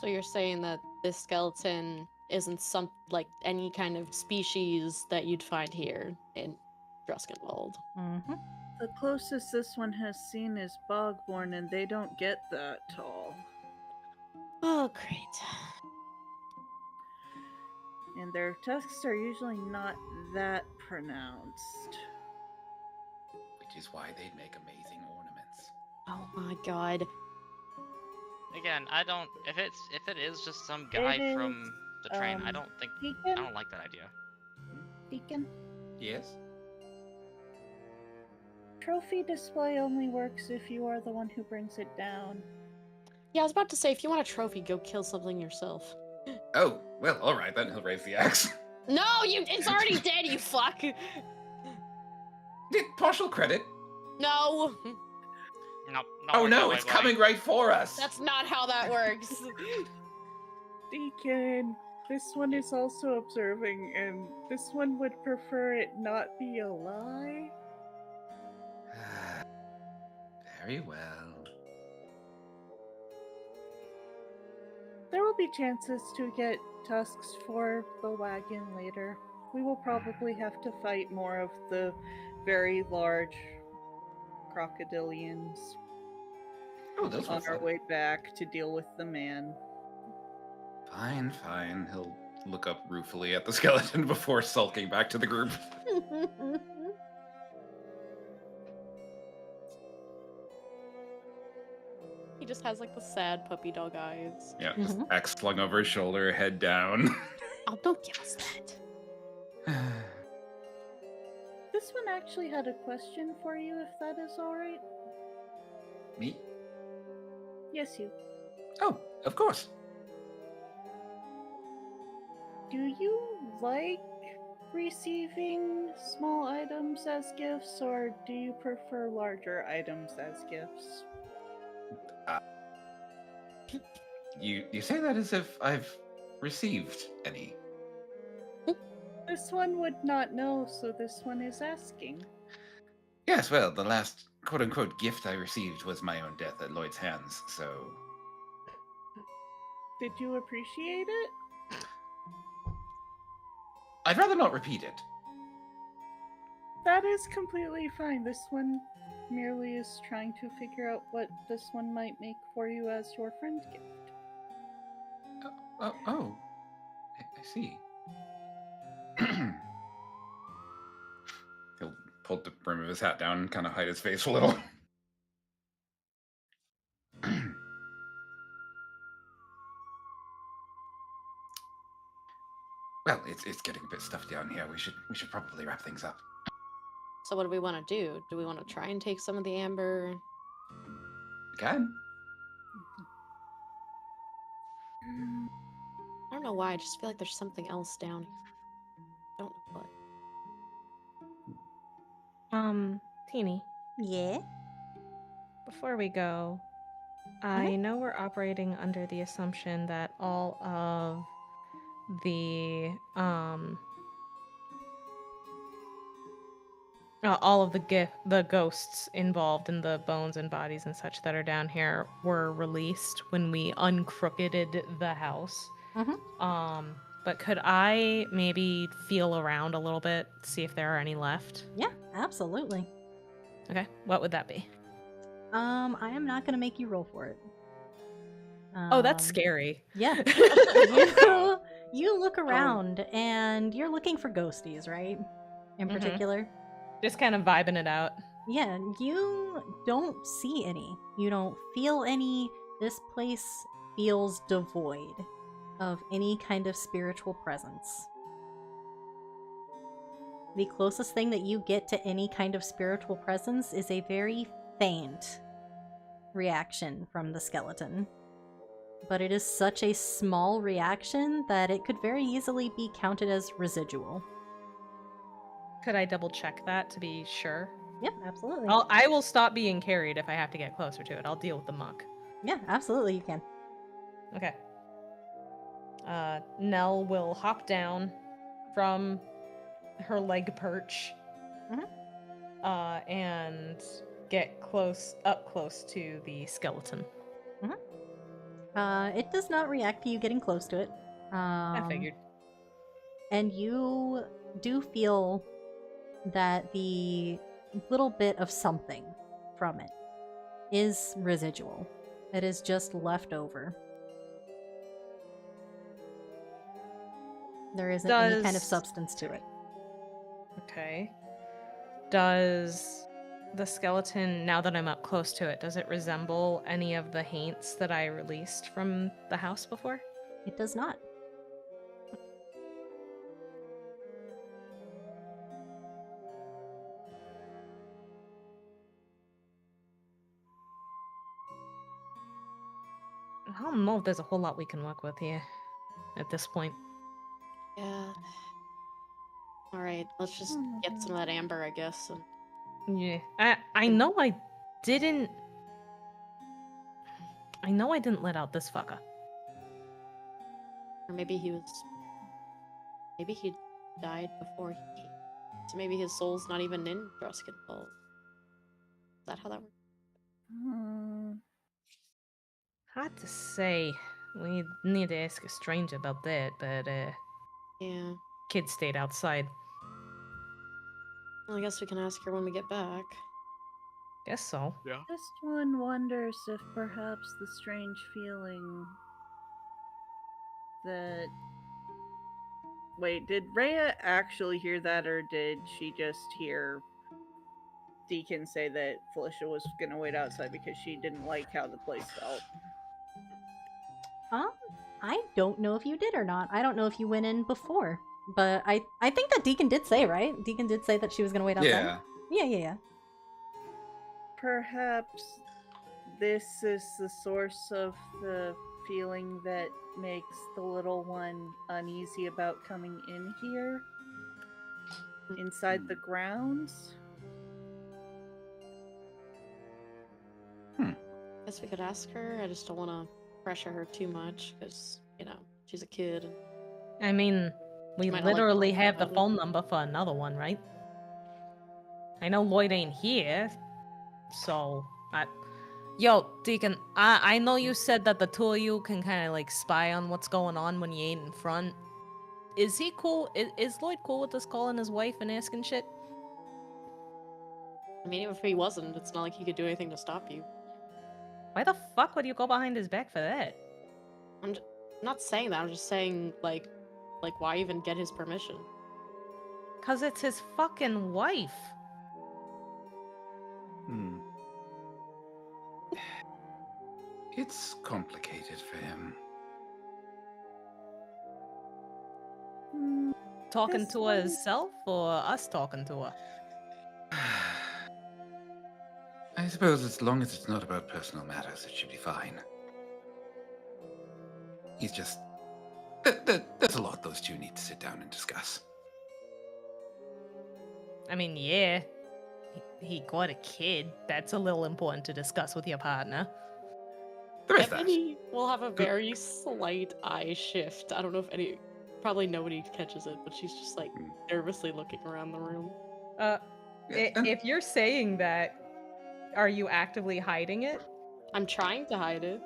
So you're saying that this skeleton isn't any kind of species that you'd find here in Druskenwald? Mm-hmm. The closest this one has seen is Bogborn, and they don't get that tall. Oh, great. And their tusks are usually not that pronounced. Which is why they make amazing ornaments. Oh my god. Again, I don't. If it is just some guy It from the train, I is, don't think. I Deacon? don't like that idea. Deacon? Yes? Trophy display only works if you are the one who brings it down. Yeah, I was about to say, if you want a trophy, go kill something yourself. Oh, well, alright, then he'll raise the axe. No, it's already dead, you fuck! Partial credit. No! No. Oh no, wait, it's wait. coming right for us! That's not how that works. Deacon, this one is also observing, and this one would prefer it not be a lie. Very well. There will be chances to get tusks for the wagon later. We will probably have to fight more of the very large crocodilians Oh, those were on our fun. way back to deal with the man. Fine, fine. He'll look up ruefully at the skeleton before sulking back to the group. He just has like the sad puppy dog eyes. Yeah, just axe slung over his shoulder, head down. Oh, don't give us that. This one actually had a question for you, if that is alright. Me? Yes, you. Oh, of course. Do you like receiving small items as gifts, or do you prefer larger items as gifts? You say that as if I've received any. This one would not know, so this one is asking. Yes, well, the last quote-unquote gift I received was my own death at Lloyd's hands, so... Did you appreciate it? I'd rather not repeat it. That is completely fine. This one merely is trying to figure out what this one might make for you as your friend gift. Oh. I see. He'll pull the brim of his hat down and kind of hide his face a little. Well, it's getting a bit stuffy down here. We should probably wrap things up. So what do we want to do? Do we want to try and take some of the amber? We can. I don't know why, I just feel like there's something else down here. I don't know what. Teeny, Yeah? before we go, I know we're operating under the assumption that all of the the ghosts involved in the bones and bodies and such that are down here were released when we uncrookeded the house. But could I maybe feel around a little bit, see if there are any left? Yeah, absolutely. Okay, what would that be? I am not gonna make you roll for it. Oh, that's scary. Yeah. You look around and you're looking for ghosties, right? In particular. Just kind of vibing it out. Yeah, you don't see any. You don't feel any. This place feels devoid of any kind of spiritual presence. The closest thing that you get to any kind of spiritual presence is a very faint reaction from the skeleton. But it is such a small reaction that it could very easily be counted as residual. Could I double check that to be sure? Yeah, absolutely. I will stop being carried if I have to get closer to it. I'll deal with the muck. Yeah, absolutely you can. Okay. Nell will hop down from her leg perch and get up close to the skeleton. It does not react to you getting close to it. I figured. And you do feel that the little bit of something from it is residual. It is just left over. There isn't any kind of Does- substance to it. Okay. Does the skeleton, now that I'm up close to it, does it resemble any of the haints that I released from the house before? It does not. I don't know if there's a whole lot we can work with here at this point. Yeah. Alright, let's just get some of that amber, I guess. And Yeah. I know I didn't let out this fucker. or maybe he was. Maybe he died before he came. So maybe his soul's not even in Druskin Falls. Is that how that works? Hmm. Hard to say. We need to ask a stranger about that, but Yeah. kid stayed outside. Well, I guess we can ask her when we get back. Guess so. Yeah. Just one wonders if perhaps the strange feeling that. Wait, did Rhea actually hear that, or did she just hear Deacon say that Felicia was gonna wait outside because she didn't like how the place felt? I don't know if you did or not. I don't know if you went in before. But I think that Deacon did say, right? Deacon did say that she was gonna wait outside. Yeah. Yeah. Perhaps this is the source of the feeling that makes the little one uneasy about coming in here? Inside the grounds? Guess we could ask her. I just don't want to pressure her too much because, she's a kid. I mean, we Might not like literally talking have the about it. phone number for another one, right? I know Lloyd ain't here, so Yo, Deacon, I know you said that the two of you can kind of like spy on what's going on when you ain't in front. Is he cool? Is Lloyd cool with us calling his wife and asking shit? I mean, even if he wasn't, it's not like he could do anything to stop you. Why the fuck would you go behind his back for that? I'm not saying that. I'm just saying, like, why even get his permission? Cause it's his fucking wife. Hmm. It's complicated for him. Talking This to one- herself or us talking to her? I suppose as long as it's not about personal matters, it should be fine. He's just... There's a lot those two need to sit down and discuss. I mean, yeah. He got a kid. That's a little important to discuss with your partner. There is And that. maybe we'll have a very slight eye shift. I don't know if probably nobody catches it, but she's just like nervously looking around the room. If you're saying that, are you actively hiding it? I'm trying to hide it.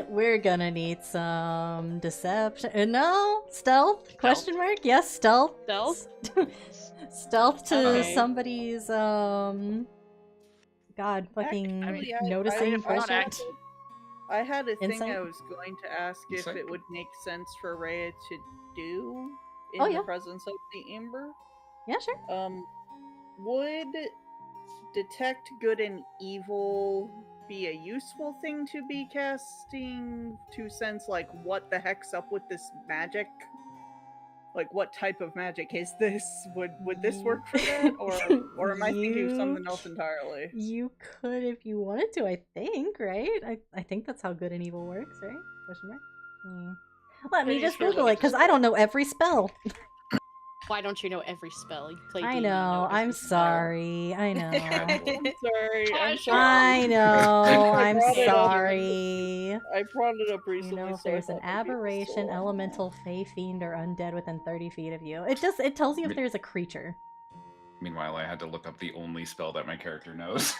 We're gonna need some deception. No, stealth? Question mark? Yes, stealth. Stealth? Stealth to Okay. somebody's God, fucking Actually, noticing if we're not question. act- I had a thing Insight? I was going to ask if Insight? it would make sense for Rhea to do in Oh, yeah. the presence of the Amber. Yeah, sure. Would detect good and evil be a useful thing to be casting to sense like what the heck's up with this magic? Like what type of magic is this? Would this work for that, or am I thinking of something else entirely? You could if you wanted to, I think, right? I think that's how good and evil works, right? Question mark? Let me Maybe just sure, Google let it, me because I don't know every spell. Why don't you know every spell? You play I D&D, know, I'm every spell. sorry, I know. I'm sorry. I'm Casual. sorry. I know, I I'm brought it up. sorry. I brought it up You recently. know, if so I there's an thought maybe it was aberration, still on. elemental, fey, fiend, or undead within 30 feet of you. It tells you if there's a creature. Meanwhile, I had to look up the only spell that my character knows.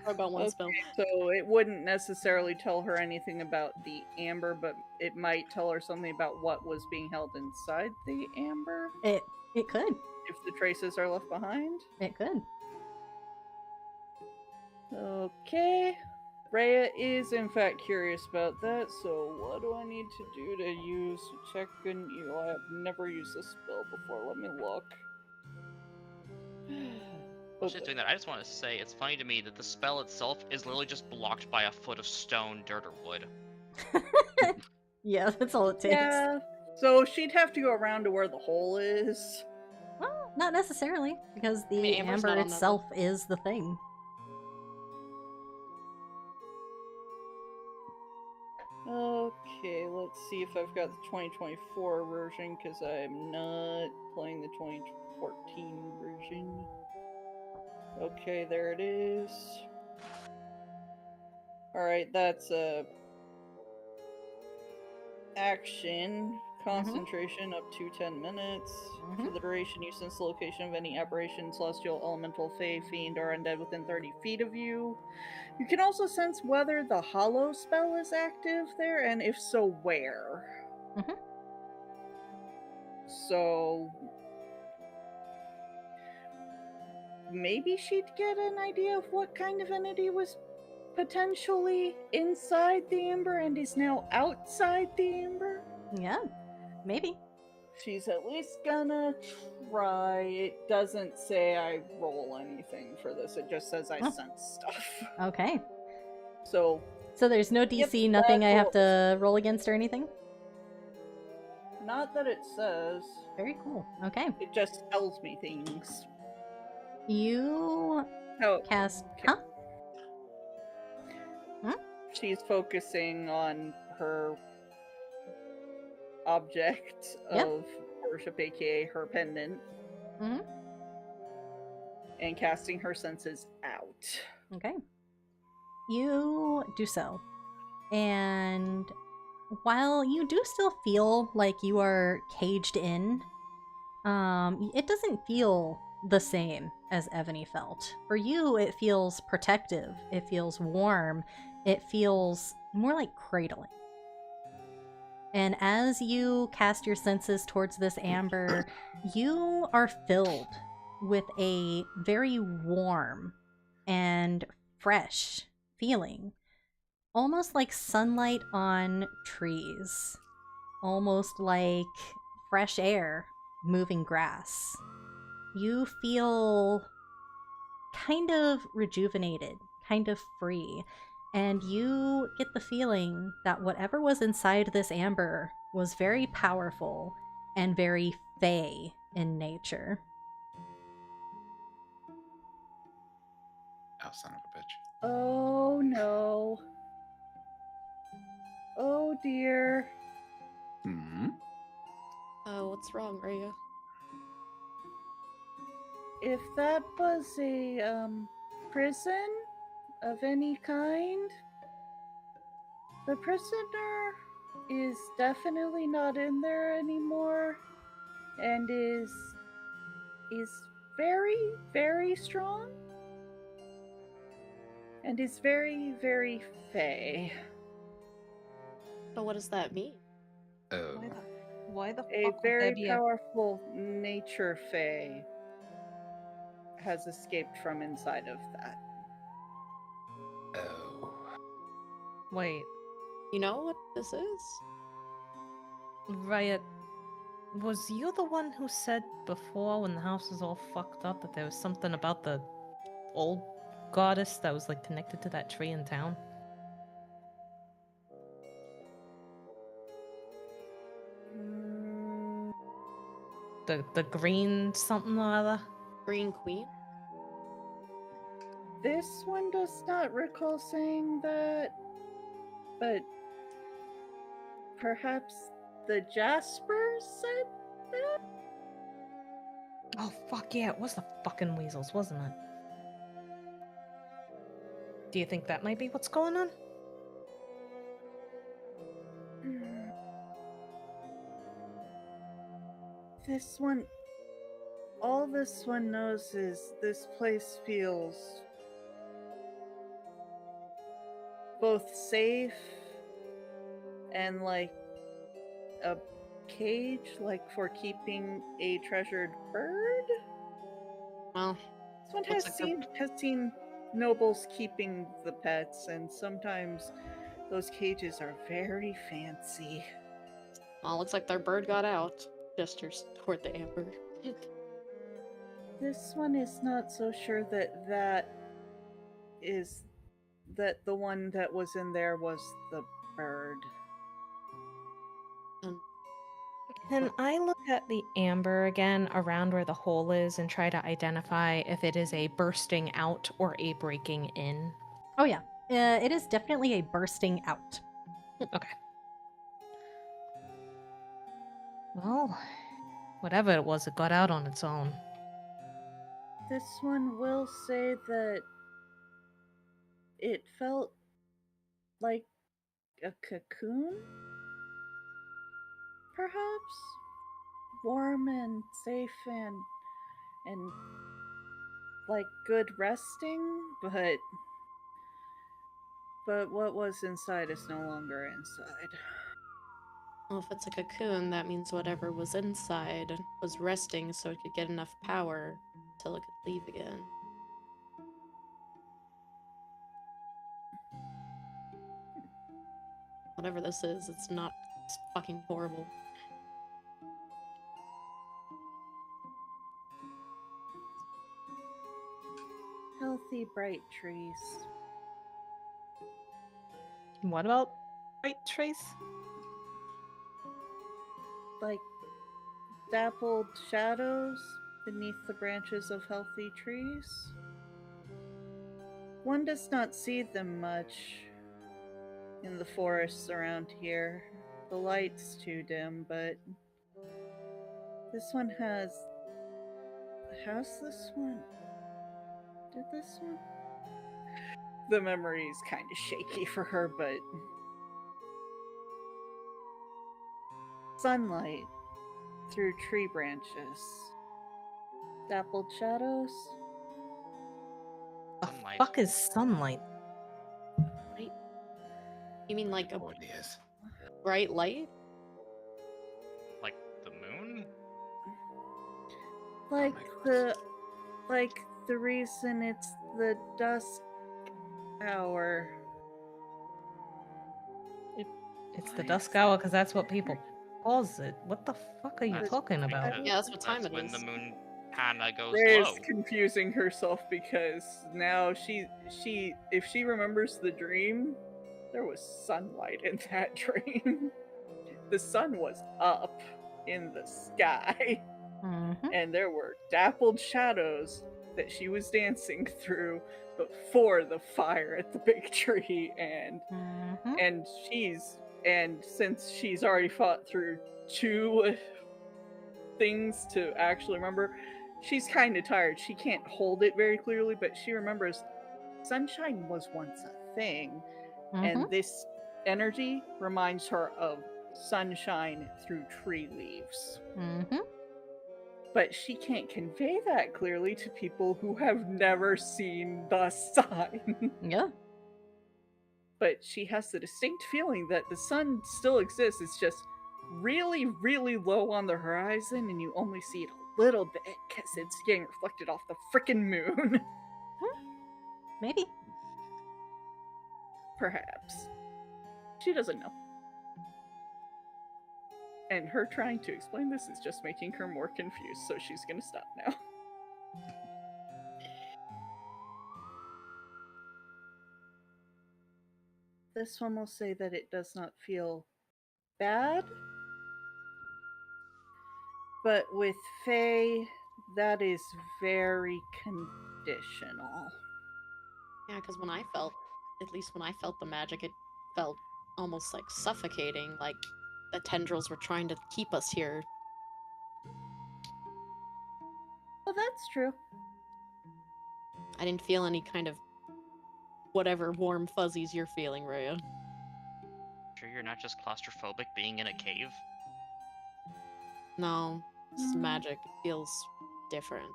Or about one spell. So it wouldn't necessarily tell her anything about the amber, but it might tell her something about what was being held inside the amber. It could. If the traces are left behind. It could. Okay. Rhea is in fact curious about that, so what do I need to do to use check an evil? I have never used this spell before. Let me look. While she's doing that, I just want to say it's funny to me that the spell itself is literally just blocked by a foot of stone, dirt, or wood. Yeah, that's all it takes. Yeah. So she'd have to go around to where the hole is. Well, not necessarily, because the mean, Amber's amber not on that itself is the thing. Okay, let's see if I've got the 2024 version, because I'm not playing the 2014 version. Okay, there it is. Alright, that's a action. Concentration up to 10 minutes. For the duration, you sense the location of any aberration, celestial, elemental, fae, fiend, or undead within 30 feet of you. You can also sense whether the hollow spell is active there, and if so, where. So maybe she'd get an idea of what kind of entity was potentially inside the amber and is now outside the amber. Yeah, maybe. She's at least gonna try. It doesn't say I roll anything for this, it just says I sense stuff. Okay. So there's no DC, Yep, nothing I that's have all. to roll against or anything? not that it says, Very cool. Okay. it just tells me things. You Oh, cast... okay. Huh? She's focusing on her object Yep. of worship, aka her pendant, Mhm. and casting her senses out. Okay. You do so. And while you do still feel like you are caged in, it doesn't feel the same as Ebony felt. For you, it feels protective. It feels warm. It feels more like cradling. And as you cast your senses towards this amber, you are filled with a very warm and fresh feeling. Almost like sunlight on trees. Almost like fresh air moving grass. You feel kind of rejuvenated, kind of free. And you get the feeling that whatever was inside this amber was very powerful and very fey in nature. Oh, son of a bitch. Oh no. Oh dear. Hmm. What's wrong, Rhea? If that was a prison of any kind, the prisoner is definitely not in there anymore and is very, very strong and is very, very fey. So what does that mean? Oh. Why the A fuck would very there be a... powerful nature fey has escaped from inside of that. Oh. Wait, You know what this is? Riot, was you the one who said before when the house was all fucked up that there was something about the old goddess that was like connected to that tree in town? Mm, The green something or other? Green Queen? this one does not recall saying that, but perhaps the Jasper said that? Oh fuck yeah, it was the fucking weasels, wasn't it? Do you think that might be what's going on? This one, all this one knows is this place feels both safe and like a cage, like for keeping a treasured bird. Well, This one Looks like they're- has seen nobles keeping the pets, and sometimes those cages are very fancy. looks like their bird got out. Gestures toward the amber. This one is not so sure that the one that was in there was the bird. Can I look at the amber again around where the hole is and try to identify if it is a bursting out or a breaking in? Oh yeah, it is definitely a bursting out. Okay. Well, whatever it was, it got out on its own. This one will say that it felt like a cocoon, perhaps? Warm and safe and like good resting, but what was inside is no longer inside. Well, if it's a cocoon, that means whatever was inside was resting so it could get enough power till it could leave again. Whatever this is, it's not. It's fucking horrible. Healthy, bright trees. What about White Trace? Like dappled shadows beneath the branches of healthy trees. One does not see them much in the forests around here. The light's too dim, but this one has this one? Did this one? The memory is kind of shaky for her, but sunlight through tree branches. Dappled shadows. Sunlight. Fuck is sunlight? Right? You mean like a What is? bright light? Like the moon? Like my the reason it's the dusk hour. It's the dusk hour because that's what people calls it. What the fuck are you That's talking about? because Yeah, that's what time that's it when is. the moon kinda goes Rhea low. is confusing herself because now if she remembers the dream, there was sunlight in that dream. The sun was up in the sky, Mm-hmm. and there were dappled shadows that she was dancing through before the fire at the big tree, and since she's already fought through two things to actually remember, she's kind of tired. She can't hold it very clearly, but she remembers sunshine was once a thing, and this energy reminds her of sunshine through tree leaves. But she can't convey that clearly to people who have never seen the sun. Yeah. But she has the distinct feeling that the sun still exists. It's just really, really low on the horizon, and you only see it a little bit because it's getting reflected off the frickin' moon. Maybe. Perhaps. She doesn't know. And her trying to explain this is just making her more confused, so she's gonna stop now. This one will say that it does not feel bad. But with Faye, that is very conditional. Yeah, because at least when I felt the magic, it felt almost like suffocating, like the tendrils were trying to keep us here. Well, that's true. I didn't feel any kind of whatever warm fuzzies you're feeling, Rhea. Sure you're not just claustrophobic being in a cave? No, this magic feels different.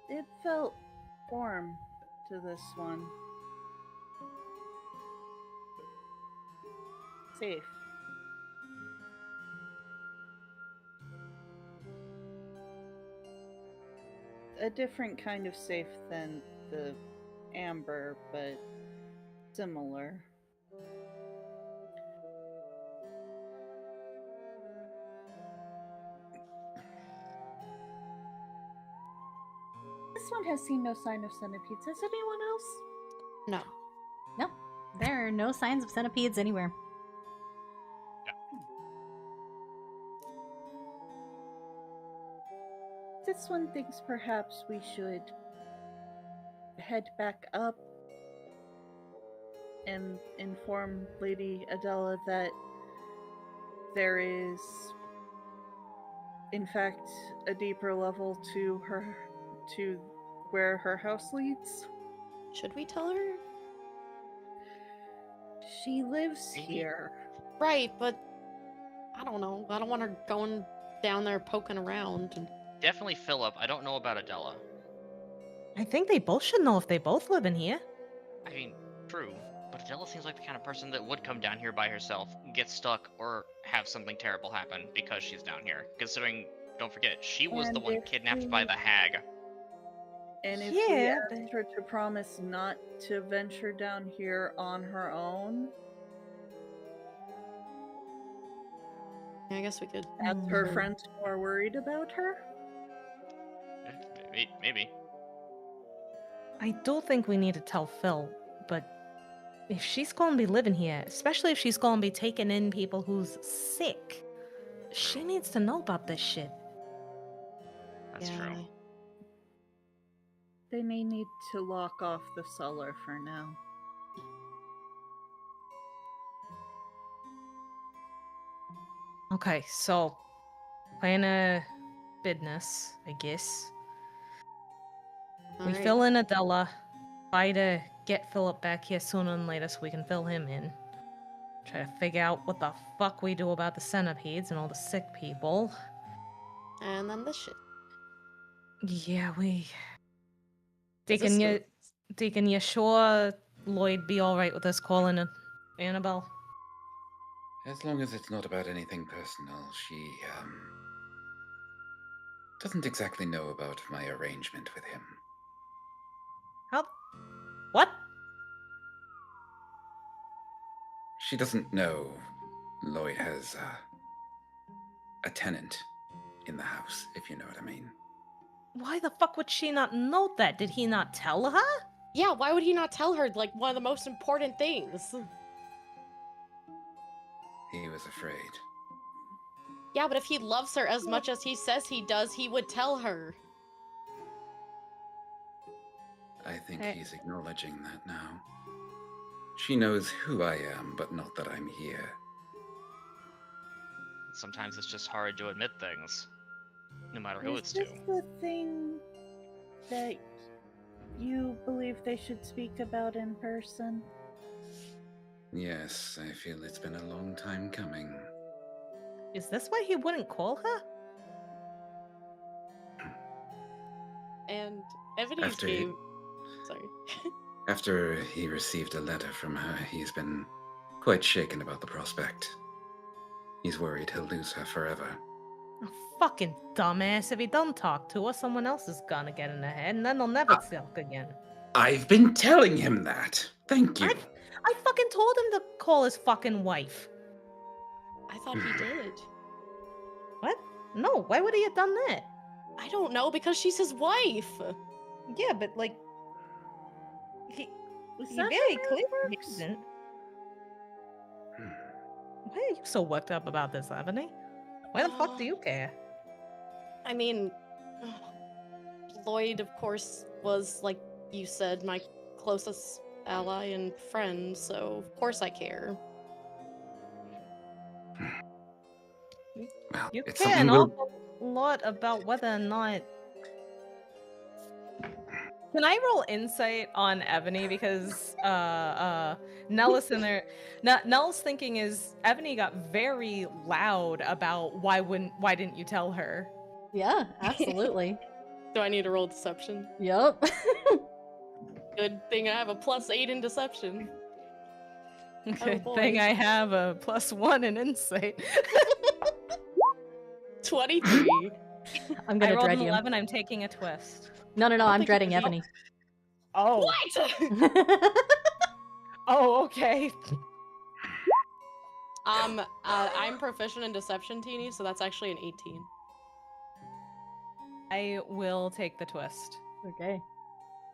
It felt warm to this one. safe. A different kind of safe than the amber, but similar. This one has seen no sign of centipedes. Has anyone else? No. No, there are no signs of centipedes anywhere. This one thinks perhaps we should head back up and inform Lady Adela that there is, in fact, a deeper level to where her house leads. Should we tell her? She lives here. Right, but I don't know. I don't want her going down there poking around. And... Definitely Philip. I don't know about Adela. I think they both should know if they both live in here. I mean, true. But Adela seems like the kind of person that would come down here by herself, get stuck, or have something terrible happen because she's down here. Considering, don't forget, she was the And one if kidnapped by the hag. And if Yeah, we asked her to promise not to venture down here on her own, I guess we could. as her friends who are worried about her, Maybe. I do think we need to tell Phil, but if she's gonna be living here, especially if she's gonna be taking in people who's sick, she needs to know about this shit. That's Yeah. true. they may need to lock off the cellar for now. Okay, so plan a business, I guess. We Alright. fill in Adela, try to get Philip back here sooner than later so we can fill him in. Try to figure out what the fuck we do about the centipedes and all the sick people. And then this shit. Yeah, we... Is Deacon, this Deacon, you sure Lloyd be alright with us calling Annabelle? As long as it's not about anything personal, she, doesn't exactly know about my arrangement with him. How? What? She doesn't know Lloyd has, a tenant in the house, if you know what I mean. Why the fuck would she not know that? Did he not tell her? Yeah, why would he not tell her, like, one of the most important things? He was afraid. Yeah, but if he loves her as much as he says he does, he would tell her. I think Hey. he's acknowledging that now. She knows who I am, but not that I'm here. Sometimes it's just hard to admit things, no matter who Is it's this to. the thing that you believe they should speak about in person? Yes, I feel it's been a long time coming. Is this why he wouldn't call her? And Ebony's After he- game... Sorry. After he received a letter from her, he's been quite shaken about the prospect. He's worried he'll lose her forever. Oh, fucking dumbass. If he don't talk to her, someone else is gonna get in her head, and then they'll never talk again. I've been telling him that. Thank you. I fucking told him to call his fucking wife. I thought he did. What? No, why would he have done that? I don't know, because she's his wife. Yeah, but like... He Was very that how that clearly works? isn't. Why are you so worked up about this, Ebony? Why the fuck do you care? I mean, Lloyd, of course, was, like you said, my closest ally and friend, so of course I care. Well, You it's care an something we'll... awful lot about whether or not... Can I roll insight on Ebony? Because Nell's in there. Nell's thinking is Ebony got very loud about why didn't you tell her? Yeah, absolutely. Do I need to roll deception? Yup. Good thing I have a +8 in deception. Good boy. thing I have a +1 in insight. 23. I'm I gonna rolled dread an you. 11. I'm taking a twist. No, I don't I'm think dreading you- Ebony. Oh. What? Oh, okay. I'm proficient in deception, Teeny, so that's actually an 18. I will take the twist. Okay.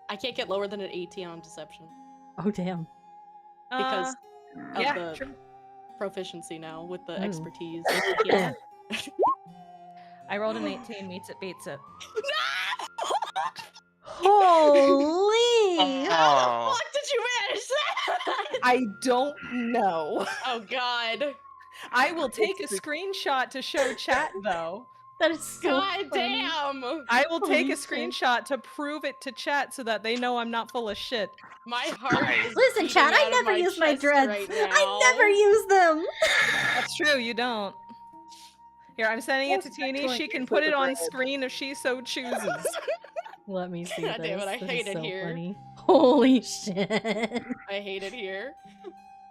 I can't get lower than an 18 on deception Oh, damn. because of yeah, the sure. proficiency now with the Ooh. expertise. Yeah. I rolled an 18. Meets it, beats it. Holy! Oh. How the fuck did you manage that? I don't know. Oh god. I will take a screenshot to show chat, though. That is so God funny. damn. I will take Holy a shit. screenshot to prove it to chat so that they know I'm not full of shit. My heart is Listen, beating chat, I out of never use my chest dreads. right I never now. use them. That's true, you don't. Here, I'm sending it to Most Teeny. excellent She can use put of it the on dread. screen if she so chooses. Let me see God this. damn it, I This hate is it so here. funny. Holy shit. I hate it here.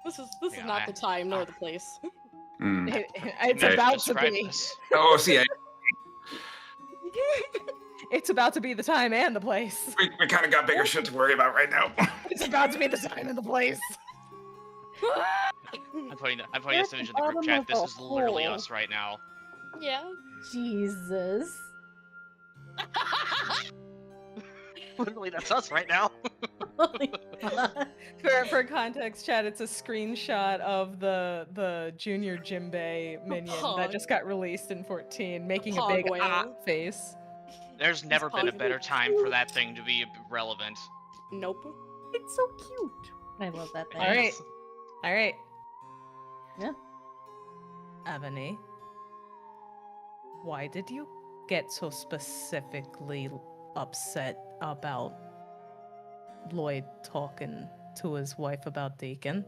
This is Yeah, not the time nor the place. Mm. It's Okay. about to Describe be. this. Oh, see, It's about to be the time and the place. we kind of got bigger shit to worry about right now. It's about to be the time and the place. I'm putting this image in the group bottom chat. of This the is literally hole. us right now. Yeah. Jesus. Literally, that's us right now. Holy fuck. For context, chat, it's a screenshot of the junior Jimbei minion Pog. that just got released in 14, making a Pog big whale. ah face. There's never been a Pog. better time for that thing to be relevant. Nope. It's so cute. I love that thing. All right. All right. Yeah. Ebony, why did you get so specifically upset about Lloyd talking to his wife about Deacon?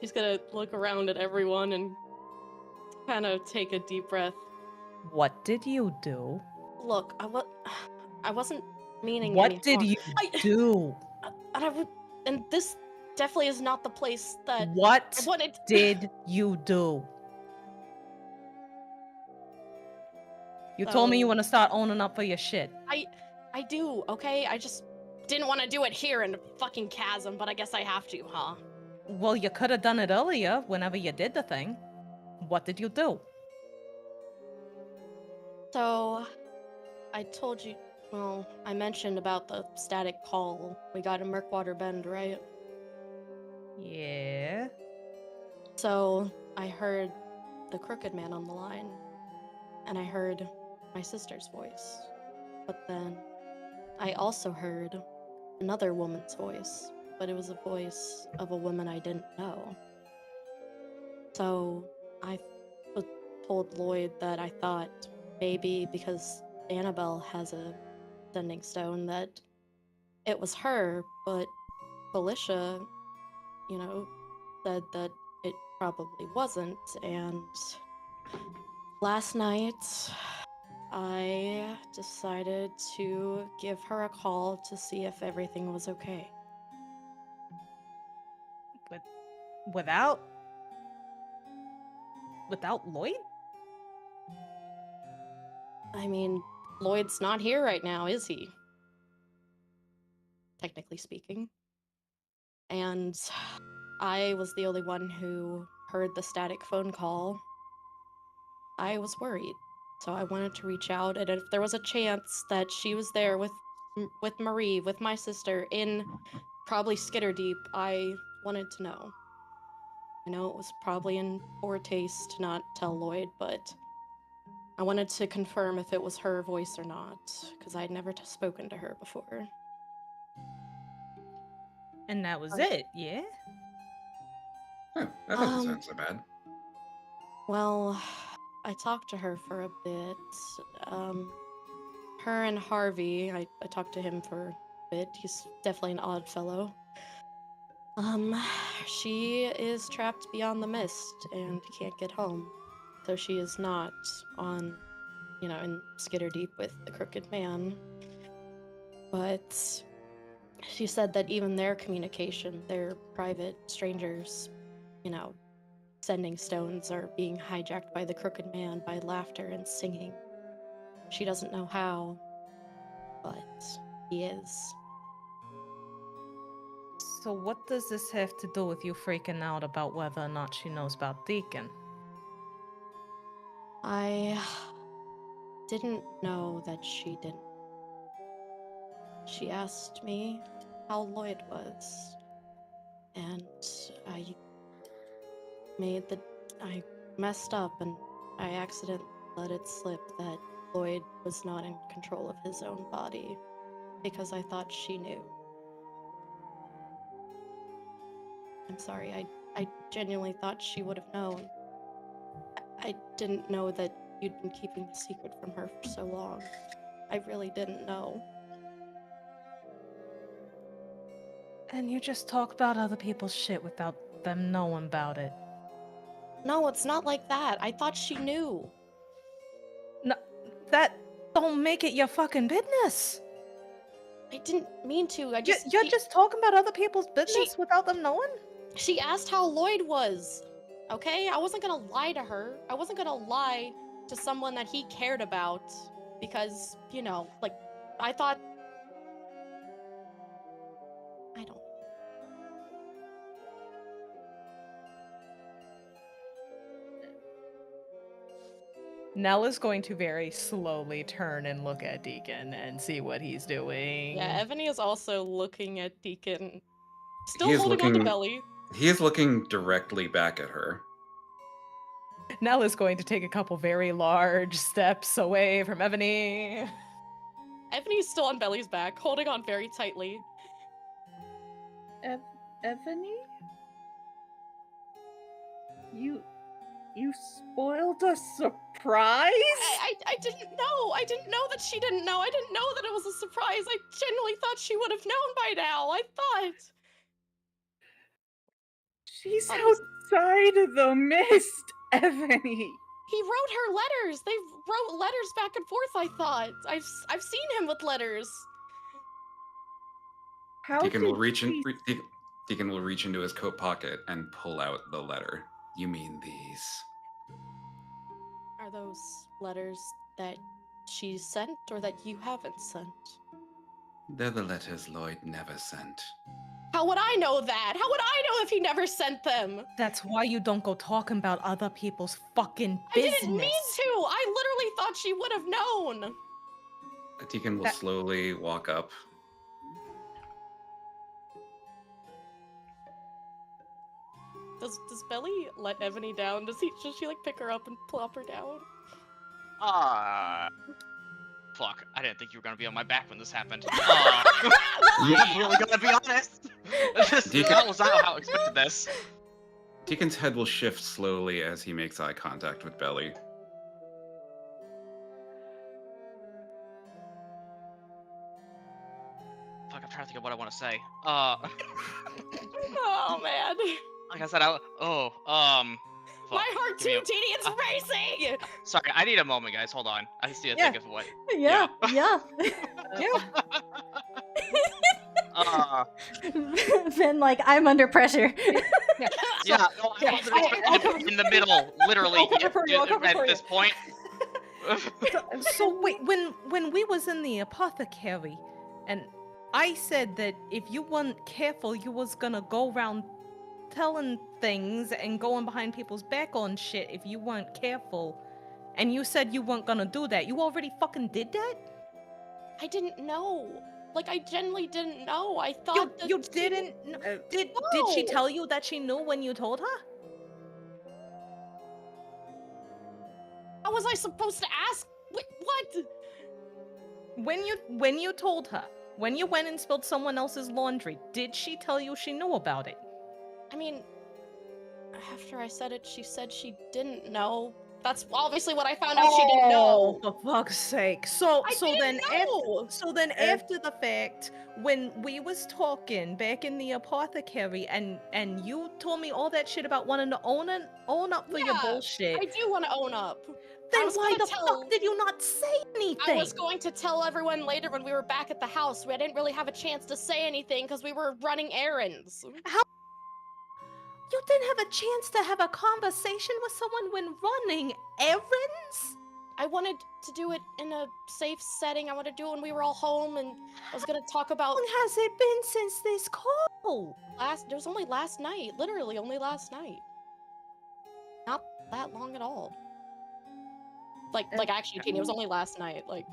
He's gonna look around at everyone and kind of take a deep breath. What did you do? Look, I wasn't meaning What any did harm. you do? And this definitely is not the place that What I wanted. did you do? You told me you So- want to start owning up for your shit. I do, okay? I just didn't want to do it here in the fucking chasm, but I guess I have to, huh? Well, you could have done it earlier whenever you did the thing. What did you do? So, I told you, well, I mentioned about the static call we got in Murkwater Bend, right? Yeah. So, I heard the crooked man on the line, and I heard my sister's voice. But then, I also heard another woman's voice, but it was a voice of a woman I didn't know. So, I told Lloyd that I thought maybe because Annabelle has a sending stone that it was her, but Felicia, said that it probably wasn't, and last night I decided to give her a call to see if everything was okay. But without Lloyd? I mean, Lloyd's not here right now, is he? Technically speaking. And I was the only one who heard the static phone call. I was worried, so I wanted to reach out, and if there was a chance that she was there with Marie, with my sister, in probably Skitterdeep, I wanted to know. I know it was probably in poor taste to not tell Lloyd, but I wanted to confirm if it was her voice or not, because I'd never spoken to her before. And that was it, yeah? Huh, that doesn't Um, sound so bad. Well, I talked to her for a bit. Her and Harvey, I talked to him for a bit. He's definitely an odd fellow. She is trapped beyond the mist and can't get home. So she is not on, in Skitterdeep with the Crooked Man. But she said that even their communication, their private strangers, you know, sending stones are being hijacked by the Crooked Man by laughter and singing. She doesn't know how, but he is. So what does this have to do with you freaking out about whether or not she knows about Deacon? I didn't know that she didn't. She asked me how Lloyd was, and I messed up and I accidentally let it slip that Lloyd was not in control of his own body because I thought she knew. I'm sorry, I genuinely thought she would have known. I didn't know that you'd been keeping the secret from her for so long. I really didn't know. And you just talk about other people's shit without them knowing about it. No, it's not like that. I thought she knew. No, that don't make it your fucking business. I didn't mean to. You're just talking about other people's business without them knowing? She asked how Lloyd was. Okay? I wasn't gonna lie to her. I wasn't gonna lie to someone that he cared about. Because, you know, like, I thought... I don't... Nell is going to very slowly turn and look at Deacon and see what he's doing. Yeah, Ebony is also looking at Deacon. He Still is holding on to looking- Belly. He is looking directly back at her. Nell is going to take a couple very large steps away from Ebony. Ebony's still on Belly's back, holding on very tightly. Ebony? You spoiled a surprise? I didn't know. I didn't know that she didn't know. I didn't know that it was a surprise. I genuinely thought she would have known by now. I thought. She's outside of the mist, Ebony. He wrote her letters. They wrote letters back and forth, I thought. I've seen him with letters. How Deacon will did reach she- Deacon will reach into his coat pocket and pull out the letter. You mean these? Are those letters that she sent or that you haven't sent? They're the letters Lloyd never sent. How would I know that? How would I know if he never sent them? That's why you don't go talking about other people's fucking business. I didn't mean to. I literally thought she would have known. Deacon will slowly walk up. Does Belly let Ebony down? Does she like pick her up and plop her down? Fuck, I didn't think you were gonna be on my back when this happened. I'm really gonna be honest. That was not how I expected this. Deacon's head will shift slowly as he makes eye contact with Belly. Fuck, I'm trying to think of what I want to say. Oh man. Like I said, fuck. My heart Give me too, Teeny, it's racing! Sorry, I need a moment, guys. Hold on. I just need to Yeah. think of what. Yeah. Then like I'm under pressure. Yeah, no, I wasn't expecting in the middle, literally, I'll cover for you, I'll cover at for you. this point. So wait, when we was in the apothecary, and I said that if you weren't careful, you was gonna go around telling things and going behind people's back on shit if you weren't careful, and you said you weren't gonna do that. You already fucking did that? I didn't know. Like, I genuinely didn't know. I thought that You she- didn't. Did she No. tell you that she knew when you told her? How was I supposed to ask? Wait, what? When you told her, when you went and spilled someone else's laundry, did she tell you she knew about it? I mean, after I said it, she said she didn't know, That's obviously what I found out she didn't know. For fuck's sake. So I so didn't then know. after the fact, when we was talking back in the apothecary and you told me all that shit about wanting to own up for your Yeah, bullshit, I do want to own up. then was why gonna the tell- fuck did you not say anything? I was going to tell everyone later when we were back at the house. I didn't really have a chance to say anything because we were running errands. You didn't have a chance to have a conversation with someone when running errands? I wanted to do it in a safe setting. I wanted to do it when we were all home, and I was gonna talk about How long has it been since this call? It was only last night, literally only last night. Not that long at all. Like actually, Tina, it was only last night. Like,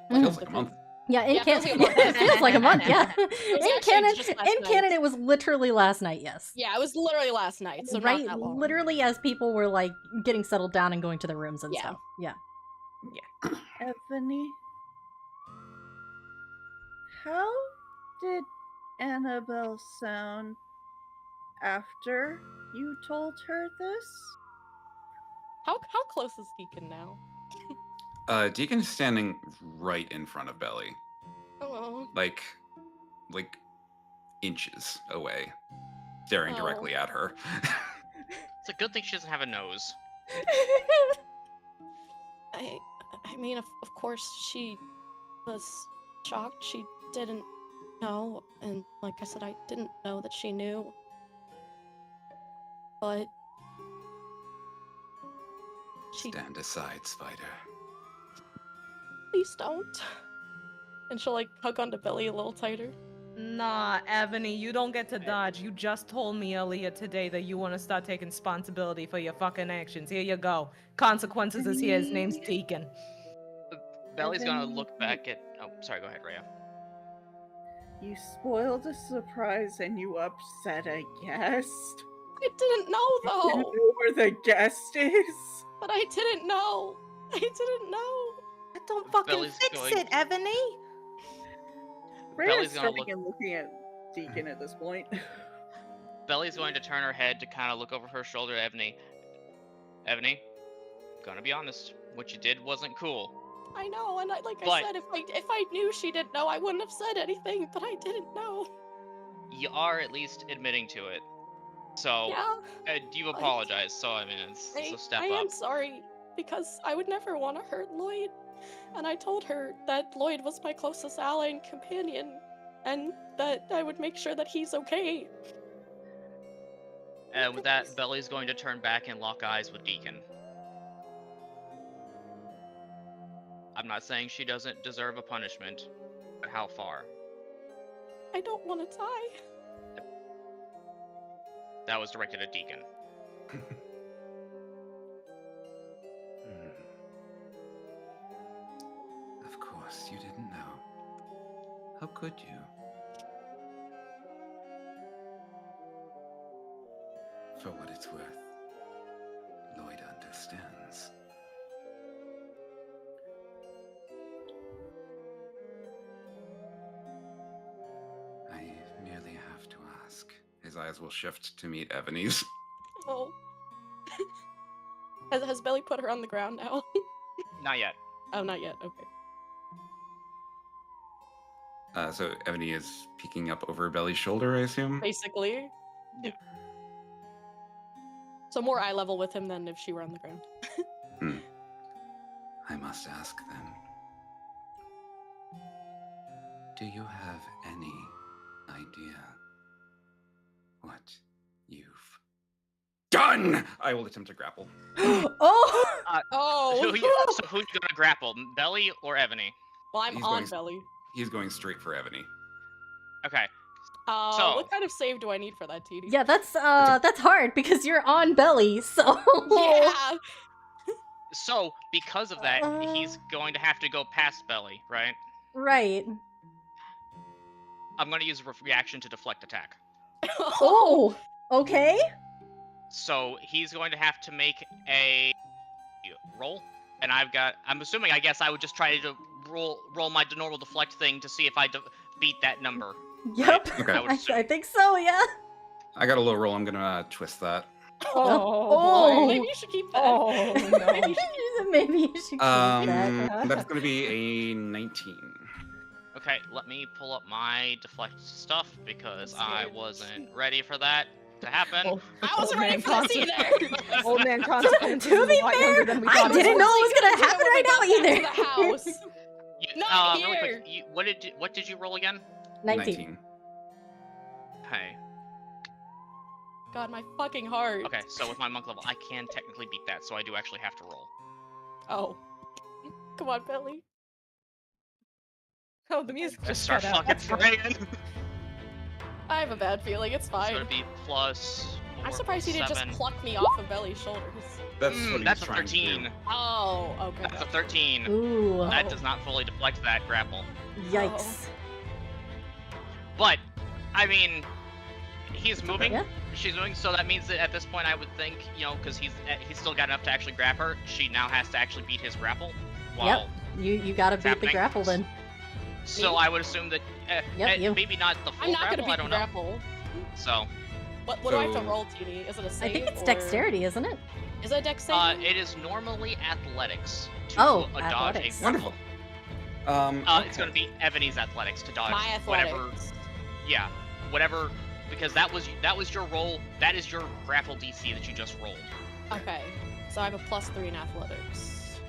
Feels like a month. Yeah, in Yeah, it feels canon, like a month. it feels like a month. Yeah, was in actually canon, just last night. it was literally last night. Yes. Yeah, it was literally last night, so right, not that long. literally as people were like getting settled down and going to their rooms and Yeah. stuff. Yeah. Ebony, how did Annabelle sound after you told her this? How close is Deacon now? Deacon's standing right in front of Belly, Oh. like inches away, staring Oh. directly at her. It's a good thing she doesn't have a nose. I mean, of course she was shocked. She didn't know, and like I said, I didn't know that she knew. But she Stand aside, Spider. please don't. And she'll like hug onto Billy a little tighter. Nah, Ebony, you don't get to dodge. You just told me earlier today that you want to start taking responsibility for your fucking actions. Here you go. Consequences is here. His name's Deacon. Belly's gonna look back at. Oh, sorry. Go ahead, Rhea. You spoiled a surprise and you upset a guest. I didn't know You though. know where the guest is? But I didn't know. I didn't know. That don't fucking Belly's fix going- it, Ebony. Rhea's Belly's gonna starting look- and looking at Deacon at this point. Belly's going to turn her head to kind of look over her shoulder at Ebony. Ebony, gonna be honest, what you did wasn't cool. I know, and I But- said, if I knew she didn't know, I wouldn't have said anything. But I didn't know. You are at least admitting to it. So, Yeah, you apologize, so I mean, it's a step I up. am sorry because I would never want to hurt Lloyd, and I told her that Lloyd was my closest ally and companion, and that I would make sure that he's okay. And with that, Belly's going to turn back and lock eyes with Deacon. I'm not saying she doesn't deserve a punishment, but how far? I don't want to die. That was directed at Deacon. Of course, you didn't know. How could you? For what it's worth, Lloyd understands. I merely have to ask. His eyes will shift to meet Ebony's. Oh. Has Belly put her on the ground now? Not yet. Oh, not yet. Okay. So Ebony is peeking up over Belly's shoulder, I assume? Basically. Yeah. So more eye level with him than if she were on the ground. I must ask then. Do you have any idea what you've done? I will attempt to grapple. Oh! Oh! So who you gonna grapple? Belly or Ebony? Well, I'm He's on going- Belly. He's going straight for Ebony. Okay. What kind of save do I need for that, TD? Yeah, that's hard because you're on Belly, so Yeah! So, because of that, he's going to have to go past Belly, right? right. I'm going to use a reaction to deflect attack. Oh, okay. So, he's going to have to make a roll. And I'm assuming, I guess I would just try to roll my normal deflect thing to see if I beat that number. Yep. Okay. I would assume. I think so. Yeah. I got a low roll. I'm gonna twist that. Oh. Maybe you should keep that. Oh, no. Maybe you should keep that. That's gonna be a 19. Okay, let me pull up my deflect stuff because I'm I scared. wasn't ready for that to happen. Oh, I wasn't old ready man for this consequence. either. Old man consequence To be is a lot younger than we I thought it didn't was. know it was gonna Do it happen when we right got now either. back to the house. Not Really here. quick, what did you roll again? 19. Okay. God, my fucking heart. Okay, so with my monk level, I can technically beat that, so I do actually have to roll. Oh. Come on, Billy. Oh, the music Just just start cut out. fucking That's good. praying. I have a bad feeling. It's It's gonna fine. be plus. I'm 4, surprised he didn't just 7. pluck me off of Belly's shoulders. That's what That's he's a trying to 13. do. Oh, okay. That's a 13. Ooh. That does not fully deflect that grapple. Yikes. But, I mean, he's moving. Yeah. She's moving, so that means that at this point I would think, because he's still got enough to actually grab her, she now has to actually beat his grapple. While You gotta beat the happening. grapple then. So I would assume that you. maybe not the full I'm not grapple, gonna I beat the don't know. grapple. So What do I have to So- roll, Teeny? Is it a I save? think it's or- dexterity, isn't it? Is it a dex save? it is normally athletics to Oh, dodge athletics. a Wonderful. It's going to be Ebony's athletics to dodge My whatever. athletics. Yeah, whatever, because that was your roll. That is your grapple DC that you just rolled. Okay. So I have a +3 in athletics.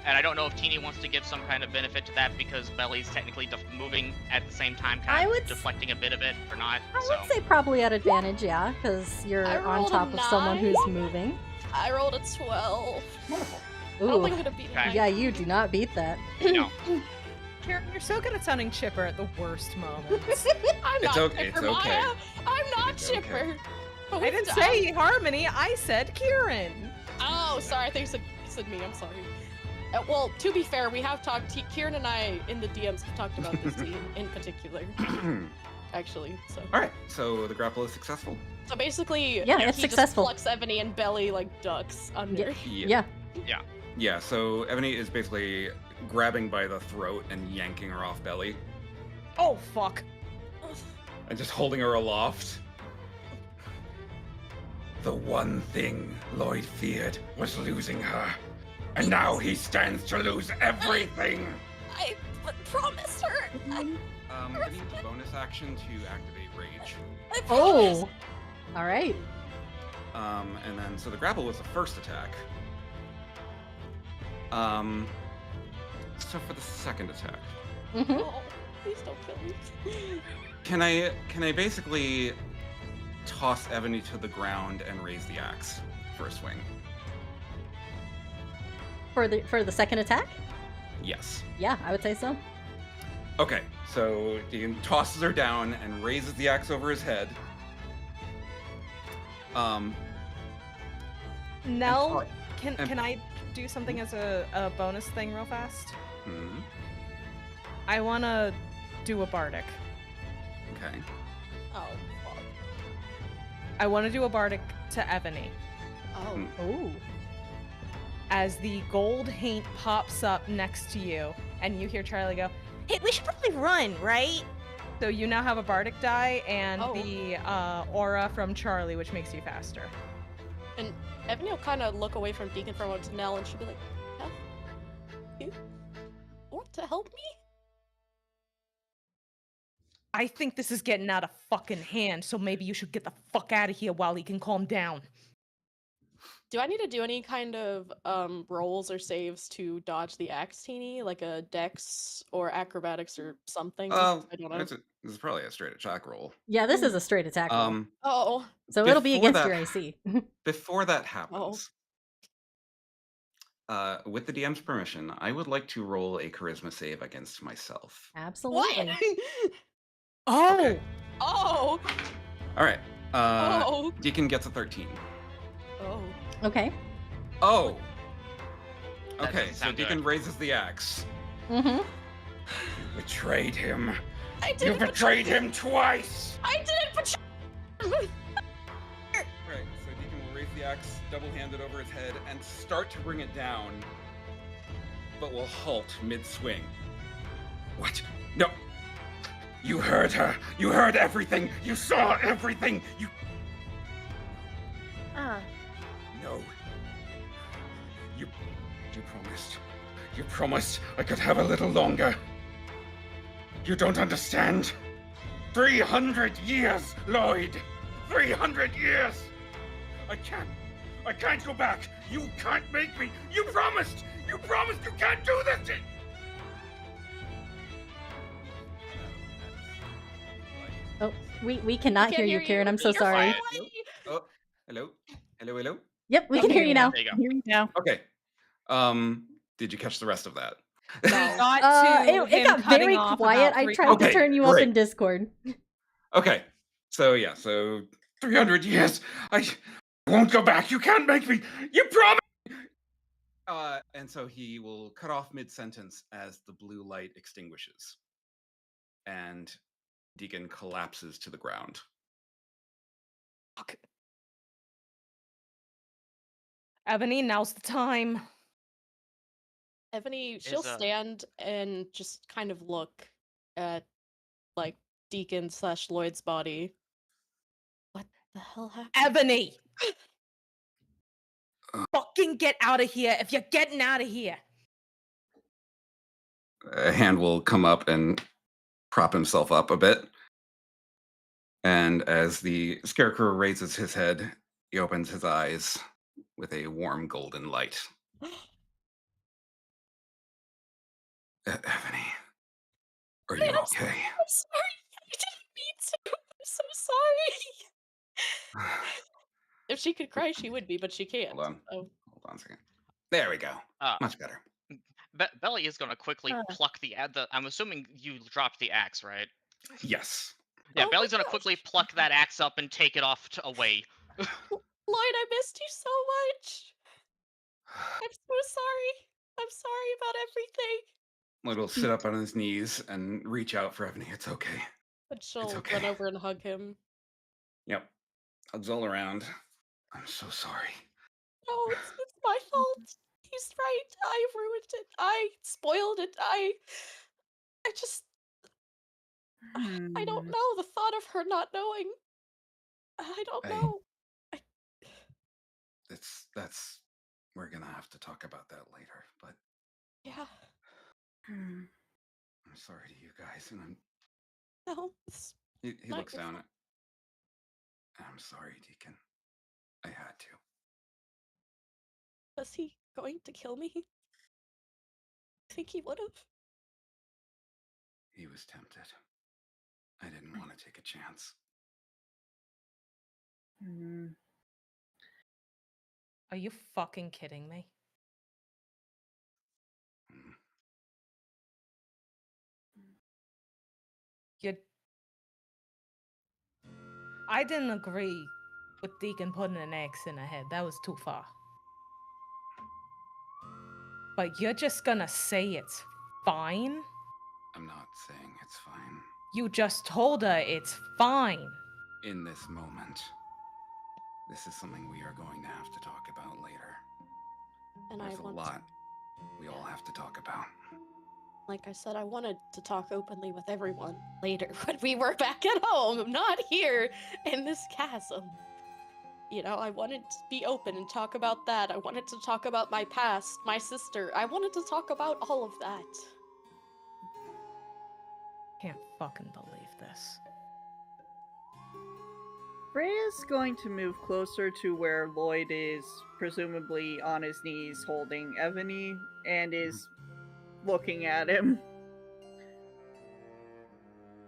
And I don't know if Teeny wants to give some kind of benefit to that because Belly's technically moving at the same time, I kind would of deflecting a bit of it or not. I so would say probably at advantage, yeah, because you're I on rolled a top of someone who's 9. moving. I rolled a 12. Wonderful. I don't think Ooh. I'm gonna beat Okay. him. Yeah, you do not beat that. no. Karen, you're so good at sounding chipper at the worst moments. I'm It's not okay, chipper, it's okay. Maya. I'm not It's okay. chipper. I didn't say Harmony, I said Kieran. Oh, sorry. I think you said me. I'm sorry. Well, to be fair, we have talked. Kieran and I in the DMs have talked about this scene in particular, actually. So. All right, so the grapple is successful. So basically, Yeah, it's he successful. just plucks Ebony and Belly like ducks under. Yeah. Yeah, so Ebony is basically grabbing by the throat and yanking her off Belly Oh, fuck. and just holding her aloft. The one thing Lloyd feared was losing her. And now he stands to lose everything! I promised her. I need a bonus action to activate Rage. I promised. Oh. All right. And then, so the grapple was the first attack. So for the second attack, Mm-hmm. Oh, please don't kill me. can I basically toss Ebony to the ground and raise the axe for a swing? For the second attack? Yes. Yeah, I would say so. Okay, so Dean tosses her down and raises the axe over his head. Nell, and- can I do something as a bonus thing real fast? Hmm. I want to do a bardic. Okay. Oh, fuck. I want to do a bardic to Ebony. Oh. Oh. As the gold haint pops up next to you, and you hear Charlie go, "Hey, we should probably run, right?" So you now have a bardic die and Oh. the aura from Charlie, which makes you faster. And Ebony will kind of look away from Deacon for a moment to Nell, and she'll be like, "Help? You want to help me?" I think this is getting out of fucking hand, so maybe you should get the fuck out of here while he can calm down. Do I need to do any kind of rolls or saves to dodge the axe, Teeny? Like a dex or acrobatics or something? I don't know. This is probably a straight attack roll. Yeah, this is a straight attack roll. Oh. So it'll be before against that- your AC. Before that happens, with the DM's permission, I would like to roll a charisma save against myself. Absolutely. Oh! Okay. Oh! All right. Oh! Deacon gets a 13. Oh. Okay. Oh. That Okay, doesn't so sound Deacon good. raises the axe. Mm-hmm. You betrayed him. I You didn't betrayed him twice. I didn't betray. Right. So Deacon will raise the axe, double-handed over his head, and start to bring it down, but will halt mid-swing. What? No. You heard her. You heard everything. You saw everything. You. Ah, No. You promised. You promised I could have a little longer. You don't understand. 300 years, Lloyd. 300 years. I can't go back. You can't make me. You promised. You promised you can't do this. Oh, we cannot hear can't you, hear Kieran. you. I'm so You're sorry. quiet. Oh, hello. Hello. Yep, we Okay, can hear you now. There you go. Here we go. Okay. Did you catch the rest of that? We No. got to It him got cutting very off quiet. about I 3 tried to Okay, turn you up great. in Discord. Okay. So 300 years. I won't go back. You can't make me. You promised. And so he will cut off mid-sentence as the blue light extinguishes. And Deacon collapses to the ground. Ebony, now's the time. Ebony, she'll Is, stand and just kind of look at, like, Deacon / Lloyd's body. What the hell happened? Ebony! Fucking get out of here if you're getting out of here. A hand will come up and prop himself up a bit. And as the scarecrow raises his head, he opens his eyes with a warm golden light. Ebony, are you I'm okay? I'm sorry. I didn't mean to. I'm so sorry. If she could cry, she would be, but she can't. Hold on. So. Hold on a second. There we go. Much better. Belly is gonna quickly pluck the I'm assuming you dropped the axe, right? Yes. Yeah, Oh Belly's my gonna gosh. quickly pluck that axe up and take it off away. Lloyd, I missed you so much. I'm so sorry. I'm sorry about everything. Lloyd will sit up on his knees and reach out for Ebony. It's okay. But she'll okay. run over and hug him. Yep. Hugs all around. I'm so sorry. No, it's my fault. He's right. I ruined it. I spoiled it. I just I don't know. The thought of her not knowing. I don't know. That's we're gonna have to talk about that later, but Yeah. I'm sorry to you guys, and No. he not looks your down fault. at I'm sorry, Deacon. I had to. Was he going to kill me? I think he would have. He was tempted. I didn't want to take a chance. Are you fucking kidding me? Mm. I didn't agree with Deacon putting an axe in her head. That was too far. But you're just gonna say it's fine? I'm not saying it's fine. You just told her it's fine. In this moment, this is something we are going to have to talk about later. And There's I a want lot we all have to talk about. like I said, I wanted to talk openly with everyone later when we were back at home, not here in this chasm. You know, I wanted to be open and talk about that. I wanted to talk about my past, my sister. I wanted to talk about all of that. Can't fucking believe this. Freya's going to move closer to where Lloyd is, presumably on his knees holding Ebony, and is looking at him.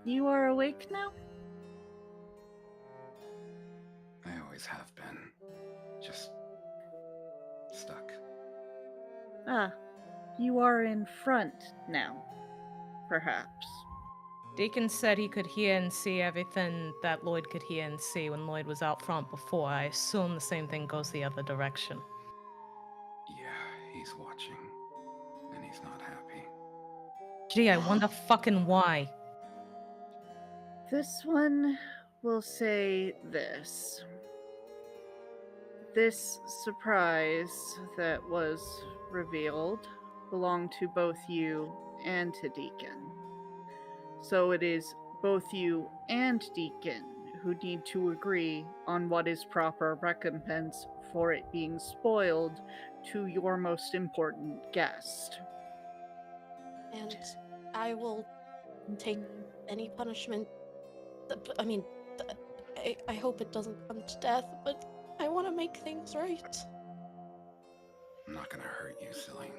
you are awake now? I always have been. Just stuck. Ah, you are in front now, perhaps. Deacon said he could hear and see everything that Lloyd could hear and see when Lloyd was out front before. I assume the same thing goes the other direction. Yeah, he's watching. And he's not happy. Gee, I wonder fucking why. This one will say this. This surprise that was revealed belonged to both you and to Deacon. So it is both you and Deacon who need to agree on what is proper recompense for it being spoiled to your most important guest. And I will take any punishment. I mean, I hope it doesn't come to death, but I want to make things right. I'm not gonna hurt you, silly.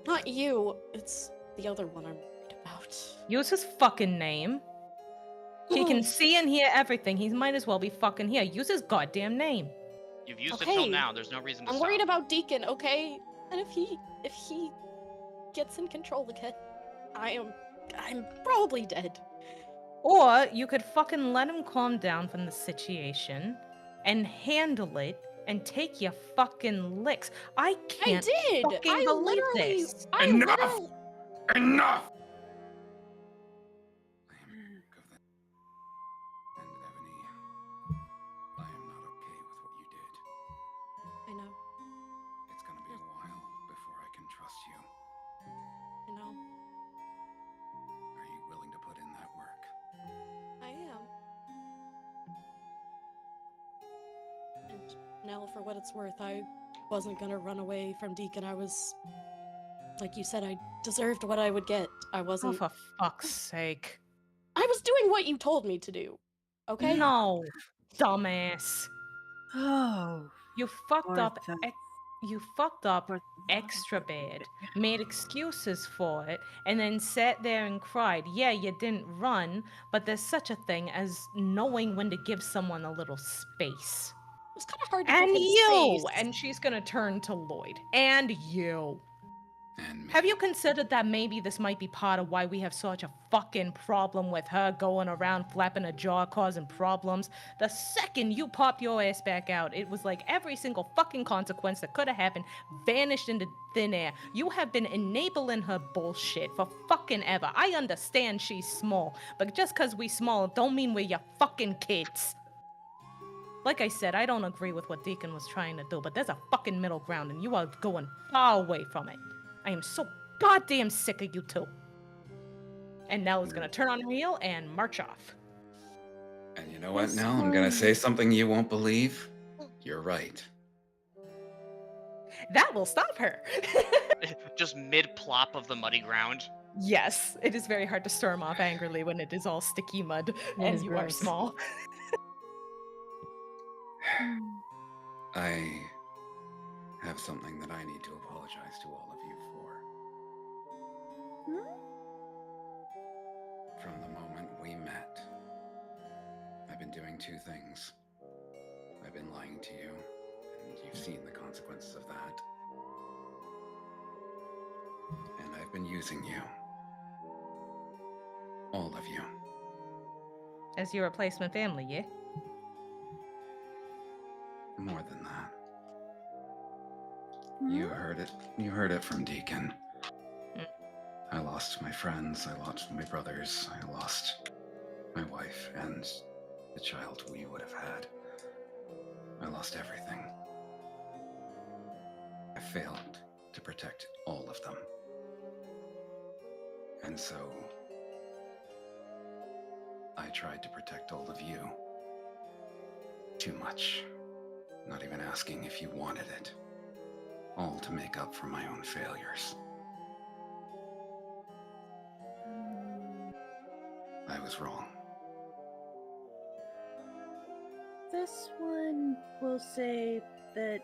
Not you. It's the other one I'm worried about. Use his fucking name. He can see and hear everything. He might as well be fucking here. Use his goddamn name. You've used it Okay. till now. There's no reason to I'm stop. worried about Deacon, okay? And if he gets in control again, I'm probably dead. Or you could fucking let him calm down from the situation and handle it and take your fucking licks. I can't I did. fucking I believe literally. this. Enough! Enough! I am of that. And Ebony, I am not okay with what you did. I know. It's gonna be a while before I can trust you. I know. Are you willing to put in that work? I am. And Nell, for what it's worth, I wasn't gonna run away from Deacon. I was, like you said, I deserved what I would get. I Oh, wasn't. for fuck's sake. I was doing what you told me to do. Okay? No, dumbass. Oh, You fucked for up. the- You fucked up for extra bad, made excuses for it, and then sat there and cried. Yeah, you didn't run, but there's such a thing as knowing when to give someone a little space. It was kind of hard to And give him you! space. And she's gonna turn to Lloyd. And you. And me. Have you considered that maybe this might be part of why we have such a fucking problem with her going around flapping her jaw, causing problems? The second you popped your ass back out, it was like every single fucking consequence that could have happened vanished into thin air. You have been enabling her bullshit for fucking ever. I understand she's small, but just cause we small don't mean we're your fucking kids. Like I said, I don't agree with what Deacon was trying to do, but there's a fucking middle ground and you are going far away from it. I am so goddamn sick of you two. And Nell is gonna turn on her heel and march off. And you know what, This Nell? I'm gonna one- say something you won't believe. You're right. That will stop her. Just mid-plop of the muddy ground. Yes, it is very hard to storm off angrily when it is all sticky mud and is you are gross. small. I have something that I need to apologize to all of you for. From the moment we met, I've been doing two things. I've been lying to you, and you've seen the consequences of that. And I've been using you. All of you. As your replacement family, yeah? More than that. You heard it. You heard it from Deacon. I lost my friends, I lost my brothers, I lost my wife and the child we would have had. I lost everything. I failed to protect all of them. And so I tried to protect all of you. Too much. Not even asking if you wanted it. All to make up for my own failures. I was wrong. This one will say that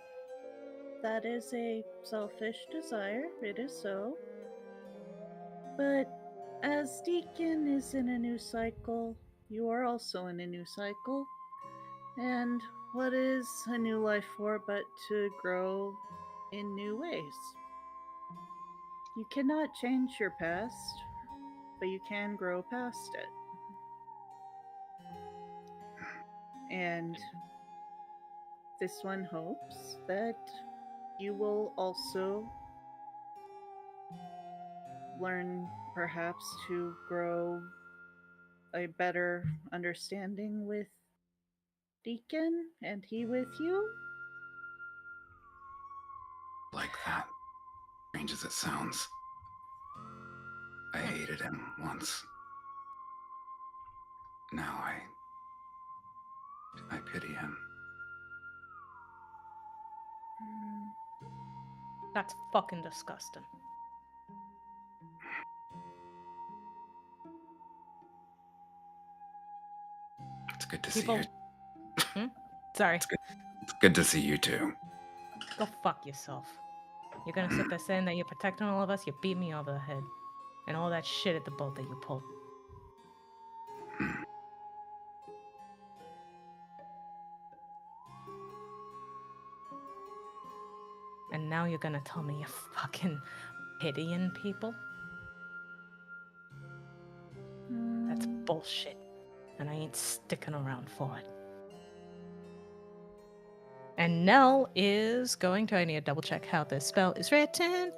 that is a selfish desire. It is so. But as Deacon is in a new cycle, you are also in a new cycle. And what is a new life for but to grow in new ways? You cannot change your past, but you can grow past it. And this one hopes that you will also learn perhaps to grow a better understanding with Deacon and he with you. Like that. Strange as it sounds. I hated him once. Now pity him. That's fucking disgusting. It's good to People- see you. Sorry. It's good to see you too. Go fuck yourself. You're gonna sit there saying that you're protecting all of us, you beat me over the head. And all that shit at the boat that you pulled. And now you're gonna tell me you're fucking pitying people? That's bullshit. And I ain't sticking around for it. And Nell is going to, I need to double check how this spell is written.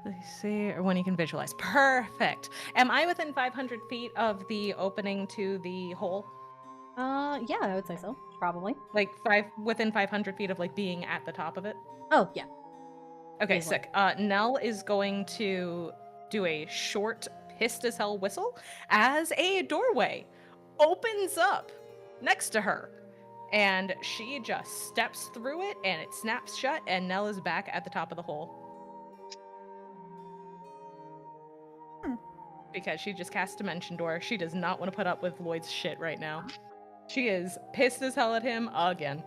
Let's see, or when you can visualize. Perfect. Am I within 500 feet of the opening to the hole? Yeah, I would say so. Probably. Like within 500 feet of like being at the top of it? Oh, yeah. Okay, Easily. sick. Nell is going to do a short, pissed as hell whistle as a doorway opens up next to her. And she just steps through it and it snaps shut and Nell is back at the top of the hole. Because she just cast Dimension Door. She does not want to put up with Lloyd's shit right now. She is pissed as hell at him again.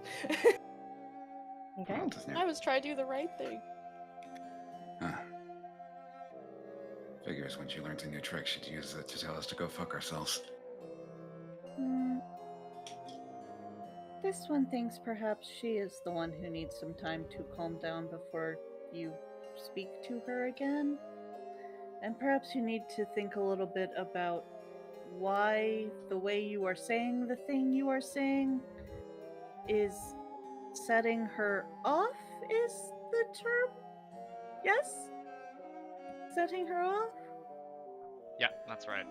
Okay. I was trying to do the right thing. Huh. Figures when she learns a new trick, she'd use it to tell us to go fuck ourselves. This one thinks perhaps she is the one who needs some time to calm down before you speak to her again. And perhaps you need to think a little bit about why the way you are saying the thing you are saying is setting her off, is the term? Yes? Setting her off? Yeah, that's right.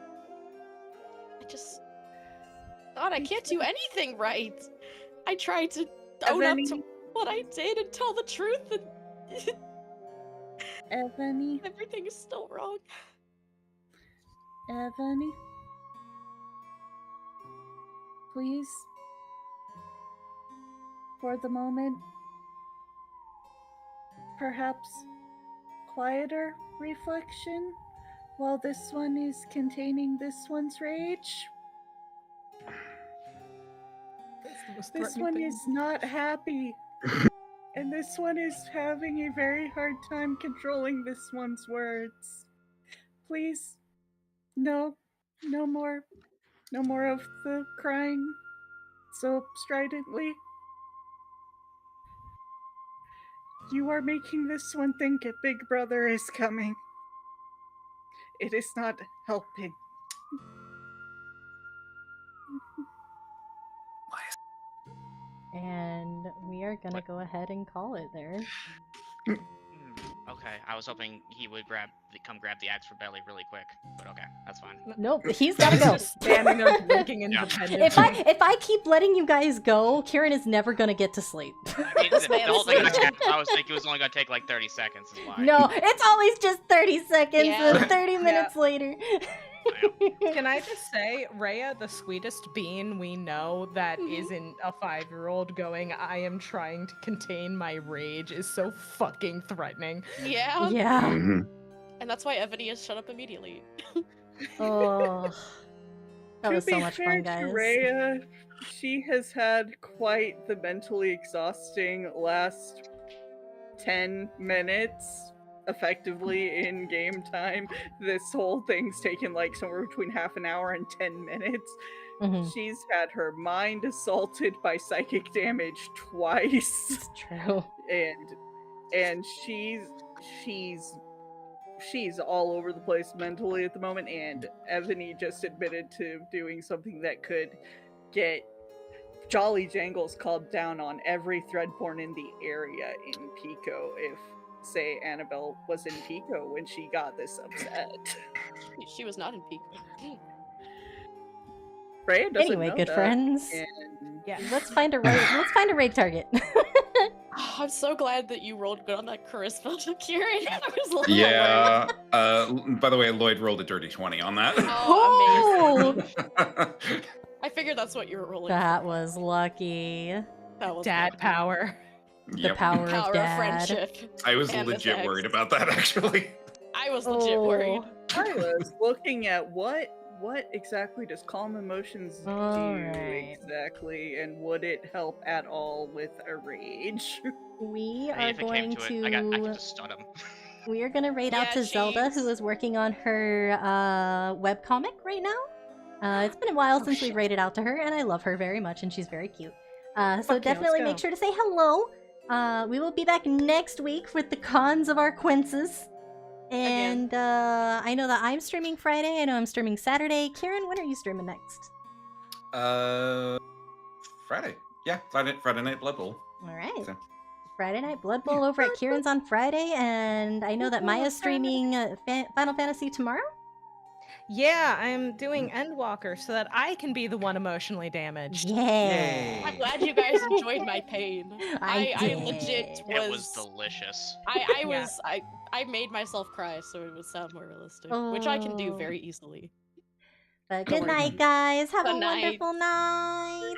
God, I can't do anything right. I tried to own up to what I did and tell the truth, and Ebony? everything is still wrong. Ebony? Please? For the moment? Perhaps quieter reflection while this one is containing this one's rage? This one is not happy. And this one is having a very hard time controlling this one's words. Please, no more of the crying so stridently. You are making this one think a big brother is coming. It is not helping. And we are gonna go ahead and call it there. Okay, I was hoping he would come grab the axe for Belly really quick, but okay, that's fine. Nope, he's gotta go. Just standing there drinking independently. If I keep letting you guys go, Kieran is never gonna get to sleep. I mean, the whole thing I was thinking it was only gonna take like 30 seconds. Is why. No, it's always just 30 seconds, Yeah. 30 minutes later. Can I just say, Rhea, the sweetest being we know that isn't a 5-year-old going, I am trying to contain my rage, is so fucking threatening. Yeah. Yeah. Mhm. And that's why Evany has shut up immediately. Oh. That was to so be much fair fun, to guys. Rhea, she has had quite the mentally exhausting last 10 minutes effectively in game time. This whole thing's taken like somewhere between half an hour and 10 minutes. Mhm. She's had her mind assaulted by psychic damage twice. It's true. and she's all over the place mentally at the moment, and Evany just admitted to doing something that could get Jolly Jangles called down on every Threadborn in the area in Pico if, say, Annabelle was in Pico when she got this upset. She was not in peak. Freya doesn't Anyway, know good that, friends. and Yeah. Let's find a raid target. I'm so glad that you rolled good on that charisma, Kieran. I was a little worried. Yeah. By the way, Lloyd rolled a dirty 20 on that. Oh, amazing. I figured that's what you were rolling. That for. was lucky. That was Dad lucky. power. The Yep. power of Power of dad. friendship. I was and legit sex. worried about that, actually. I was legit worried. I was looking at what exactly does calm emotions do Alright. exactly, and would it help at all with a rage? We I mean, are if it came going to it, I can just stun him. We are gonna raid out Yeah, to Zelda, who she's- is working on her webcomic right now. It's been a while since we've shit. raided out to her, and I love her very much, and she's very cute. So Fuck yeah, let's definitely make go. sure to say hello. We will be back next week with the cons of our quinces. And I know that I'm streaming Friday. I know I'm streaming Saturday. Kieran, when are you streaming next? Friday. Yeah, Friday night Blood Bowl. All right. So. Friday night Blood Bowl over at Kieran's on Friday, and I know that Maya's streaming Final Fantasy tomorrow. Yeah, I'm doing Endwalker so that I can be the one emotionally damaged. Yeah. I'm glad you guys enjoyed my pain. I legit did. It was delicious. I made myself cry so it would sound more realistic, which I can do Oh. very easily. But Don't good worry. night, guys. Have a Good night. wonderful night.